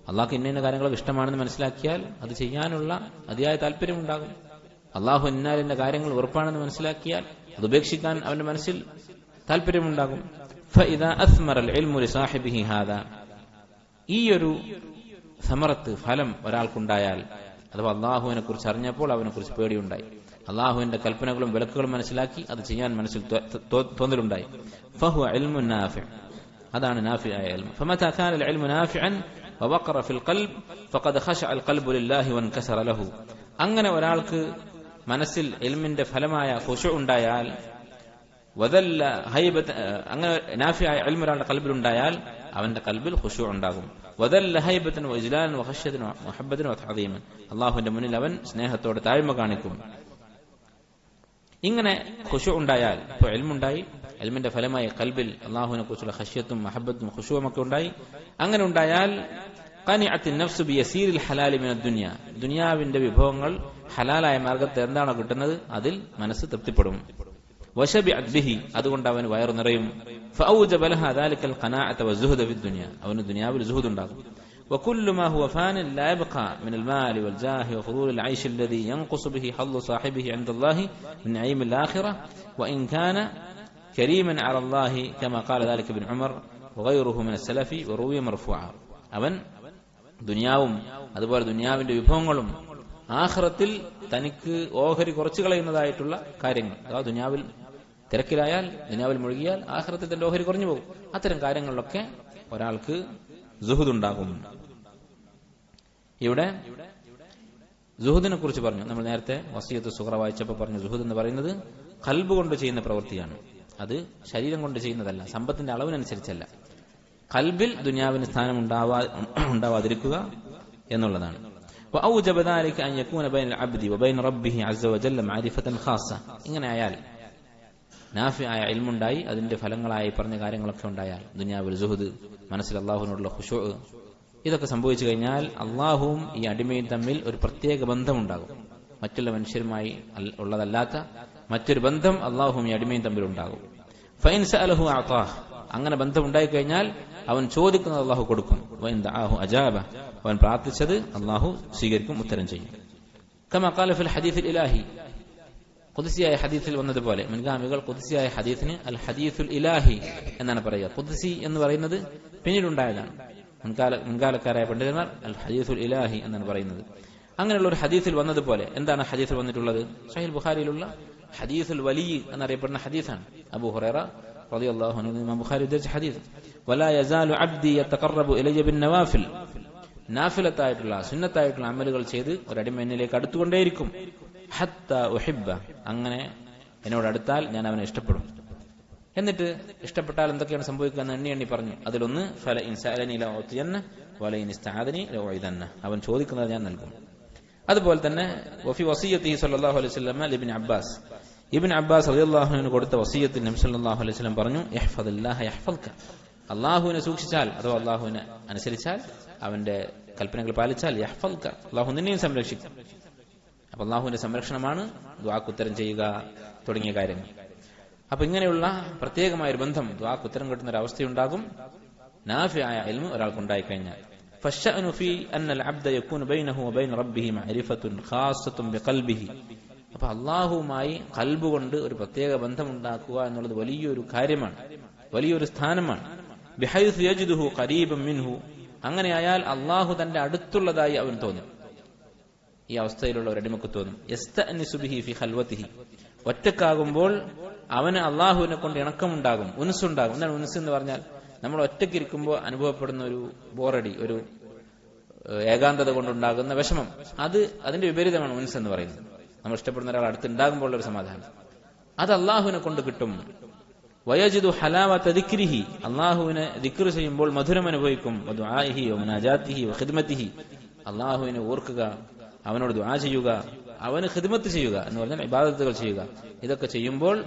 അള്ളാഹ്ക്ക് ഇന്ന കാര്യങ്ങൾ ഇഷ്ടമാണെന്ന് മനസ്സിലാക്കിയാൽ അത് ചെയ്യാനുള്ള അതിയായ താല്പര്യമുണ്ടാകും. അള്ളാഹു ഇന്നാലിന്റെ കാര്യങ്ങൾ വെറുപ്പാണെന്ന് മനസ്സിലാക്കിയാൽ അത് ഉപേക്ഷിക്കാൻ അവന്റെ മനസ്സിൽ താല്പര്യമുണ്ടാകും. ഫഇദാ അസ്മറ അൽ ഇൽമു ലിസാഹിബിഹി ഹാദാ, ഈ ഒരു സമറത്ത്, ഫലം ഒരാൾക്കുണ്ടായാൽ, അഥവാ അള്ളാഹുവിനെ കുറിച്ച് അറിഞ്ഞപ്പോൾ അവനെ കുറിച്ച് പേടിയുണ്ടായി, അള്ളാഹുവിന്റെ കൽപ്പനകളും വിലക്കുകളും മനസ്സിലാക്കി അത് ചെയ്യാൻ മനസ്സിൽ തോന്നലുണ്ടായി. ഫഹുവ ഇൽമുൻ നാഫിഅ, അതാണ് നാഫിആയ ഇൽമു. ഫമതാ കാന അൽ ഇൽമു നാഫിഅൻ വവഖറ ഫിൽ ഖൽബ് ഫഖദ് ഖശഅ അൽ ഖൽബു ലില്ലാഹി വൻകസറ ലഹു. അങ്ങനെ ഒരാൾക്ക് മനസ്സിൽ ഇൽമിന്റെ ഫലമായ ഖുശൂ ഉണ്ടായാൽ, വദല്ല ഹൈബത്ത്, അങ്ങനെ നാഫിആയ ഇൽമു ഒരാളുടെ ഖൽബിലുണ്ടായാൽ അവന്റെ ഖൽബിൽ ഖുശൂ ഉണ്ടാകും. വദല്ല ഹൈബത്തൻ വഇജ്ലാലൻ വഖശ്യതൻ വമഹബ്ബതൻ വതഅദീമൻ, അല്ലാഹുവിന്റെ മുന്നിൽ അവൻ സ്നേഹത്തോടെ താഴ്മ കാണിക്കും. ഇങ്ങനെ ഖുശൂ ഉണ്ടായാൽ, ഇപ്പോൾ ഇൽമുണ്ടായി, ഇൽമിന്റെ ഫലമായി ഖൽബിൽ അല്ലാഹുവിനെ കുറിച്ചുള്ള ഖശ്യത്തും മഹബ്ബത്തും ഖുശൂവും ഒക്കെ ഉണ്ടായി. അങ്ങനെ ഉണ്ടായാൽ ഖനിഅത്തിൻ നഫ്സു ബിയസീരിൽ ഹലാലി മിനദ് ദുനിയ, ദുനിയാവിന്റെ വിഭവങ്ങൾ ഹലാലായ മാർഗത്തിൽ എന്താണോ കിട്ടുന്നത് അതിൽ മനസ്സ് തൃപ്തിപ്പെടും. വശബിഅത് ബിഹി, അതുകൊണ്ട് അവന് വയറു നിറയും. ഫഔജബ ലഹാ ദാലികൽ ഖനാഅത വസ്സുഹദ ഫിദ്ദുനിയ, അവന് ദുനിയാവിൽ സുഹദ് ഉണ്ടാകും. وكل ما هو فان لا يبقى من المال والجاه وفضول العيش الذي ينقص به حظ صاحبه عند الله من نعيم الآخرة وإن كان كريما على الله كما قال ذلك ابن عمر وغيره من السلف وروي مرفوعا. അവൻ ദുനിയാവും അതുപോലെ ദുനിയാവിന്റെ വിഭവങ്ങളും ആഖിറത്തിൽ തനിക്ക് ഓഹരി കുറച്ചു കളയുന്നതായിട്ടുള്ള കാര്യങ്ങൾ, അഥവാ ദുനിയാവിൽ തിരക്കിലായാൽ, ദുനിയാവിൽ മുഴുകിയാൽ ആഖിറത്തിൽ തന്റെ ഓഹരി കുറഞ്ഞു പോകും. അത്തരം കാര്യങ്ങളിലൊക്കെ ഒരാൾക്ക് സുഹുദ് ഉണ്ടാകും. ഇവിടെ സുഹുദിനെ കുറിച്ച് പറഞ്ഞു. നമ്മൾ നേരത്തെ വസിയത്ത് സുഗ്റ വായിച്ചപ്പോൾ പറഞ്ഞു, സുഹുദ് എന്ന് പറയുന്നത് ഖൽബ് കൊണ്ട് ചെയ്യുന്ന പ്രവൃത്തിയാണ്. അത് ശരീരം കൊണ്ട് ചെയ്യുന്നതല്ല, സമ്പത്തിന്റെ അളവിനനുസരിച്ചല്ല. ഖൽബിൽ ദുനിയാവിന് സ്ഥാനം ഉണ്ടാവാതിരിക്കുക എന്നുള്ളതാണ്. وأوجب ذلك أن يكون بين العبد وبين ربه عز وجل معرفة خاصة. ഇങ്ങനെ ആയാൽ, നാഫിയായ ഇൽമുണ്ടായി അതിന്റെ ഫലങ്ങളായി പറഞ്ഞ കാര്യങ്ങളൊക്കെ ഉണ്ടായാൽ, ദുനിയാവിൽ സുഹുദ്, മനസ്സിൽ അള്ളാഹുവിനോടുള്ള ഖുശൂ, ഇതൊക്കെ സംഭവിച്ചു കഴിഞ്ഞാൽ അള്ളാഹുവും ഈ അടിമയും തമ്മിൽ ഒരു പ്രത്യേക ബന്ധമുണ്ടാകും. മറ്റുള്ള മനുഷ്യരുമായി ഉള്ളതല്ലാത്ത മറ്റൊരു ബന്ധം അള്ളാഹുവും ഈ അടിമയും തമ്മിൽ ഉണ്ടാകും. ഫൈൻ സഅലഹു അഅതാഹ്, അങ്ങനെ ബന്ധം ഉണ്ടായിക്കഴിഞ്ഞാൽ അവൻ ചോദിക്കുന്നത് അള്ളാഹു കൊടുക്കും. വൈൻ ദഅാഹു അജാബ, അവൻ പ്രാർത്ഥിച്ചത് അള്ളാഹു സ്വീകരിക്കും, ഉത്തരം ചെയ്യും. കമാ ഖാല ഫിൽ ഹദീസിൽ ഇലാഹി, ഖുദ്സിയായ ഹദീസിൽ വന്നതുപോലെ. മുൻഗാമികൾ ഖുദ്സിയായ ഹദീസിന് അൽ ഹദീസുൽ ഇലാഹി എന്നാണ് പറയുക. ഖുദ്സി എന്ന് പറയുന്നത് പിന്നീടുണ്ടായതാണ്. മുൻകാലക്കാരായ പണ്ഡിതന്മാർ അൽ ഹദീസുൽ ഇലാഹി എന്നാണ് പറയുന്നത്. അങ്ങനെയുള്ള ഒരു ഹദീസിൽ വന്നതുപോലെ. എന്താണ് ഹദീസിൽ വന്നിട്ടുള്ളത്? സഹീഹ് ബുഖാരിയിലുള്ള ഹദീസുൽ വലി എന്നറിയപ്പെടുന്ന ഹദീസാണ്. അബൂ ഹുറൈറ റളിയല്ലാഹു അൻഹു ഇമാം ബുഖാരി ഉദ്ധരിച്ച ഹദീസ്. വലാ യസാലു അബ്ദി യതഖറബു ഇലയ്യ ബിൻ നവാഫിൽ, നാഫിലത്തായിട്ടുള്ള സുന്നത്തായിട്ടുള്ള അമലുകൾ ചെയ്ത് ഒരടിമ എന്നിലേക്ക് അടുത്തുകൊണ്ടേയിരിക്കും. ഹത്താ ഉഹിബ്ബ, അങ്ങനെ എന്നോട് അടുത്താൽ ഞാൻ അവനെ ഇഷ്ടപ്പെടും. എന്നിട്ട് ഇഷ്ടപ്പെട്ടാൽ എന്തൊക്കെയാണ് സംഭവിക്കുക എന്ന് എണ്ണി പറഞ്ഞു. അതിലൊന്ന് ഫല ഇൻ സഅലനി ലഉതിയന്ന വല ഇൻ ഇസ്തഅദനി ലഉഇദന്ന, അവൻ ചോദിക്കുന്നത് ഞാൻ നൽകും. അതുപോലെ തന്നെ വഫി വസിയത്തിഹി സല്ലല്ലാഹു അലൈഹി വസല്ലം ഇബ്നു അബ്ബാസ്, ഇബ്നു അബ്ബാസ് റളിയല്ലാഹു അൻഹു കൊടുത്ത വസിയത്തിൽ നബി സല്ലല്ലാഹു അലൈഹി വസല്ലം പറഞ്ഞു, ഇഹ്ഫദില്ലാഹ യഹ്ഫദ്ക, അല്ലാഹുവിനെ സൂക്ഷിച്ചാൽ അഥവാ അല്ലാഹുവിനെ അനുസരിച്ചാൽ, അവന്റെ കൽപ്പനകൾ പാലിച്ചാൽ, യഹ്ഫദ്ക, അല്ലാഹു നിന്നെയും സംരക്ഷിക്കും. അപ്പൊ അല്ലാഹുവിന്റെ സംരക്ഷണമാണ് ദുആക്ക് ഉത്തരം ചെയ്യുക തുടങ്ങിയ കാര്യങ്ങൾ. അപ്പൊ ഇങ്ങനെയുള്ള പ്രത്യേകമായ ഒരു ബന്ധം, ദുആക്ക് ഉത്തരം കിട്ടുന്ന ഒരു അവസ്ഥയുണ്ടാകും നാഫിയായ ഇൽമു ഒരാൾക്കുണ്ടായിക്കഴിഞ്ഞാൽ. ഫശ്ശഅനു ഫീ അന്നൽ അബ്ദ യകൂനു ബൈനഹു വബൈന റബ്ബിഹി മഅരിഫത്തുൻ ഖാസ്സത്തുൻ ബിഖൽബിഹി. അപ്പൊ അള്ളാഹുവുമായി ഖൽബ് കൊണ്ട് ഒരു പ്രത്യേക ബന്ധമുണ്ടാക്കുക എന്നുള്ളത് വലിയൊരു കാര്യമാണ്, വലിയൊരു സ്ഥാനമാണ്. ബിഹൈസു യജിദുഹു ഖരീബൻ മിൻഹു, അങ്ങനെയായാൽ അള്ളാഹു തന്റെ അടുത്തുള്ളതായി അവൻ തോന്നും. ഈ അവസ്ഥയിലുള്ള ഒരു അടിമക്ക് തോന്നും. യസ്തഅനിസു ബിഹി ഫി ഖൽവതിഹി, ഒറ്റക്കാകുമ്പോൾ അവന് അള്ളാഹുവിനെ കൊണ്ട് ഇണക്കമുണ്ടാകും, ഉൻസുണ്ടാകും. എന്താണ് ഉൻസ് എന്ന് പറഞ്ഞാൽ? നമ്മൾ ഒറ്റയ്ക്കിരിക്കുമ്പോൾ അനുഭവപ്പെടുന്ന ഒരു ബോറടി, ഒരു ഏകാന്തത കൊണ്ടുണ്ടാകുന്ന വിഷമം, അതിന്റെ വിപരീതമാണ് ഉൻസ് എന്ന് പറയുന്നത്. നമ്മൾ ഇഷ്ടപ്പെടുന്ന ഒരാൾ അടുത്തുണ്ടാകുമ്പോൾ ഒരു സമാധാനം, അത് അള്ളാഹുവിനെ കൊണ്ട് കിട്ടും. വയജിദു ഹലാവത ദിക്രിഹി, അള്ളാഹുവിനെ ദിക്ർ ചെയ്യുമ്പോൾ മധുരം അനുഭവിക്കും. വദുആഇഹി വമുനാജാതിഹി വഖിദ്മതിഹി, അള്ളാഹുവിനെ ഓർക്കുക, അവനോട് ദുആ ചെയ്യുക, അവന് ഖിദ്മത്ത് ചെയ്യുക എന്ന് പറഞ്ഞാൽ ഇബാദത്തുകൾ ചെയ്യുക. ഇതൊക്കെ ചെയ്യുമ്പോൾ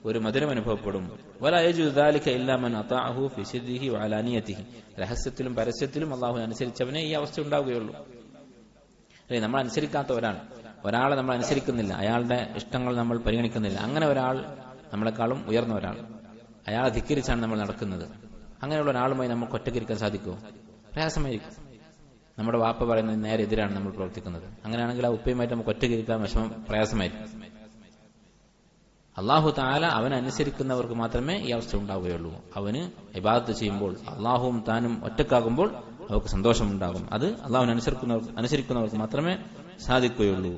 ഒരു മധുരം അനുഭവപ്പെടും. വലാ യജുദു ദാലിക ഇല്ലാ മൻ അതാഅഹു ഫി സിർരിഹി വഅലാനിയതിഹി, രഹസ്യത്തിലും പരസ്യത്തിലും അള്ളാഹുവിനെ അനുസരിച്ചവനെ ഈ അവസ്ഥ ഉണ്ടാവുകയുള്ളൂ. അല്ലെ, നമ്മൾ അനുസരിക്കാത്ത ഒരാളെ നമ്മൾ അനുസരിക്കുന്നില്ല, അയാളുടെ ഇഷ്ടങ്ങൾ നമ്മൾ പരിഗണിക്കുന്നില്ല, അങ്ങനെ ഒരാൾ നമ്മളെക്കാളും ഉയർന്ന ഒരാൾ, അയാളെ ധിക്കരിച്ചാണ് നമ്മൾ നടക്കുന്നത്. അങ്ങനെയുള്ള ഒരാളുമായി നമുക്ക് ഒറ്റയ്ക്കിരിക്കാൻ സാധിക്കുമോ? പ്രയാസമായിരിക്കും. നമ്മുടെ വാപ്പ പറയുന്നത് നേരെ എതിരാണ് നമ്മൾ പ്രവർത്തിക്കുന്നത്. അങ്ങനെയാണെങ്കിൽ ആ ഉപ്പയുമായിട്ട് നമുക്ക് ഒറ്റയ്ക്കിരിക്കാൻ വിഷമം, പ്രയാസമായിരിക്കും. അള്ളാഹു തആല അവനനുസരിക്കുന്നവർക്ക് മാത്രമേ ഈ അവസ്ഥ ഉണ്ടാവുകയുള്ളൂ. അവന് ഇബാദത്ത് ചെയ്യുമ്പോൾ അള്ളാഹുവും താനും ഒറ്റക്കാകുമ്പോൾ അവർക്ക് സന്തോഷമുണ്ടാകും. അത് അള്ളാഹുവിനെ അനുസരിക്കുന്നവർക്ക് മാത്രമേ സാധിക്കുകയുള്ളൂ.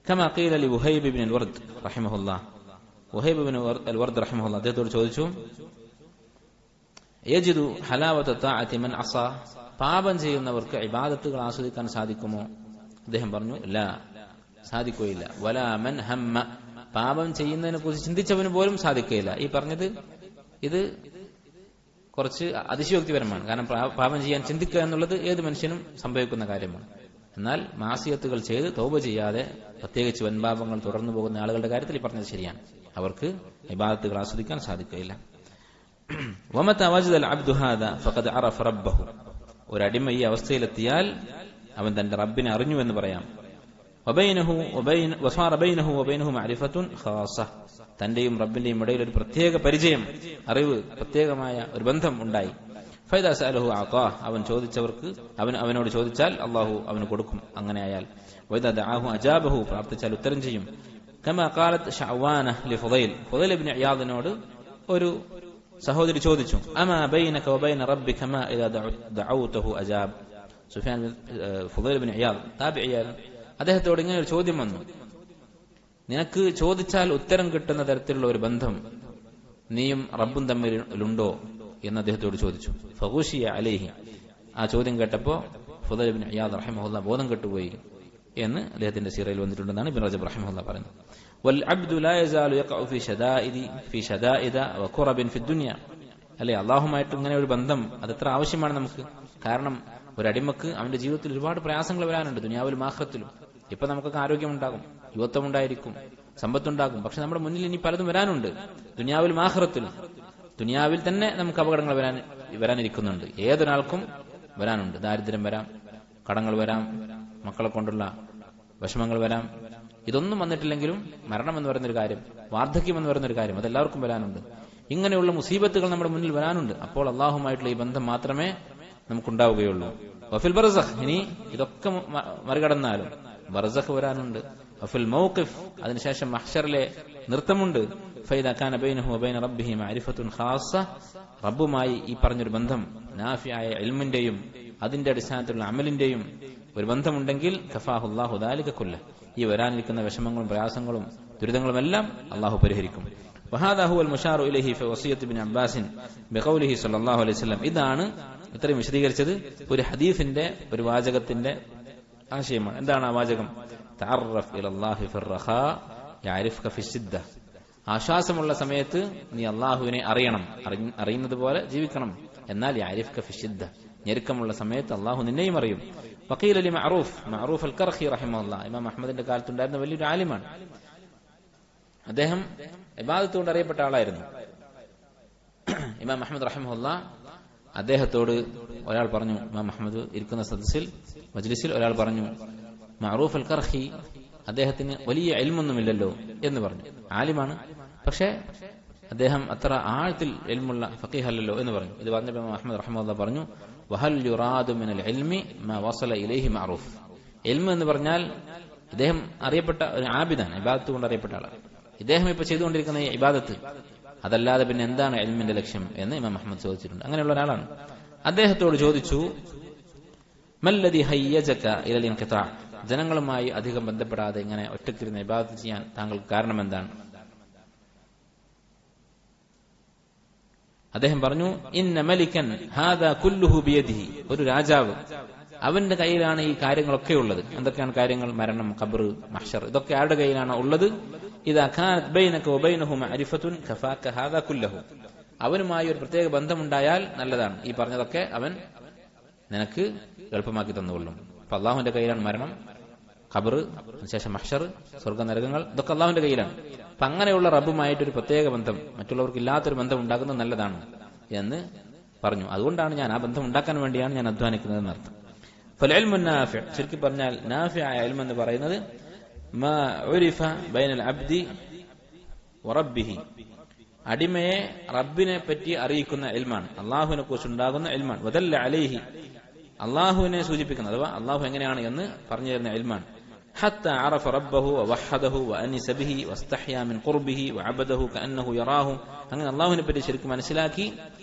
കമാ ഖീല ലി വഹൈബ് ഇബ്നു അൽ-വർദ് റഹിമഹുല്ലാഹ്, വഹൈബ് ഇബ്നു അൽ-വർദ് റഹിമഹുല്ലാഹ് അദ്ദേഹത്തോട് ചോദിച്ചു, യജിദു ഹലാവത തഅതി മൻ അസാ, പാപം ചെയ്യുന്നവർക്ക് ഇബാദത്തുകൾ ആസ്വദിക്കാൻ സാധിക്കുമോ? അദ്ദേഹം പറഞ്ഞു, ലാ, സാധിക്കുകയില്ല. വലാ മൻ ഹമ്മ, പാപം ചെയ്യുന്നതിനെ കുറിച്ച് ചിന്തിച്ചവന് പോലും സാധിക്കുകയില്ല. ഈ പറഞ്ഞത് ഇത് കുറച്ച് അതിശയോക്തിപരമാണ്. കാരണം പാപം ചെയ്യാൻ ചിന്തിക്കുക എന്നുള്ളത് ഏത് മനുഷ്യനും സംഭവിക്കുന്ന കാര്യമാണ്. എന്നാൽ മാസിയത്തുകൾ ചെയ്ത് തൗബ ചെയ്യാതെ, പ്രത്യേകിച്ച് വൻപാപങ്ങൾ തുടർന്നു പോകുന്ന ആളുകളുടെ കാര്യത്തിൽ ഈ പറഞ്ഞത് ശരിയാണ്. അവർക്ക് ഇബാദത്തുകൾ ആസ്വദിക്കാൻ സാധിക്കുകയില്ല. വമത വജദൽ അബ്ദു ഹാദാ ഫഖദ് അറഫ റബ്ബഹു, ഒരടിമ ഈ അവസ്ഥയിലെത്തിയാൽ അവൻ തന്റെ റബ്ബിനെ അറിഞ്ഞു എന്ന് പറയാം. വസാറ ബൈനഹു വബൈനഹു മഅരിഫത്തുൻ ഖാസ, തന്റെയും റബ്ബിന്റെയും ഇടയിൽ ഒരു പ്രത്യേക പരിചയം, അറിവ്, പ്രത്യേകമായ ഒരു ബന്ധം ഉണ്ടായി. ഫൈദാ സഅലഹു അതാഹ്, അവൻ ചോദിച്ചവർക്ക് അവനോട് ചോദിച്ചാൽ അല്ലാഹു അവന് കൊടുക്കും. അങ്ങനെ ആയാൽ വൈദാ ദഅാഹു അജാബഹു, പ്രാർത്ഥിച്ചാൽ ഉത്തരം ചെയ്യും. കമാ ഖാലത് ശഅവാന ലിഫുദൈൽ, ഫുദൈൽ ഇബ്നു ഇയാദിനോട് ഒരു സഹോദരി ചോദിച്ചു, അമാ ബൈനക വബൈന റബ്ബിക മാ ഇദാ ദഅൗതഹു അജാബ്. സുഫിയാൻ ഫുദൈൽ ഇബ്നു ഇയാദ് താബിഇയാണ്. അദ്ദേഹത്തോട് ഇങ്ങനെ ഒരു ചോദ്യം വന്നു, നിനക്ക് ചോദിച്ചാൽ ഉത്തരം കിട്ടുന്ന തരത്തിലുള്ള ഒരു ബന്ധം നീയും റബ്ബും തമ്മിലുണ്ടോ എന്ന് അദ്ദേഹത്തോട് ചോദിച്ചു. ഫഗുശിയ അലൈഹി, ആ ചോദ്യം കേട്ടപ്പോ ഫുദൈൽ ഇബ്നു ഇയാദ് റഹിമഹുല്ലാഹ് ബോധം കെട്ടുപോയി എന്ന് അദ്ദേഹത്തിന്റെ സീറയിൽ വന്നിട്ടുണ്ടെന്നാണ് ഇബ്നു റജബ് റഹിമഹുല്ലാഹ് പറയുന്നത്. വൽ അബ്ദു ലാ യസാലു യഖഉ ഫി ശദാഇദ വഖുറബിൻ ഫി ദുനിയ, അല്ലെ, അല്ലാഹുമായിട്ട് ഇങ്ങനെ ഒരു ബന്ധം അത് എത്ര ആവശ്യമാണ് നമുക്ക്. കാരണം ഒരു അടിമക്ക് അവന്റെ ജീവിതത്തിൽ ഒരുപാട് പ്രയാസങ്ങൾ വരാനുണ്ട്, ദുനിയാവിലും ആഖിറത്തിലും. ഇപ്പൊ നമുക്കൊക്കെ ആരോഗ്യമുണ്ടാകും, യുവത്വമുണ്ടായിരിക്കും, സമ്പത്തുണ്ടാകും, പക്ഷെ നമ്മുടെ മുന്നിൽ ഇനി പലതും വരാനുണ്ട്, ദുനിയാവിലും ആഖിറത്തിലും. ദുനിയാവിൽ തന്നെ നമുക്ക് അപകടങ്ങൾ വരാനിരിക്കുന്നുണ്ട്, ഏതൊരാൾക്കും വരാനുണ്ട്. ദാരിദ്ര്യം വരാം, കടങ്ങൾ വരാം, മക്കളെ കൊണ്ടുള്ള വിഷമങ്ങൾ വരാം. ഇതൊന്നും വന്നിട്ടില്ലെങ്കിലും മരണം എന്ന് പറയുന്നൊരു കാര്യം, വാർദ്ധക്യം എന്ന് പറയുന്നൊരു കാര്യം, അതെല്ലാവർക്കും വരാനുണ്ട്. ഇങ്ങനെയുള്ള മുസീബത്തുകൾ നമ്മുടെ മുന്നിൽ വരാനുണ്ട്. അപ്പോൾ അള്ളാഹുമായിട്ടുള്ള ഈ ബന്ധം മാത്രമേ നമുക്കുണ്ടാവുകയുള്ളൂ. വഫിൽ ബർസഖ്, ഇനി ഇതൊക്കെ മറികടന്നാലും ബർസഖ് വരാനുണ്ട്. വഫിൽ മൗഖിഫ്, അതിനുശേഷം മഹ്ശറിലെ നൃത്തമുണ്ട്. ഫൈദാ കാന ബൈനഹു വബൈന റബ്ബിഹി മഅരിഫത്തുൻ ഖാസ്സ, റബ്ബുമായി ഈ പറഞ്ഞൊരു ബന്ധം, നാഫിയായ ഇൽമിന്റെയും അതിന്റെ അടിസ്ഥാനത്തിലുള്ള അമലിന്റെയും ഒരു ബന്ധമുണ്ടെങ്കിൽ കഫാഹുല്ലാഹു ദാലിക കുല്ല, ഈ വരാനിരിക്കുന്ന വിഷമങ്ങളും പ്രയാസങ്ങളും ദുരിതങ്ങളും എല്ലാം അള്ളാഹു പരിഹരിക്കും. വഹാദാ ഹുവൽ മുശാറു ഇലൈഹി ഫി വസിയ്യത്തി ഇബ്നു അബ്ബാസ് ബിഖൗലിഹി സ്വല്ലല്ലാഹു അലൈഹി വസല്ലം. ഇതാണ് ഇത്രയും വിശദീകരിച്ചത് ഒരു ഹദീസിന്റെ ഒരു വാചകത്തിന്റെ ആശയമാണ്. എന്താണ് ആ വാചകം? തഅറഫ് ഇലല്ലാഹി ഫിർറഖാ യഅരിഫുക ഫിശ്ശിദ്ദ, ആശ്വാസമുള്ള സമയത്ത് നീ അള്ളാഹുവിനെ അറിയണം, അറിയുന്നത് പോലെ ജീവിക്കണം. എന്നാൽ യഅരിഫുക ഫിശ്ശിദ്ദ, ഞെരുക്കമുള്ള സമയത്ത് അള്ളാഹു നിന്നെയും അറിയും. വഖീല ലി മഅറൂഫ് അൽ കർഖി റഹിമഹുല്ലാഹ്, ഇമാം അഹ്മദിന്റെ കാലത്തുണ്ടായിരുന്ന വലിയൊരു ആലിമാണ്. അദ്ദേഹം ഇബാദത്ത് കൊണ്ട് അറിയപ്പെട്ട ആളായിരുന്നു. ഇമാം അഹ്മദ് റഹിമഹുല്ലാഹ് അദ്ദേഹത്തോട് ഒരാൾ പറഞ്ഞു, ഇമാം അഹ്മദ് ഇരിക്കുന്ന സദസ്സിൽ മജ്ലിസിൽ ഒരാൾ പറഞ്ഞു, മഅറൂഫ് അൽ കർഖി അദ്ദേഹത്തിന് വലിയ ഇൽമൊന്നുമില്ലല്ലോ എന്ന് പറഞ്ഞു. ആലിമാണ്, പക്ഷേ അദ്ദേഹം അത്ര ആഴത്തിൽ ഇൽമുള്ള ഫഖീഹ് അല്ലല്ലോ എന്ന് പറഞ്ഞു. ഇത് പറഞ്ഞപ്പോൾ ഇമാം അഹ്മദ് റഹിമഹുല്ലാഹ് പറഞ്ഞു, വഹൽ യുറാദു മിനൽ ഇൽമി മാ വസല ഇലൈഹി മഅറൂഫ്. ഇൽമ് എന്ന് പറഞ്ഞാൽ ഇദ്ദേഹം അറിയപ്പെട്ട ഒരു ആബിദാണ്, ഇബാദത്ത് കൊണ്ട് അറിയപ്പെട്ട ആളാണ്. ഇദ്ദേഹം ഇപ്പൊ ചെയ്തുകൊണ്ടിരിക്കുന്ന ഈ ഇബാദത്ത്, അതല്ലാതെ പിന്നെ എന്താണ് ഇൽമിന്റെ ലക്ഷ്യം എന്ന് ഇമാം അഹ്മദ് ചോദിച്ചിട്ടുണ്ട്. അങ്ങനെയുള്ള ഒരാളാണ്. അദ്ദേഹത്തോട് ചോദിച്ചു, മല്ലദി ഹയ്യജക ഇലൽ ഇൻഖിതാ, ജനങ്ങളുമായി അധികം ബന്ധപ്പെടാതെ ഇങ്ങനെ ഒറ്റയ്ക്കിരുന്ന് ഇബാദത്ത് ചെയ്യാൻ താങ്കൾക്ക് കാരണം എന്താണ്? അദ്ദേഹം പറഞ്ഞു, ഇന്ന മലികൻ ഹാദാ കുല്ലുഹു ബിയദിഹി, ഒരു രാജാവ്, അവന്റെ കയ്യിലാണ് ഈ കാര്യങ്ങളൊക്കെ ഉള്ളത്. എന്തൊക്കെയാണ് കാര്യങ്ങൾ? മരണം, ഖബർ, മഹ്ശർ, ഇതൊക്കെ ആരുടെ കയ്യിലാണ് ഉള്ളത്? ഇദാ കാനത് ബൈനക വബൈനഹു മഅരിഫത്തുൻ കഫാക ഹാദാ കുല്ലഹു, അവനുമായി ഒരു പ്രത്യേക ബന്ധമുണ്ടായാൽ നല്ലതാണ്. ഈ പറഞ്ഞതൊക്കെ അവൻ നിനക്ക് എളുപ്പമാക്കി തന്നുകൊള്ളും. അപ്പൊ അള്ളാഹുവിന്റെ കയ്യിലാണ് മരണം, ഖബർ, ശേഷം മഹ്ശർ, സ്വർഗ്ഗ നരകങ്ങൾ, ഇതൊക്കെ അള്ളാഹുവിന്റെ കയ്യിലാണ്. അപ്പൊ അങ്ങനെയുള്ള റബ്ബുമായിട്ടൊരു പ്രത്യേക ബന്ധം, മറ്റുള്ളവർക്ക് ഇല്ലാത്തൊരു ബന്ധം ഉണ്ടാക്കുന്നത് നല്ലതാണ് എന്ന് പറഞ്ഞു. അതുകൊണ്ടാണ് ഞാൻ ആ ബന്ധം ഉണ്ടാക്കാൻ വേണ്ടിയാണ് ഞാൻ അധ്വാനിക്കുന്നതെന്ന് അർത്ഥം. ഫൽഇൽമു നാഫിഅ്, ചുരുക്കി പറഞ്ഞാൽ നാഫിഅയ ഇൽമ് എന്ന് പറയുന്നത് മാ ഉരിഫ ബൈനൽ അബ്ദി വറബ്ബിഹി, അടിമയെ റബ്ബിനെ പറ്റി അറിയിക്കുന്ന ഇൽമാണ്, അള്ളാഹുവിനെ കുറിച്ച് ഉണ്ടാകുന്ന ഇൽമാണ്. വദല്ല അലൈഹി, അള്ളാഹുവിനെ സൂചിപ്പിക്കുന്നത്, അഥവാ അള്ളാഹു എങ്ങനെയാണ് എന്ന് പറഞ്ഞു തരുന്ന ഇൽമാണ്. ഹത്താ അറഫ റബ്ബഹു വവഹദഹു വഅനിസ ബിഹി വസ്തഹ്യാ മിൻ ഖുർബിഹി വഅബദഹു കഅന്നഹു യറാഹു, അങ്ങനെ അള്ളാഹുവിനെ പറ്റി ശരിക്കും മനസ്സിലാക്കി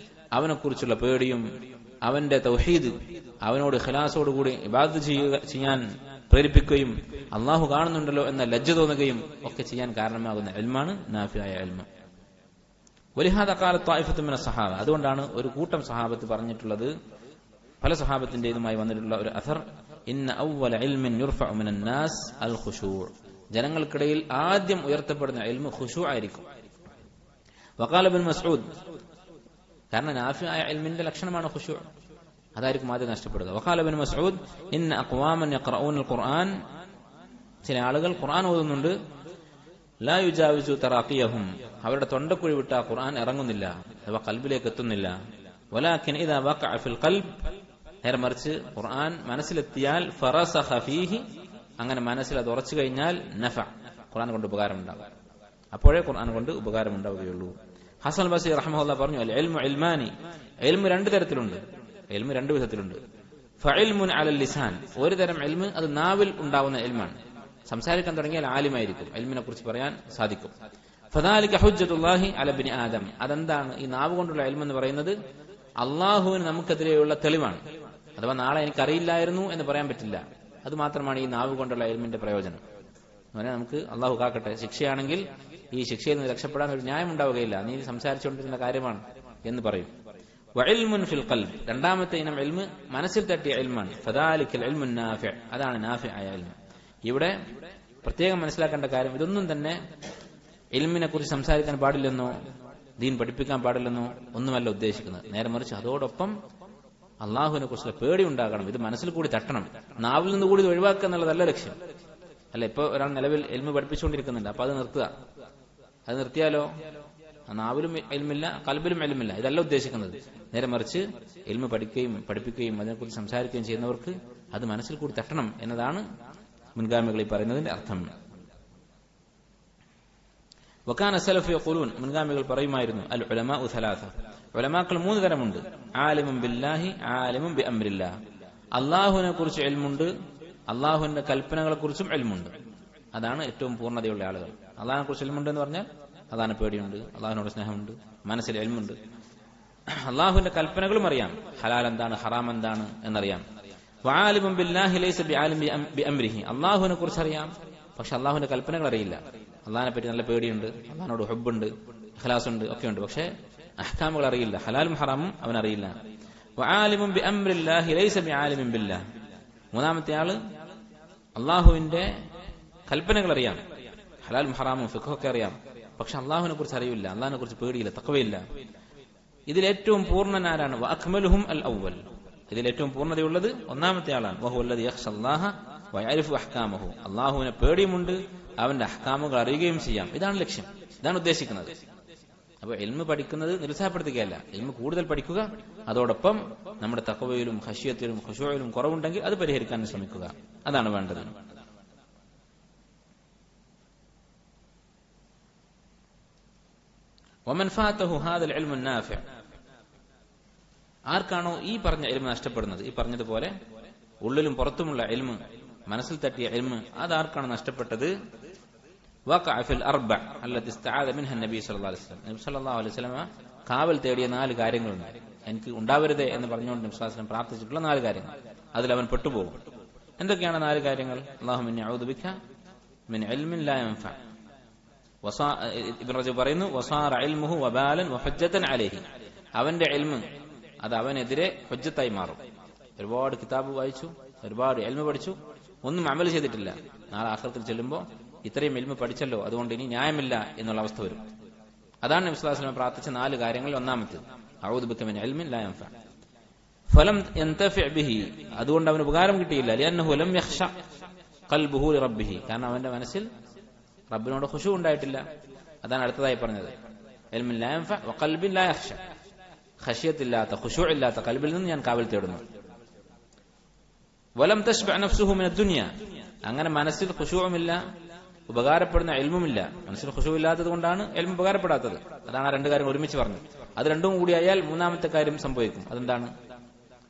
അവനെക്കുറിച്ചുള്ള പേടിയും അവന്റെ തൗഹീദ്, അവനോട് ഖിലാസോടുകൂടി ഇബാദത്ത് ചെയ്യാൻ പ്രേരിപ്പിക്കുകയും അള്ളാഹു കാണുന്നുണ്ടല്ലോ എന്ന ലജ്ജ തോന്നുകയും ഒക്കെ ചെയ്യാൻ കാരണമാകുന്ന ഇൽമാണ് നാഫിയായ ഇൽമ്. വലിഹാദ ഖാലത് ത്വായിഫത്തു മിന സഹാബ, അതുകൊണ്ടാണ് ഒരു കൂട്ടം സഹാബത്ത് പറഞ്ഞിട്ടുള്ളത്, പല സഹാബത്തിന്റേതുമായി വന്നിട്ടുള്ള ഒരു അഥർ, ഇന്ന അവ്വല ഇൽമിൻ യുർഫഉ മിനൻ നാസ് അൽ ഖുശൂ', ജനങ്ങൾക്കിടയിൽ ആദ്യം ഉയർത്തപ്പെടുന്ന ഇൽമ് ഖുശൂ' ആയിരിക്കും. വഖാല ഇബ്നു മസ്ഊദ്, കാരണം നാഫിയായ ഇൽമിന്റെ ലക്ഷണമാണ് ഖുശൂ', അതായിരിക്കും ആദ്യം നഷ്ടപ്പെടുക. വഖാല ഇബ്നു മസ്ഊദ്, ഇന്ന അഖ്വാമൻ യഖറഊനൽ ഖുർആൻ, ചില ആളുകൾ ഖുർആൻ ഓതുന്നുണ്ട്, ലാ യുജാവിസു തറാഖിയഹും, അവരുടെ തൊണ്ടക്കുഴി വിട്ട ഖുർആൻ ഇറങ്ങുന്നില്ല, അഥവാ ഖൽബിലേക്ക് എത്തുന്നില്ല. വലാകിൻ ഇദാ വഖഅ ഫിൽ ഖൽബ്, നേരെ മറിച്ച് ഖുർആൻ മനസ്സിലെത്തിയാൽ ഫറസഖ ഫീഹി, അങ്ങനെ മനസ്സിൽ അത് ഉറച്ചു കഴിഞ്ഞാൽ നഫ, ഖുർആൻ കൊണ്ട് ഉപകാരമുണ്ടാകും. അപ്പോഴേ ഖുർആൻ കൊണ്ട് ഉപകാരമുണ്ടാവുകയുള്ളൂ. ഹസൻ ബസീർ റഹ്മഹുല്ലാഹ് പറഞ്ഞു, അൽ ഇൽമു ഇൽമാനി, ഇൽമു രണ്ട് തരത്തിലുണ്ട്, ഇൽമു രണ്ട് വിധത്തിലുണ്ട്. ഫഇൽമുൻ അലൽ ലിസാൻ, ഒരു തരം ഇൽമ് അത് നാവിൽ ഉണ്ടാവുന്ന ഇൽമാണ്. സംസാരിക്കാൻ തുടങ്ങിയാൽ ആലിമായിരിക്കും, ഇൽമിനെ കുറിച്ച് പറയാൻ സാധിക്കും. ഫദാലിക ഹുജ്ജത്തുല്ലാഹി അല ഇബ്നി ആദം, അതെന്താണ് ഈ നാവ് കൊണ്ടുള്ള ഇൽമ് എന്ന് പറയുന്നത്? അള്ളാഹുവിന് നമുക്കെതിരെയുള്ള തെളിവാണ്. അഥവാ നാളെ എനിക്കറിയില്ലായിരുന്നു എന്ന് പറയാൻ പറ്റില്ല. അത് മാത്രമാണ് ഈ നാവ് കൊണ്ടുള്ള ഇൽമിന്റെ പ്രയോജനം. നമുക്ക് അള്ളാഹു കാക്കട്ടെ, ശിക്ഷയാണെങ്കിൽ ഈ ശിക്ഷയിൽ നിന്ന് രക്ഷപ്പെടാൻ ഒരു ന്യായം ഉണ്ടാവുകയില്ല, നീ സംസാരിച്ചുകൊണ്ടിരുന്ന കാര്യമാണ് എന്ന് പറയും. വഇൽമുൻ ഫിൽ ഖൽബ്, രണ്ടാമത്തെ ഇനം ഇൽമ് മനസ്സിൽ തട്ടിയ ഇൽമാണ്. ഫദാലിക്കൽ ഇൽമുൻ നാഫിഅ, അതാണ് നാഫിഅയ ഇൽമ്. ഇവിടെ പ്രത്യേകം മനസ്സിലാക്കേണ്ട കാര്യം, ഇതൊന്നും തന്നെ ഇൽമിനെ കുറിച്ച് സംസാരിക്കാൻ പാടില്ലെന്നോ ദീൻ പഠിപ്പിക്കാൻ പാടില്ലെന്നോ ഒന്നുമല്ല ഉദ്ദേശിക്കുന്നത്. നേരെ മറിച്ച് അതോടൊപ്പം അള്ളാഹുവിനെ കുറിച്ചുള്ള പേടി ഉണ്ടാകണം, ഇത് മനസ്സിൽ കൂടി തട്ടണം. നാവിൽ നിന്ന് കൂടി ഇത് ഒഴിവാക്കുക എന്നുള്ളതല്ല ലക്ഷ്യം. അല്ല, ഇപ്പൊ ഒരാൾ നിലവിൽ ഇൽമ് പഠിപ്പിച്ചുകൊണ്ടിരിക്കുന്നുണ്ട്, അപ്പൊ അത് നിർത്തുക. അത് നിർത്തിയാലോ നാവിലും ഇൽമില്ല, കൽബിലും ഇൽമില്ല. ഇതല്ല ഉദ്ദേശിക്കുന്നത്. നേരെ മറിച്ച് ഇൽമ് പഠിപ്പിക്കുകയും അതിനെക്കുറിച്ച് സംസാരിക്കുകയും ചെയ്യുന്നവർക്ക് അത് മനസ്സിൽ കൂടി തട്ടണം എന്നതാണ് മുൻഗാമികളിൽ പറയുന്നതിന്റെ അർത്ഥം. വകാന സലഫ് യഖൂലൂൻ, മുൻഗാമികൾ പറയുമായിരുന്നു, അൽ ഉലമാഉ സലാസ, ഉലമാക്കൾ മൂന്ന് തരമുണ്ട്. ആലിമുൻ ബില്ലാഹി, ആലിമുൻ ബിഅംരില്ലാഹ്, അല്ലാഹുവിനെ കുറിച്ച് ഇൽമുണ്ട്, അള്ളാഹുവിന്റെ കൽപ്പനകളെ കുറിച്ചും ഇൽമുണ്ട്. അതാണ് ഏറ്റവും പൂർണ്ണതയുള്ള ആളുകൾ. അള്ളാഹിനെ കുറിച്ച് ഇൽമുണ്ട് എന്ന് പറഞ്ഞാൽ അള്ളാഹിനെ പേടിയുണ്ട്, അള്ളാഹുവിനോട് സ്നേഹമുണ്ട്, മനസ്സിൽ ഇൽമുണ്ട്. അള്ളാഹുവിന്റെ കൽപ്പനകളും അറിയാം, ഹലാൽ എന്താണ് ഹറാം എന്താണ് എന്നറിയാം. വആലിമുൻ ബില്ലാഹി ലൈസ ബിആലിം ബിഅംരിഹി, അള്ളാഹുവിനെ കുറിച്ച് അറിയാം, പക്ഷെ അള്ളാഹുവിന്റെ കൽപ്പനകൾ അറിയില്ല. അള്ളാഹിനെ പറ്റി നല്ല പേടിയുണ്ട്, അള്ളാഹിനോട് ഹുബ്ബുണ്ട്, ഇഖ്ലാസ് ഉണ്ട്, ഒക്കെ ഉണ്ട്, പക്ഷെ അഹ്കാമുകൾ അറിയില്ല, ഹലാലും ഹറാമും അവൻ അറിയില്ല. വആലിമുൻ ബിഅംരില്ലാഹി ലൈസ ബിആലിമിൻ ബില്ലാഹ്, മൂന്നാമത്തെ ആള് അള്ളാഹുവിന്റെ കൽപ്പനകൾ അറിയാം, ഹലാലും ഹറാമും ഫിഖ്ഹൊക്കെ അറിയാം, പക്ഷെ അള്ളാഹുവിനെ കുറിച്ച് അറിയില്ല, അള്ളാഹിനെ കുറിച്ച് പേടിയില്ല, തഖ്വയില്ല. ഇതിലേറ്റവും പൂർണ്ണനാരാണ്? വഅക്മലുഹും അൽ അവ്വൽ, ഇതിലേറ്റവും പൂർണ്ണതയുള്ളത് ഒന്നാമത്തെ ആളാണ്. വഹുവല്ലദി യഖ്ശല്ലാഹ വയഅരിഫു അഹ്കാമഹു, അള്ളാഹുവിനെ പേടിയുമുണ്ട്, അവന്റെ അഹ്കാമുകൾ അറിയുകയും ചെയ്യാം. ഇതാണ് ലക്ഷ്യം, ഇതാണ് ഉദ്ദേശിക്കുന്നത്. അപ്പൊ ഇൽമ് പഠിക്കുന്നത് നിരുത്സാഹപ്പെടുത്തുകയല്ല, ഇൽമ് കൂടുതൽ പഠിക്കുക, അതോടൊപ്പം നമ്മുടെ തഖ്വയിലും ഖശിയത്തിലും ഖുശൂഇലും കുറവുണ്ടെങ്കിൽ അത് പരിഹരിക്കാൻ ശ്രമിക്കുക, അതാണ് വേണ്ടത്. വമൻ ഫാതഹു ഹാദൽ ഇൽമു നാഫിഅ, ആർക്കാണോ ഈ പറഞ്ഞ ഇൽമ് നഷ്ടപ്പെടുന്നത്, ഈ പറഞ്ഞതുപോലെ ഉള്ളിലും പുറത്തുമുള്ള ഇൽമ്, മനസ്സിൽ തട്ടിയ ഇൽമ്, അതാർക്കാണ് നഷ്ടപ്പെട്ടത്? വഖഅ ഫിൽ അർബഅ അല്ലതി ഇസ്തആദ മിൻഹ നബി സല്ലല്ലാഹു അലൈഹി വസല്ലം, നബി സല്ലല്ലാഹു അലൈഹി വസല്ലം കാവൽ തേടിയ 4 കാര്യങ്ങളുണ്ട്. എനിക്ക് ഉണ്ടാവരുതേ എന്ന് പറഞ്ഞുകൊണ്ട് നബി സല്ലല്ലാഹു അലൈഹി വസല്ലം പ്രാർത്ഥിച്ചിട്ടുള്ള 4 കാര്യങ്ങൾ, അതിൽ അവൻ പെട്ടുപോകും. എന്തൊക്കെയാണ് 4 കാര്യങ്ങൾ? അല്ലാഹുമ്മ ഇന്നി അഊദു ബിക മിൻ ഇൽമിൻ ലാ യൻഫഅ, ഇബ്നു റജബ് പറയുന്നു, വസാറ ഇൽമുഹു വബാലൻ വഹുജ്ജതൻ അലൈഹി, അവന്റെ ഇൽമ് അത് അവനെതിരെ ഹുജ്ജത്തായി മാറും. ഒരുപാട് കിതാബ് വായിച്ചു, ഒരുപാട് ഇൽമ് പഠിച്ചു, ഒന്നും അമൽ ചെയ്തിട്ടില്ല, നാളെ ആഖിറത്തിൽ ചെല്ലുമ്പോൾ ഇത്രയും ഇൽമ് പഠിച്ചല്ലോ, അതുകൊണ്ട് ഇനി ന്യായമില്ല എന്നുള്ള അവസ്ഥ വരും. അതാണ് നബി സല്ലല്ലാഹു അലൈഹി വസല്ലം പ്രാർത്ഥിച്ച 4 കാര്യങ്ങളിൽ ഒന്നാമത്തേത്, അഊദു ബിക മിൻ ഇൽമിൻ ലാ യൻഫഅ. ഫലം യൻതഫിഅ ബിഹി, അതുകൊണ്ട് അവന് ഉപകാരം കിട്ടിയില്ല. ലിഅന്നഹു ലം യഖ്ശ ഖൽബുഹു ലിറബ്ബിഹി, കാരണം അവന്റെ മനസ്സിൽ റബ്ബിനോട് ഖുശൂ ഉണ്ടായിട്ടില്ല. അതാണ് അടുത്തതായി പറഞ്ഞത്, ഇൽമിൻ ലാ യൻഫഅ വഖൽബിൻ ലാ യഖ്ശ, ഖശിയത്തില്ലാത്ത ഖുശൂ ഇല്ലാത്ത കൽബിൽ നിന്ന് ഞാൻ കാവൽ തേടുന്നു. വലം തശ്ബഅ നഫ്സുഹു മിന ദുനിയ, അങ്ങനെ മനസ്സിൽ ഖുശൂഉമില്ല, ഉപകാരപ്പെടുന്ന ഇൽമുമില്ല. മനസ്സിൽ ഖുശൂ ഇല്ലാത്തത് കൊണ്ടാണ് ഇൽമു ഉപകാരപ്പെടാത്തത്. അതാണ് ആ 2 കാര്യങ്ങൾ ഒരുമിച്ച് പറഞ്ഞത്. അത് രണ്ടും കൂടിയായാൽ മൂന്നാമത്തെ കാര്യം സംഭവിക്കും. അതെന്താണ്?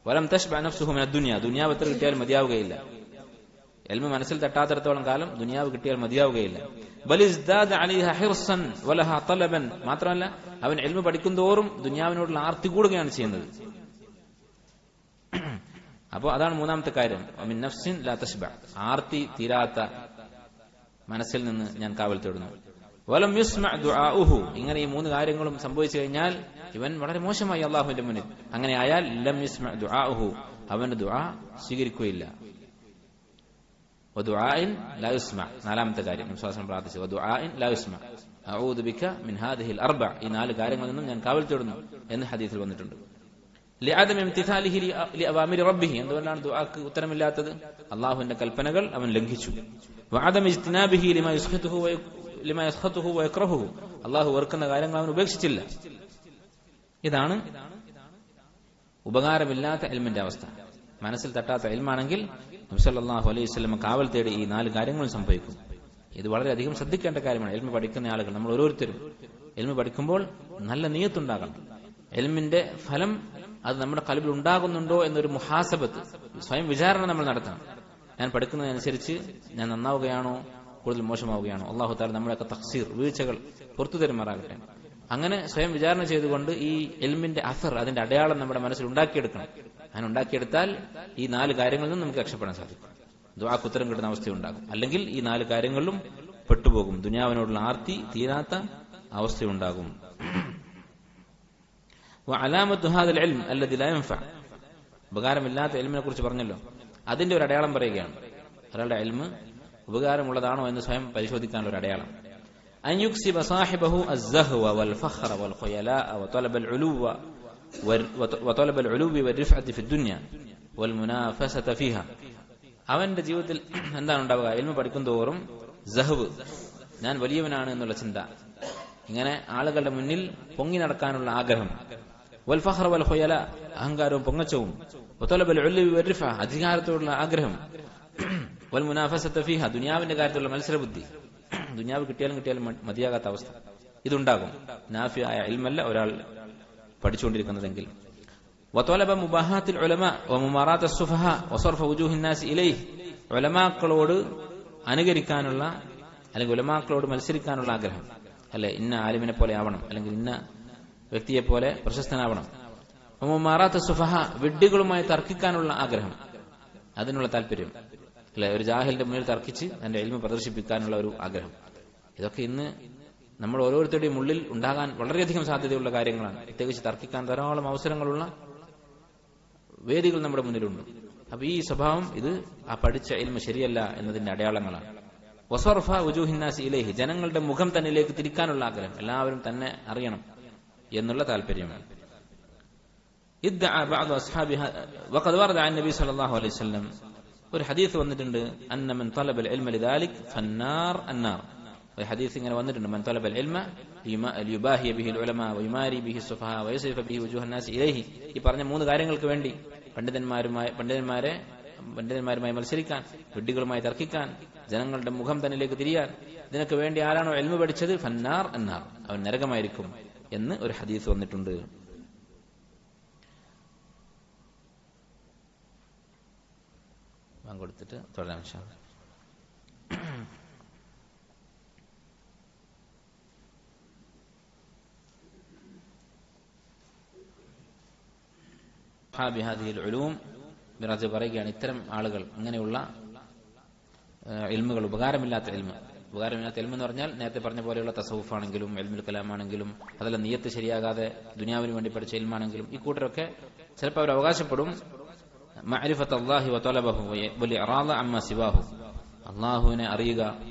വലം തശ്ബഅ നഫ്സുഹു മിന ദുനിയ, ദുനിയാവ് എത്ര കിട്ടിയാലും മതിയാവുകയില്ല. ഇൽമു മനസ്സിൽ തട്ടാത്തിടത്തോളം കാലം ദുനിയാവ് കിട്ടിയാൽ മതിയാവുകയില്ല. ബൽ ഇസ്ദാദ അലൈഹ ഹിർസൻ വലഹ തലബൻ, മാത്രമല്ല അവൻ ഇൽമു പഠിക്കുന്തോറും ദുനിയാവിനോടുള്ള ആർത്തി കൂടുകയാണ് ചെയ്യുന്നത്. അപ്പോൾ അതാണ് മൂന്നാമത്തെ കാര്യം, മിൻ നഫ്സിൻ ലാ തശ്ബഅ, ആർത്തി തീരാത്ത മനസ്സിൽ നിന്ന് ഞാൻ കാവൽ തേടുന്നു. വലം യുസ്മഅ ദുആഉഹു, ഇങ്ങനെ ഈ 3 കാര്യങ്ങളും സംഭവിച്ചു കഴിഞ്ഞാൽ ഇവൻ വളരെ മോശമായി അല്ലാഹുവിന്റെ മുന്നിൽ. അങ്ങനെ ആയാൽ ലം യുസ്മഅ ദുആഉഹു, അവന്റെ ദുആ സ്വീകരിക്കുകയില്ല. വദുആഇൻ ലാ യുസ്മഅ, നാലാമത്തെ കാര്യം നബി സല്ലല്ലാഹു അലൈഹി വസല്ലം പ്രാർത്ഥിച്ചു, വദുആഇൻ ലാ യുസ്മഅ അഊദു ബിക മിൻ ഹാദിഹിൽ അർബഅ, ഈ 4 കാര്യങ്ങളിൽ നിന്നും ഞാൻ കാവൽ തേടുന്നു എന്ന് ഹദീസിൽ വന്നിട്ടുണ്ട്. ലിഅദമി ഇംതിസാലിഹി ലിഅവാമിരി റബ്ബിഹി, എന്തുകൊണ്ടാണ് ദുആക്ക് ഉത്തരമില്ലാത്തത്? അല്ലാഹുവിന്റെ കൽപ്പനകൾ അവൻ ലംഘിച്ചു. വഅദമി ഇജ്തിനാബിഹി ലിമാ യസ്ഖതുഹു വയക്റഹുഹു, അല്ലാഹു വെറുക്കുന്ന കാര്യങ്ങൾ അവൻ ഉപേക്ഷിച്ചില്ല. ഇതാണ് ഉപകാരമില്ലാത്ത ഇൽമിന്റെ അവസ്ഥ. മനസ്സിൽ തട്ടാത്ത ഇൽമാണെങ്കിൽ നബി സല്ലല്ലാഹു അലൈഹി വസല്ലം കാവൽ തേടി ഈ 4 കാര്യങ്ങൾ സംഭവിക്കും. ഇത് വളരെയധികം ശ്രദ്ധിക്കേണ്ട കാര്യമാണ്. ഇൽമ പഠിക്കുന്ന ആളുകൾ, നമ്മൾ ഓരോരുത്തരും ഇൽമ പഠിക്കുമ്പോൾ നല്ല നിയ്യത്തുണ്ടാകണം. ഇൽമിന്റെ ഫലം അത് നമ്മുടെ ഖൽബിൽ ഉണ്ടാകുന്നുണ്ടോ എന്നൊരു മുഹാസബത്ത്, സ്വയം വിചാരണ നമ്മൾ നടത്തണം. ഞാൻ പഠിക്കുന്നതനുസരിച്ച് ഞാൻ നന്നാവുകയാണോ കൂടുതൽ മോശമാവുകയാണോ? അല്ലാഹു തആല നമ്മുടെയൊക്കെ തഖ്സീർ, വീഴ്ചകൾ പുറത്തു തരുമാറാകട്ടെ. അങ്ങനെ സ്വയം വിചാരണ ചെയ്തുകൊണ്ട് ഈ ഇൽമിന്റെ അസർ, അതിന്റെ അടയാളം നമ്മുടെ മനസ്സിൽ ഉണ്ടാക്കിയെടുക്കണം. അങ്ങനെ ഉണ്ടാക്കിയെടുത്താൽ ഈ 4 കാര്യങ്ങളിൽ നിന്നും നമുക്ക് രക്ഷപ്പെടാൻ സാധിക്കും. ദുആക്ക് ഉത്തരം കിട്ടുന്ന അവസ്ഥയുണ്ടാകും. അല്ലെങ്കിൽ ഈ 4 കാര്യങ്ങളിലും പെട്ടുപോകും. ദുനിയാവിനോടുള്ള ആർത്തി തീരാത്ത അവസ്ഥയുണ്ടാകും. വഅലാമത്തു ഹാദൽ ഇൽം അല്ലദി ലാ യൻഫഅ, ഉപകാരമില്ലാത്ത ഇൽമിനെ കുറിച്ച് പറഞ്ഞല്ലോ, അതിന്റെ ഒരു അടയാളം പറയുകയാണ്. ഒരാളുടെ ഇൽമ് ഉപകാരമുള്ളതാണോ എന്ന് സ്വയം പരിശോധിക്കാനുള്ള ഒരു അടയാളം. അൻ യുക്സിബ സാഹിബഹു അസ്സഹ്വ വൽ ഫഖ്റ വൽ ഖുയലാ വതലബൽ ഉലുവ വതലബൽ ഉലുവി വൽറിഫഅതി ഫിദ്ദുനിയ വൽ മുനാഫസത ഫീഹാ. അവന്റെ ജീവിതത്തിൽ എന്താണ് ഉണ്ടാവുക? ഇൽമ പഠിക്കുന്തോറും സഹ്വ്, ഞാൻ വലിയവനാണ് എന്നുള്ള ചിന്ത, ഇങ്ങനെ ആളുകളുടെ മുന്നിൽ പൊങ്ങി നടക്കാനുള്ള ആഗ്രഹം, വൽ ഫഖ്റ വൽ ഖുയല, അഹങ്കാരവും പൊങ്ങച്ചവും, വതലബൽ ഉലുവി വൽറിഫഅ, അധികാരത്തോടുള്ള ആഗ്രഹം, വൽ മുനാഫസത ഫീഹാ, ദുനിയാവിന്റെ കാര്യത്തിലുള്ള മത്സരബുദ്ധി, ദുനിയാവ് കിട്ടിയാലും മതിയാകാത്ത അവസ്ഥ, ഇതുണ്ടാകും. നാഫിയായ ഇൽമല്ല ഒരാൾ പഠിച്ചുകൊണ്ടിരിക്കുന്നതെങ്കിൽ. വതലബ മുബാഹാത്തിൽ ഉലമാ വമുമാറാത്ത് അസ്സുഫഹാ വസർഫ വുജൂഹിൻ നാസ് ഇലൈഹി, ഉലമാക്കളോട് അനുകരിക്കാനുള്ള അല്ലെങ്കിൽ ഉലമാക്കളോട് മത്സരിക്കാനുള്ള ആഗ്രഹം, അല്ലെ, ഇന്ന ആലിമിനെ പോലെ ആവണം, അല്ലെങ്കിൽ ഇന്ന വ്യക്തിയെ പോലെ പ്രശസ്തനാവണം. വമുമാറാത്ത് അസ്സുഫഹാ, വിഡ്ഢികളുമായി തർക്കിക്കാനുള്ള ആഗ്രഹം, അതിനുള്ള താല്പര്യം, അല്ലെ, ഒരു ജാഹിലിന്റെ മുന്നിൽ തർക്കിച്ച് തന്റെ ഇൽമ പ്രദർശിപ്പിക്കാനുള്ള ഒരു ആഗ്രഹം. ഇതൊക്കെ ഇന്ന് നമ്മൾ ഓരോരുത്തരുടെയും ഉള്ളിൽ ഉണ്ടാകാൻ വളരെയധികം സാധ്യതയുള്ള കാര്യങ്ങളാണ്. പ്രത്യേകിച്ച് തർക്കിക്കാൻ ധാരാളം അവസരങ്ങളുള്ള വേദികൾ നമ്മുടെ മുന്നിലുണ്ട്. അപ്പൊ ഈ സ്വഭാവം, ഇത് ആ പഠിച്ച ഇൽമ ശരിയല്ല എന്നതിന്റെ അടയാളങ്ങളാണ്. വസർഫ വുജൂഹിൻ നാസി ഇലൈഹി, ജനങ്ങളുടെ മുഖം തന്നിലേക്ക് തിരിക്കാനുള്ള ആഗ്രഹം, എല്ലാവരും തന്നെ അറിയണം എന്നുള്ള താല്പര്യമാണ്. ഇദ്ദഅ ബഅദു അസ്ഹാബി വഖദ് വറദ അൻ നബി സല്ലല്ലാഹു അലൈഹി വസല്ലം, ഒരു ഹദീസ് വന്നിട്ടുണ്ട്, അന്ന മൻ തലബൽ ഇൽമ ലിദാലിക് ഫന്നാർ അന്നാർ. ഒരു ഹദീസ് ഇങ്ങനെ വന്നിട്ടുണ്ട്, മൻ തലബൽ ഇൽമ ലിയുബാഹി ബിഹി ഉലമാ വയുമാരി ബിഹി സുഫഹാ വയസിഫ ബിഹി വുജൂഹൻ നാസി ഇലൈഹി. ഈ പറഞ്ഞ 3 കാര്യങ്ങൾക്ക് വേണ്ടി പണ്ഡിതന്മാരുമായി മത്സരിക്കാൻ, വിഡ്ഢികളുമായി തർക്കിക്കാൻ, ജനങ്ങളുടെ മുഖം തന്നിലേക്ക് തിരിയാൻ, ഇതിനൊക്കെ വേണ്ടി ആരാണോ ഇൽമ പഠിച്ചത്, ഫന്നാർ അന്നാർ, അവൻ നരകമായിരിക്കും എന്ന് ഒരു ഹദീസ് വന്നിട്ടുണ്ട്. കൊടുത്തിട്ട് തുടരാം ഇൻഷാ അല്ലാഹ്. മിറാജ് പറയുകയാണ്, ഇത്തരം ആളുകൾ, ഇങ്ങനെയുള്ള ഇൽമുകൾ, ഉപകാരമില്ലാത്ത ഇൽമ എന്ന് പറഞ്ഞാൽ നേരത്തെ പറഞ്ഞ പോലെയുള്ള തസവുഫ് ആണെങ്കിലും ഇൽമുൽ കലാം ആണെങ്കിലും, അതല്ല നിയ്യത്ത് ശരിയാകാതെ ദുനിയാവിന് വേണ്ടി പഠിച്ച ഇൽമാണെങ്കിലും, ഈ കൂട്ടരൊക്കെ ചിലപ്പോൾ അവർ അവകാശപ്പെടും മഅരിഫത്ത് അല്ലാഹി വതലബഹു വൽഇറാദ അമ്മാ സിവാഹു, അല്ലാഹുവിനെ അറിയുക,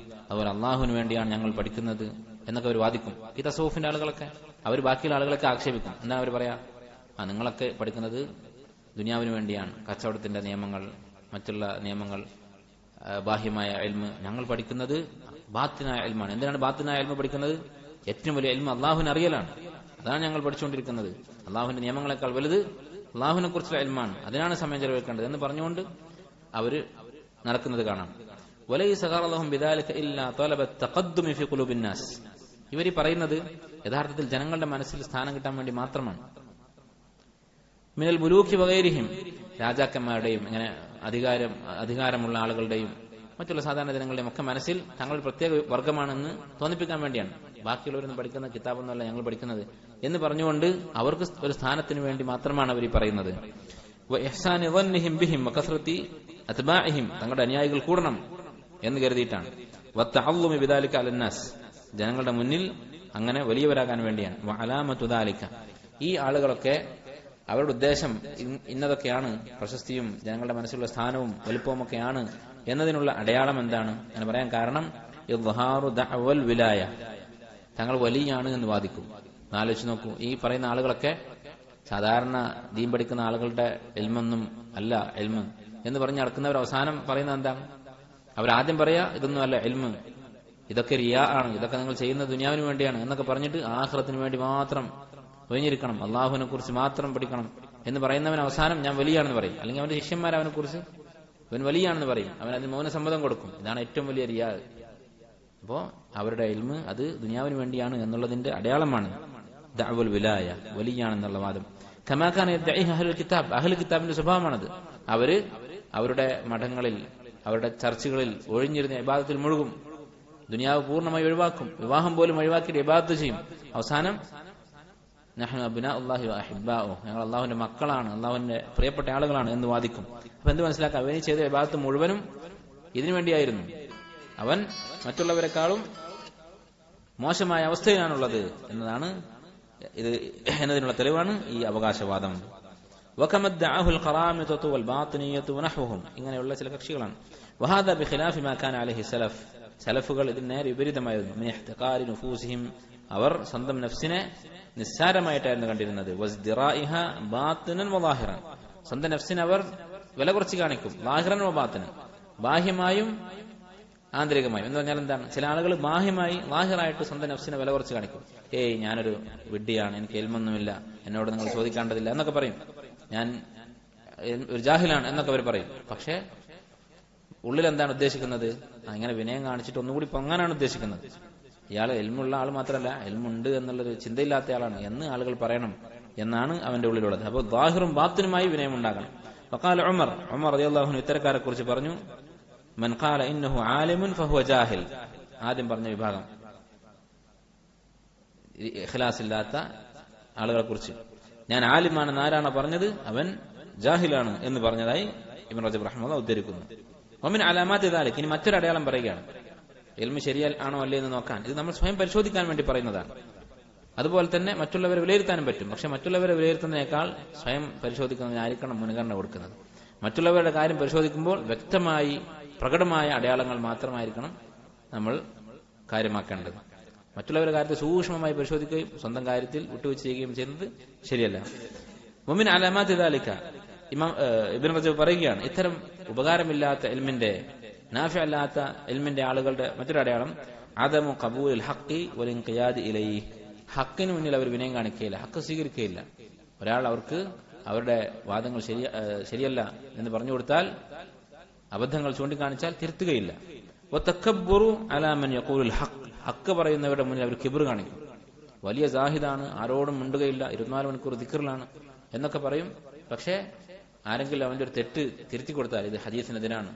അതുപോലെ അല്ലാഹുവിന് വേണ്ടിയാണ് ഞങ്ങൾ പഠിക്കുന്നത് എന്നൊക്കെ അവർ വാദിക്കും. ഈ തസവുഫിന്റെ ആളുകളൊക്കെ അവർ ബാക്കിയുള്ള ആളുകളൊക്കെ ആക്ഷേപിക്കും. എന്താണ് അവർ പറയാ? നിങ്ങളൊക്കെ പഠിക്കുന്നത് ദുനിയാവിന് വേണ്ടിയാണ്, കച്ചവടത്തിന്റെ നിയമങ്ങൾ, മറ്റുള്ള നിയമങ്ങൾ, ബാഹ്യമായ ഇൽമ്. ഞങ്ങൾ പഠിക്കുന്നത് ബാത്തിനായ ഇൽമാണ്. എന്തിനാണ് ബാത്തിനായ ഇൽമ പഠിക്കുന്നത്? ഏറ്റവും വലിയ ഇൽമ അല്ലാഹുവിനെ അറിയലാണ്. അതാണ് ഞങ്ങൾ പഠിച്ചുകൊണ്ടിരിക്കുന്നത്. അല്ലാഹുവിന്റെ നിയമങ്ങളെക്കാൾ വലുത് അല്ലാഹുവിനെ കുറിച്ചുള്ള ഇൽമാണ്, അതിനാണ് സമയം ചെലവഴിക്കേണ്ടത് എന്ന് പറഞ്ഞുകൊണ്ട് അവര് നടക്കുന്നത് കാണാം. വലൈസ ഖറലഹും ബിദാലിക ഇല്ലാ തലബത് തഖദ്ദുമി ഫി ഖുലൂബിൻ നാസ്. ഇവർ പറയുന്നത് യഥാർത്ഥത്തിൽ ജനങ്ങളുടെ മനസ്സിൽ സ്ഥാനം കിട്ടാൻ വേണ്ടി മാത്രമാണ്. മിനൽ മുലൂക്കി വഗൈരിഹിം, രാജാക്കന്മാരുടെയും ഇങ്ങനെ അധികാരമുള്ള ആളുകളുടെയും മറ്റുള്ള സാധാരണ ജനങ്ങളുടെയും ഒക്കെ മനസ്സിൽ തങ്ങൾ പ്രത്യേക വർഗമാണെന്ന് തോന്നിപ്പിക്കാൻ വേണ്ടിയാണ്. ബാക്കിയുള്ളവരൊന്നും പഠിക്കുന്ന കിതാബൊന്നുമല്ല ഞങ്ങൾ പഠിക്കുന്നത് എന്ന് പറഞ്ഞുകൊണ്ട് അവർക്ക് ഒരു സ്ഥാനത്തിന് വേണ്ടി മാത്രമാണ് അവർ പറയുന്നത്. തങ്ങളുടെ അനുയായികൾ കൂടണം എന്ന് കരുതിയിട്ടാണ്. ജനങ്ങളുടെ മുന്നിൽ അങ്ങനെ വലിയവരാകാൻ വേണ്ടിയാണ്. ഈ ആളുകളൊക്കെ അവരുടെ ഉദ്ദേശം ഇന്നതൊക്കെയാണ്, പ്രശസ്തിയും ജനങ്ങളുടെ മനസ്സിലുള്ള സ്ഥാനവും വലുപ്പവും ഒക്കെയാണ് എന്നതിനുള്ള അടയാളം എന്താണ് എന്ന് പറയാൻ കാരണം, വിലായ, തങ്ങൾ വലിയാണ് എന്ന് വാദിക്കും. ആലോചിച്ച് നോക്കൂ, ഈ പറയുന്ന ആളുകളൊക്കെ സാധാരണ ദീൻ പഠിക്കുന്ന ആളുകളുടെ ഇൽമൊന്നും അല്ല ഇൽമ് എന്ന് പറഞ്ഞ് നടക്കുന്നവർ അവസാനം പറയുന്നത് എന്താണ്? അവരാദ്യം പറയാ ഇതൊന്നും അല്ല ഇൽമ്, ഇതൊക്കെ റിയാ ആണ്, ഇതൊക്കെ നിങ്ങൾ ചെയ്യുന്ന ദുനിയാവിന് വേണ്ടിയാണ് എന്നൊക്കെ പറഞ്ഞിട്ട് ആഖിറത്തിന് വേണ്ടി മാത്രം ഒഴിഞ്ഞിരിക്കണം, അള്ളാഹുവിനെ കുറിച്ച് മാത്രം പഠിക്കണം എന്ന് പറയുന്നവൻ അവസാനം ഞാൻ വലിയാണെന്ന് പറയും. അല്ലെങ്കിൽ അവന്റെ ശിഷ്യന്മാർ അവനെ കുറിച്ച് ഇവൻ വലിയാണെന്ന് പറയും. അവൻ അതിന് മൗനസമ്മതം കൊടുക്കും. ഇതാണ് ഏറ്റവും വലിയ റിയാ. അപ്പോ അവരുടെ ഇൽമ് അത് ദുനിയാവിന് വേണ്ടിയാണ് എന്നുള്ളതിന്റെ അടയാളമാണ് ദഅ്വൽ വിലായ, വലിയാണെന്നുള്ള വാദം. കമാകാന യദ്ഈഹി അഹ്ലുൽ കിതാബ്, അഹ്ലുൽ കിതാബിന്റെ സ്വഭാവമാണത്. അവര് അവരുടെ മഠങ്ങളിൽ അവരുടെ ചർച്ചുകളിൽ ഒഴിഞ്ഞിരുന്ന ഇബാദത്തിൽ മുഴുകും. ദുനിയാവ് പൂർണ്ണമായി ഒഴിവാക്കും. വിവാഹം പോലും ഒഴിവാക്കിയിട്ട് ഇബാദത്ത് ചെയ്യും. അവസാനം നഹ്നു അബ്നാഉല്ലാഹി വഅഹിബ്ബാഉഹു, ഞങ്ങൾ അല്ലാഹുവിന്റെ മക്കളാണ്, അല്ലാഹുവിന്റെ പ്രിയപ്പെട്ട ആളുകളാണ് എന്ന് വാദിക്കും. അപ്പൊ എന്ത് മനസ്സിലാക്കാം? അവന് ചെയ്ത ഇബാദത്ത് മുഴുവനും ഇതിനു വേണ്ടിയായിരുന്നു. അവൻ മറ്റുള്ളവരെക്കാളും മോശമായ അവസ്ഥയിലാണുള്ളത് എന്നതാണ് ഇത് എന്നതിനുള്ള തെളിവാണ് ഈ അവകാശവാദം. വകമദ്ദഅഹുൽ ഖറാമിതതു വൽ ബാത്തിനിയതു വനഹ്വുഹും, ഇങ്ങനെയുള്ള ചില കക്ഷികളാണ്. വഹാദ ബിഖിലാഫി മാ കാന അലൈഹി സലഫ്, സലഫുകൾ ഇതിന് നേരെ വിപരീതമായിരുന്നു. മിൻ ഇഹ്തിഖാരി നുഫൂസിഹിം, അവർ സ്വന്തം നഫ്സിനെ നിസ്സാരമായിട്ടായിരുന്നു കണ്ടിരുന്നത്. വസ്ദിറാഇഹ ബാത്തിനൻ വദാഹിറൻ, സ്വന്തം നഫ്സിനെ അവർ വില കുറച്ച് കാണിക്കും. ലാഹിറൻ വബാത്തിനൻ, ബാഹ്യമായും ആന്തരികമായും. എന്ന് പറഞ്ഞാൽ എന്താണ്? ചില ആളുകൾ ബാഹ്യമായി ലാഹിറായിട്ട് സ്വന്തം നഫ്സിനെ വില കുറച്ച് കാണിക്കും. ഞാനൊരു വിഡ്ഢിയാണ്, എനിക്ക് എൽമൊന്നുമില്ല, എന്നോട് നിങ്ങൾ ചോദിക്കേണ്ടതില്ല എന്നൊക്കെ പറയും. ഞാൻ ഒരു ജാഹിലാണ് എന്നൊക്കെ അവർ പറയും. പക്ഷേ ഉള്ളിൽ എന്താണ് ഉദ്ദേശിക്കുന്നത്? അങ്ങനെ വിനയം കാണിച്ചിട്ട് ഒന്നുകൂടി പൊങ്ങാനാണ് ഉദ്ദേശിക്കുന്നത്. ഇയാൾ എൽമുള്ള ആൾ മാത്രമല്ല, എൽമുണ്ട് എന്നുള്ളൊരു ചിന്തയില്ലാത്ത ആളാണ് എന്ന് ആളുകൾ പറയണം എന്നാണ് അവന്റെ ഉള്ളിലുള്ളത്. അപ്പോൾ ദാഹിറും ബാത്തിനുമായി വിനയം ഉണ്ടാകണം. വഖാല ഉമർ, ഉമർ റളിയല്ലാഹു അൻഹു ഇത്തരക്കാരെ കുറിച്ച് പറഞ്ഞു, മൻ ഖാല ഇന്നഹു ആലിമുൻ ഫഹുവ ജാഹിൽ. ആദ്യം പറഞ്ഞ വിഭാഗം ഇഖ്ലാസ് ഇല്ലാത്ത ആളുകളെ കുറിച്ച്, ഞാൻ ആലിമാണെന്ന് ആരാണ് പറഞ്ഞത് അവൻ ജാഹിലാണ് എന്ന് പറഞ്ഞതായി ഇബ്നു റജബ് റഹിമഹുല്ലാഹ് ഉദ്ധരിക്കുന്നു. വമിൻ അലാമാത്തി ദാലിക്, ഇനി മറ്റൊരു അടയാളം പറയുകയാണ്. ഇൽമു ശരിയാണോ അല്ലേ എന്ന് നോക്കാൻ, ഇത് നമ്മൾ സ്വയം പരിശോധിക്കാൻ വേണ്ടി പറയുന്നതാണ്. അതുപോലെ തന്നെ മറ്റുള്ളവരെ വിലയിരുത്താനും പറ്റും. പക്ഷെ മറ്റുള്ളവരെ വിലയിരുത്തുന്നതിനേക്കാൾ സ്വയം പരിശോധിക്കുന്നതിനായിരിക്കണം മുൻഗണന കൊടുക്കുന്നത്. മറ്റുള്ളവരുടെ കാര്യം പരിശോധിക്കുമ്പോൾ വ്യക്തമായി പ്രകടമായ അടയാളങ്ങൾ മാത്രമായിരിക്കണം നമ്മൾ കാര്യമാക്കേണ്ടത്. മറ്റുള്ളവരുടെ കാര്യത്തെ സൂക്ഷ്മമായി പരിശോധിക്കുകയും സ്വന്തം കാര്യത്തിൽ വിട്ടുവീഴ്ച ചെയ്യുകയും ചെയ്യുന്നത് ശരിയല്ല. മുഅ്മിൻ അലാമാത്ത് ദാലിക, ഇമാം ഇബ്നു റജബ് പറയുകയാണ്, ഇത്തരം ഉപകാരമില്ലാത്ത ഇൽമിന്റെ, നാഫി അല്ലാത്ത ഇൽമിന്റെ ആളുകളുടെ മറ്റൊരു അടയാളം അദമു ഖബൂലിൽ ഹഖി വൽ ഇൻഖിയാദ് ഇലൈഹി, ഹക്കിന് മുന്നിൽ അവർ വിനയം കാണിക്കുകയില്ല, ഹക്ക് സ്വീകരിക്കുകയില്ല. ഒരാൾ അവർക്ക് അവരുടെ വാദങ്ങൾ ശരിയല്ല എന്ന് പറഞ്ഞു കൊടുത്താൽ, അബദ്ധങ്ങൾ ചൂണ്ടിക്കാണിച്ചാൽ തിരുത്തുകയില്ല. വതകബ്ബുറു അലാ മൻ യഖൂലുൽ ഹഖ്, ഹക്ക് പറയുന്നവരുടെ മുന്നിൽ അവർ കിബ്ർ കാണിക്കും. വലിയ സാഹിദാണ്, ആരോടും മിണ്ടുകയില്ല, 24 മണിക്കൂർ ദിക്റിലാണ് എന്നൊക്കെ പറയും. പക്ഷേ ആരെങ്കിലും അവന്റെ ഒരു തെറ്റ് തിരുത്തി കൊടുത്താൽ, ഇത് ഹദീസിനെതിരാണ്,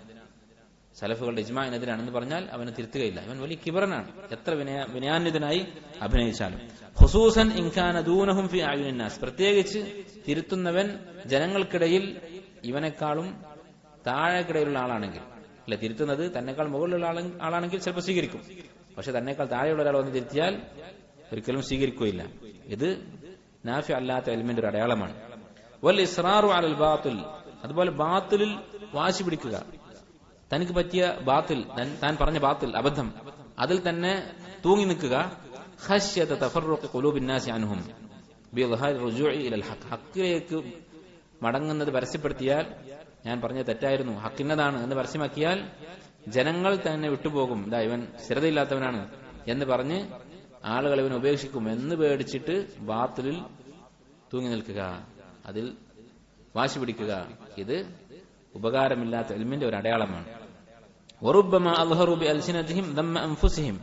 സലഫുകളുടെ ഇജ്മാഇനെതിരാണെന്ന് പറഞ്ഞാൽ അവന് തിരുത്തുകയില്ല. അവൻ വലിയ കിബറനാണ്, എത്ര വിനയാന്വിതനായി അഭിനയിച്ചാലും. ഖുസൂസൻ ഇൻ കാന ദൂനഹും ഫി അയുനിൻ നാസ്, പ്രത്യേകിച്ച് തിരുത്തുന്നവൻ ജനങ്ങൾക്കിടയിൽ ഇവനേക്കാളും താഴെക്കിടയിലുള്ള ആളാണെങ്കിൽ. അല്ലെ, തിരുത്തുന്നത് തന്നെക്കാൾ മുകളിലുള്ള ആളാണെങ്കിൽ ചിലപ്പോൾ സ്വീകരിക്കും. പക്ഷെ തന്നെക്കാൾ താഴെയുള്ള ഒരാൾ വന്ന് തിരുത്തിയാൽ ഒരിക്കലും സ്വീകരിക്കുകയില്ല. ഇത് നാഫി അല്ലാത്ത എലിമെന്റ് ഒരു അടയാളമാണ്. വൽ ഇസ്റാറു അലൽ ബാത്തിൽ, അതുപോലെ ബാത്തിലിൽ വാശി പിടിക്കുക. തനിക്ക് പറ്റിയ ബാത്തിൽ, താൻ പറഞ്ഞ ബാത്തിൽ, അബദ്ധം, അതിൽ തന്നെ തൂങ്ങി നിൽക്കുക. ഖശ്യത തഫർറുഖ് ഖുലൂബിൻ നാസി അൻഹും ബിഇദ്ഹാരി റുജൂഇ ഇലൽ ഹഖ്, ഹക്കിലേക്ക് മടങ്ങുന്നത് പരസ്യപ്പെടുത്തിയാൽ, ഞാൻ പറഞ്ഞ തെറ്റായിരുന്നു, ഹക്കിന്നതാണ് എന്ന് പരസ്യമാക്കിയാൽ ജനങ്ങൾ തന്നെ വിട്ടുപോകും, ഇതാ ഇവൻ സ്ഥിരതയില്ലാത്തവനാണ് എന്ന് പറഞ്ഞ് ആളുകൾ ഇവൻ ഉപേക്ഷിക്കും എന്ന് പേടിച്ചിട്ട് ബാത്തിലിൽ തൂങ്ങി നിൽക്കുക, അതിൽ വാശി പിടിക്കുക. ഇത് ഉപകാരമില്ലാത്ത ഇൽമിന്റെ ഒരു അടയാളമാണ്. വറുബ്ബമാ അദ്ഹറു ബിഅൽസിനതിഹിം ദമ്മ അൻഫുസിഹിം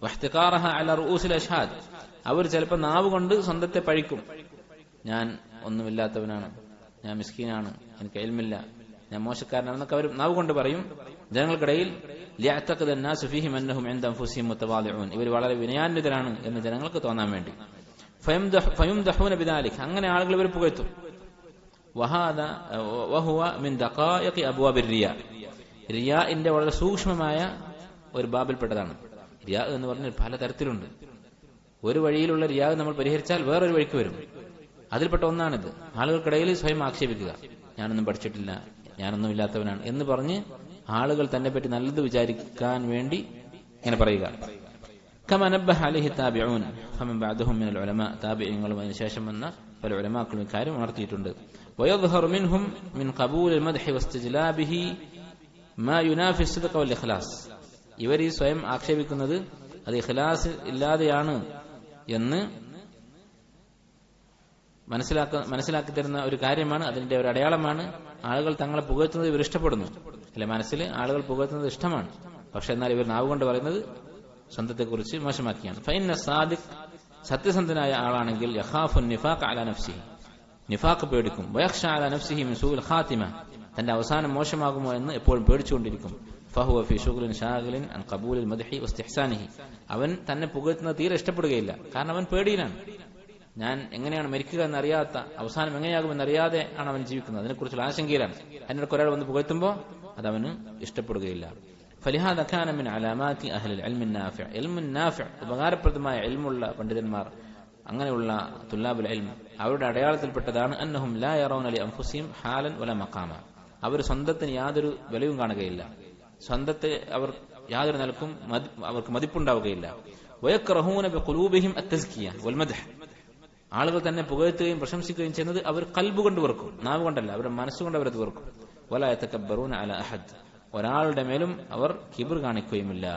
വഇഹ്തിഖാറഹ അലാ റൂസിൽ അശ്ഹാദ്, അവർ ചിലപ്പോൾ നാവ് കൊണ്ട് സ്വന്തത്തെ പഴിക്കും. ഞാൻ ഒന്നുമില്ലാത്തവനാണ്, ഞാൻ മിസ്കീനാണ്, എനിക്ക് ഇൽമില്ല, ഞാൻ മോശക്കാരനാണെന്നൊക്കെ അവർ നാവ് കൊണ്ട് പറയും. ജനങ്ങൾക്കിടയിൽ ലിയഅ്തഖിദ അന്നാസു ഫീഹിം അന്നഹും ഇൻദ അൻഫുസിഹിം മുതവാദിഊൻ, ഇവർ വളരെ വിനയാന്വിതരാണ് എന്ന് ജനങ്ങൾക്ക് തോന്നാൻ വേണ്ടി. ഫയംദഹൂന ബിദാലിക്, അങ്ങനെ ആളുകൾ ഇവർ പുകഴ്ത്തും. വഹുവ മിൻ ദഖായിഖി അബ്വാബിർ റിയാ, റിയാഇന്റെ വളരെ സൂക്ഷ്മമായ ഒരു ബാബിൽപ്പെട്ടതാണ്. റിയാ എന്ന് പറഞ്ഞാൽ പലതരത്തിലുണ്ട്. ഒരു വഴിയിലുള്ള റിയാ നമ്മൾ പരിഹരിച്ചാൽ വേറൊരു വഴിക്ക് വരും. അതിൽപ്പെട്ട ഒന്നാണിത്. ആളുകൾക്കിടയിൽ സ്വയം ആക്ഷേപിക്കുക, ഞാനൊന്നും പഠിച്ചിട്ടില്ല, ഞാനൊന്നും ഇല്ലാത്തവനാണ് എന്ന് പറഞ്ഞ് ആളുകൾ തന്നെ പറ്റി നല്ലത് വിചാരിക്കാൻ വേണ്ടി ഇങ്ങനെ പറയുക. കമാ നബ്ബഹ അലൈഹി താബിഊൻ ഫമൻ ബഅദഹും മിനൽ ഉലമാ, താബിഈങ്ങളും അതിനുശേഷം വന്ന പല ഉലമാക്കളും ഇക്കാര്യം ഉണർത്തിയിട്ടുണ്ട്. വയദ്ഹറു മിൻഹും മിൻ ഖബൂലിൽ മദ്ഹി വസ്തിജ്ലാബിഹി മാ യുനാഫി സിദ്ഖ വൽ ഇഖ്ലാസ്, ഇവർ ഈ സ്വയം ആക്ഷേപിക്കുന്നത് അത് ഇഖ്ലാസ് ഇല്ലാതെയാണ് എന്ന് മനസ്സിലാക്കി തരുന്ന ഒരു കാര്യമാണ്, അതിന്റെ ഒരു അടയാളമാണ്. ആളുകൾ തങ്ങളെ പുകഴ്ത്തുന്നത് ഇവർ ഇഷ്ടപ്പെടുന്നു അല്ലെ, മനസ്സിൽ ആളുകൾ പുകഴ്ത്തുന്നത് ഇഷ്ടമാണ്. പക്ഷെ എന്നാൽ ഇവർ നാവ് കൊണ്ട് പറയുന്നത് സ്വന്തത്തെക്കുറിച്ച് മോശമാക്കിയാണ്. ഫൈന സാദിഖ്, സത്യസന്ധനായ ആളാണെങ്കിൽ യഖാഫു നിഫാഖ് അലാ നഫ്സിഹി, നിഫാഖ് പേടിക്കും. വയഖ്ഷ അലാ നഫ്സിഹി മിൻ സൂഇൽ ഖാതിമ, തന്റെ അവസാനം മോശമാകുമോ എന്ന് എപ്പോഴും പേടിച്ചുകൊണ്ടിരിക്കും. ഫഹുവ ഫീ ശുഗ്ലിൻ ശാഗിലിൻ അൻ ഖബൂലിൽ മദ്ഹി വസ്തിഹ്സാനിഹി, അവൻ തന്നെ പുകഴ്ത്തുന്നത് തീരെ ഇഷ്ടപ്പെടുകയില്ല. കാരണം അവൻ പേടിയിലാണ്. ഞാൻ എങ്ങനെയാണ് മരിക്കുക എന്നറിയാത്ത, അവസാനം എങ്ങനെയാകുമെന്നറിയാതെ ആണ് അവൻ ജീവിക്കുന്നത്. അതിനെക്കുറിച്ചുള്ള ആശങ്കയിലാണ്. അതിനിടയ്ക്ക് ഒരാൾ വന്ന് പുകഴ്ത്തുമ്പോൾ അതവന് ഇഷ്ടപ്പെടുകയില്ല. ഫലിഹാദ കാന മിൻ അലാമാതി അഹ്ലിൽ ഇൽമി നാഫിഅ, ഇൽമു നാഫിഅ, ഉപകാരപ്രദമായ ഇൽമുള്ള പണ്ഡിതന്മാർ, അങ്ങനെയുള്ള തുല്ലാബുൽ ഇൽം, അവരുടെ അടയാളത്തിൽപ്പെട്ടതാണ് അന്നഹും ലാ യറൗന ലി അൻഫുസിഹിം ഹാലൻ വല മഖാമ, അവർ സ്വന്തത്തിന് യാതൊരു വിലയും കാണുകയില്ല. സ്വന്തത്തെ അവർ യാതൊരു നിലക്കും അവർക്ക് മതിപ്പുണ്ടാവുകയില്ല. വയക്റഹൂന ബിഖുലൂബിഹിം അത്തസ്കിയ വൽ മദ്ഹ്, ആളുകൾ തന്നെ പുകഴ്ത്തുകയും പ്രശംസിക്കുകയും ചെയ്യുന്നത് അവർ ഖൽബ് കൊണ്ട് വെറുക്കും, നാവ് കൊണ്ടല്ല, അവരുടെ മനസ്സുകൊണ്ട് അവരത് വെറുക്കും. വലാ യതകബ്ബറൂന അലാ അഹദ്, ഒരാളുടെ മേലും അവർ കിബ്ർ കാണിക്കുകയുമില്ല.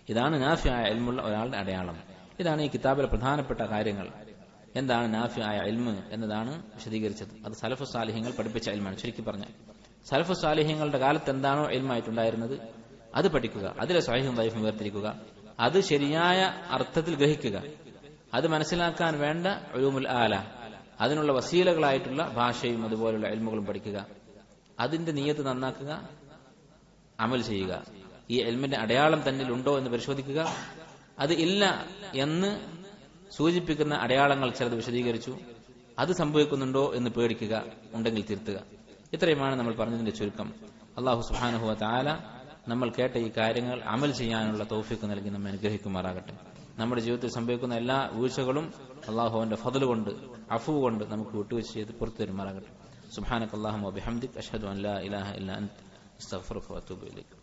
ഇതാണ് നാഫിയായ ഇൽമുള്ള ഒരാളുടെ അടയാളം. ഇതാണ് ഈ കിതാബിലെ പ്രധാനപ്പെട്ട കാര്യങ്ങൾ. എന്താണ് നാഫിയായ ഇൽമ് എന്നതാണ് വിശദീകരിച്ചത്. അത് സലഫു സാലിഹ്യങ്ങൾ പഠിപ്പിച്ച ഇൽമാണ്. ചുരുക്കി പറഞ്ഞാൽ സലഫു സാലിഹ്യങ്ങളുടെ കാലത്ത് എന്താണോ ഇൽമായിട്ടുണ്ടായിരുന്നത് അത് പഠിക്കുക, അതിലെ സ്വഹീഹും ദഈഫും വേർതിരിക്കുക, അത് ശരിയായ അർത്ഥത്തിൽ ഗ്രഹിക്കുക, അത് മനസ്സിലാക്കാൻ വേണ്ട ഉലൂമുൽ ആല, അതിനുള്ള വസീലകളായിട്ടുള്ള ഭാഷയും അതുപോലുള്ള ഇൽമുകളും പഠിക്കുക, അതിന്റെ നിയ്യത്ത് നന്നാക്കുക, അമൽ ചെയ്യുക. ഈ ഇൽമിന്റെ അടയാളം തന്നിൽ ഉണ്ടോ എന്ന് പരിശോധിക്കുക. അത് ഇല്ല എന്ന് സൂചിപ്പിക്കുന്ന അടയാളങ്ങൾ ചിലത് വിശദീകരിച്ചു, അത് സംഭവിക്കുന്നുണ്ടോ എന്ന് പേടിക്കുക, ഉണ്ടെങ്കിൽ തിരുത്തുക. ഇത്രയുമാണ് നമ്മൾ പറഞ്ഞതിന്റെ ചുരുക്കം. അല്ലാഹു സുബ്ഹാനഹു വ തആല നമ്മൾ കേട്ട ഈ കാര്യങ്ങൾ അമൽ ചെയ്യാനുള്ള തൗഫീഖ് നൽകി നമ്മെ അനുഗ്രഹിക്കുമാറാകട്ടെ. നമ്മുടെ ജീവിതത്തിൽ സംഭവിക്കുന്ന എല്ലാ വീഴ്ചകളും അല്ലാഹുവിന്റെ ഫദ്ൽ കൊണ്ട്, അഫ്വ് കൊണ്ട് നമുക്ക് വിട്ടുവീഴ്ച ചെയ്ത് പുറത്തു തരുമാറാകട്ടെ. സുബ്ഹാനക അല്ലാഹുമ്മ വബിഹംദിക അഷ്ഹദു അൻ ലാ ഇലാഹ ഇല്ലാ അൻത അസ്തഗ്ഫിറുക വഅതൂബു ഇലൈക്.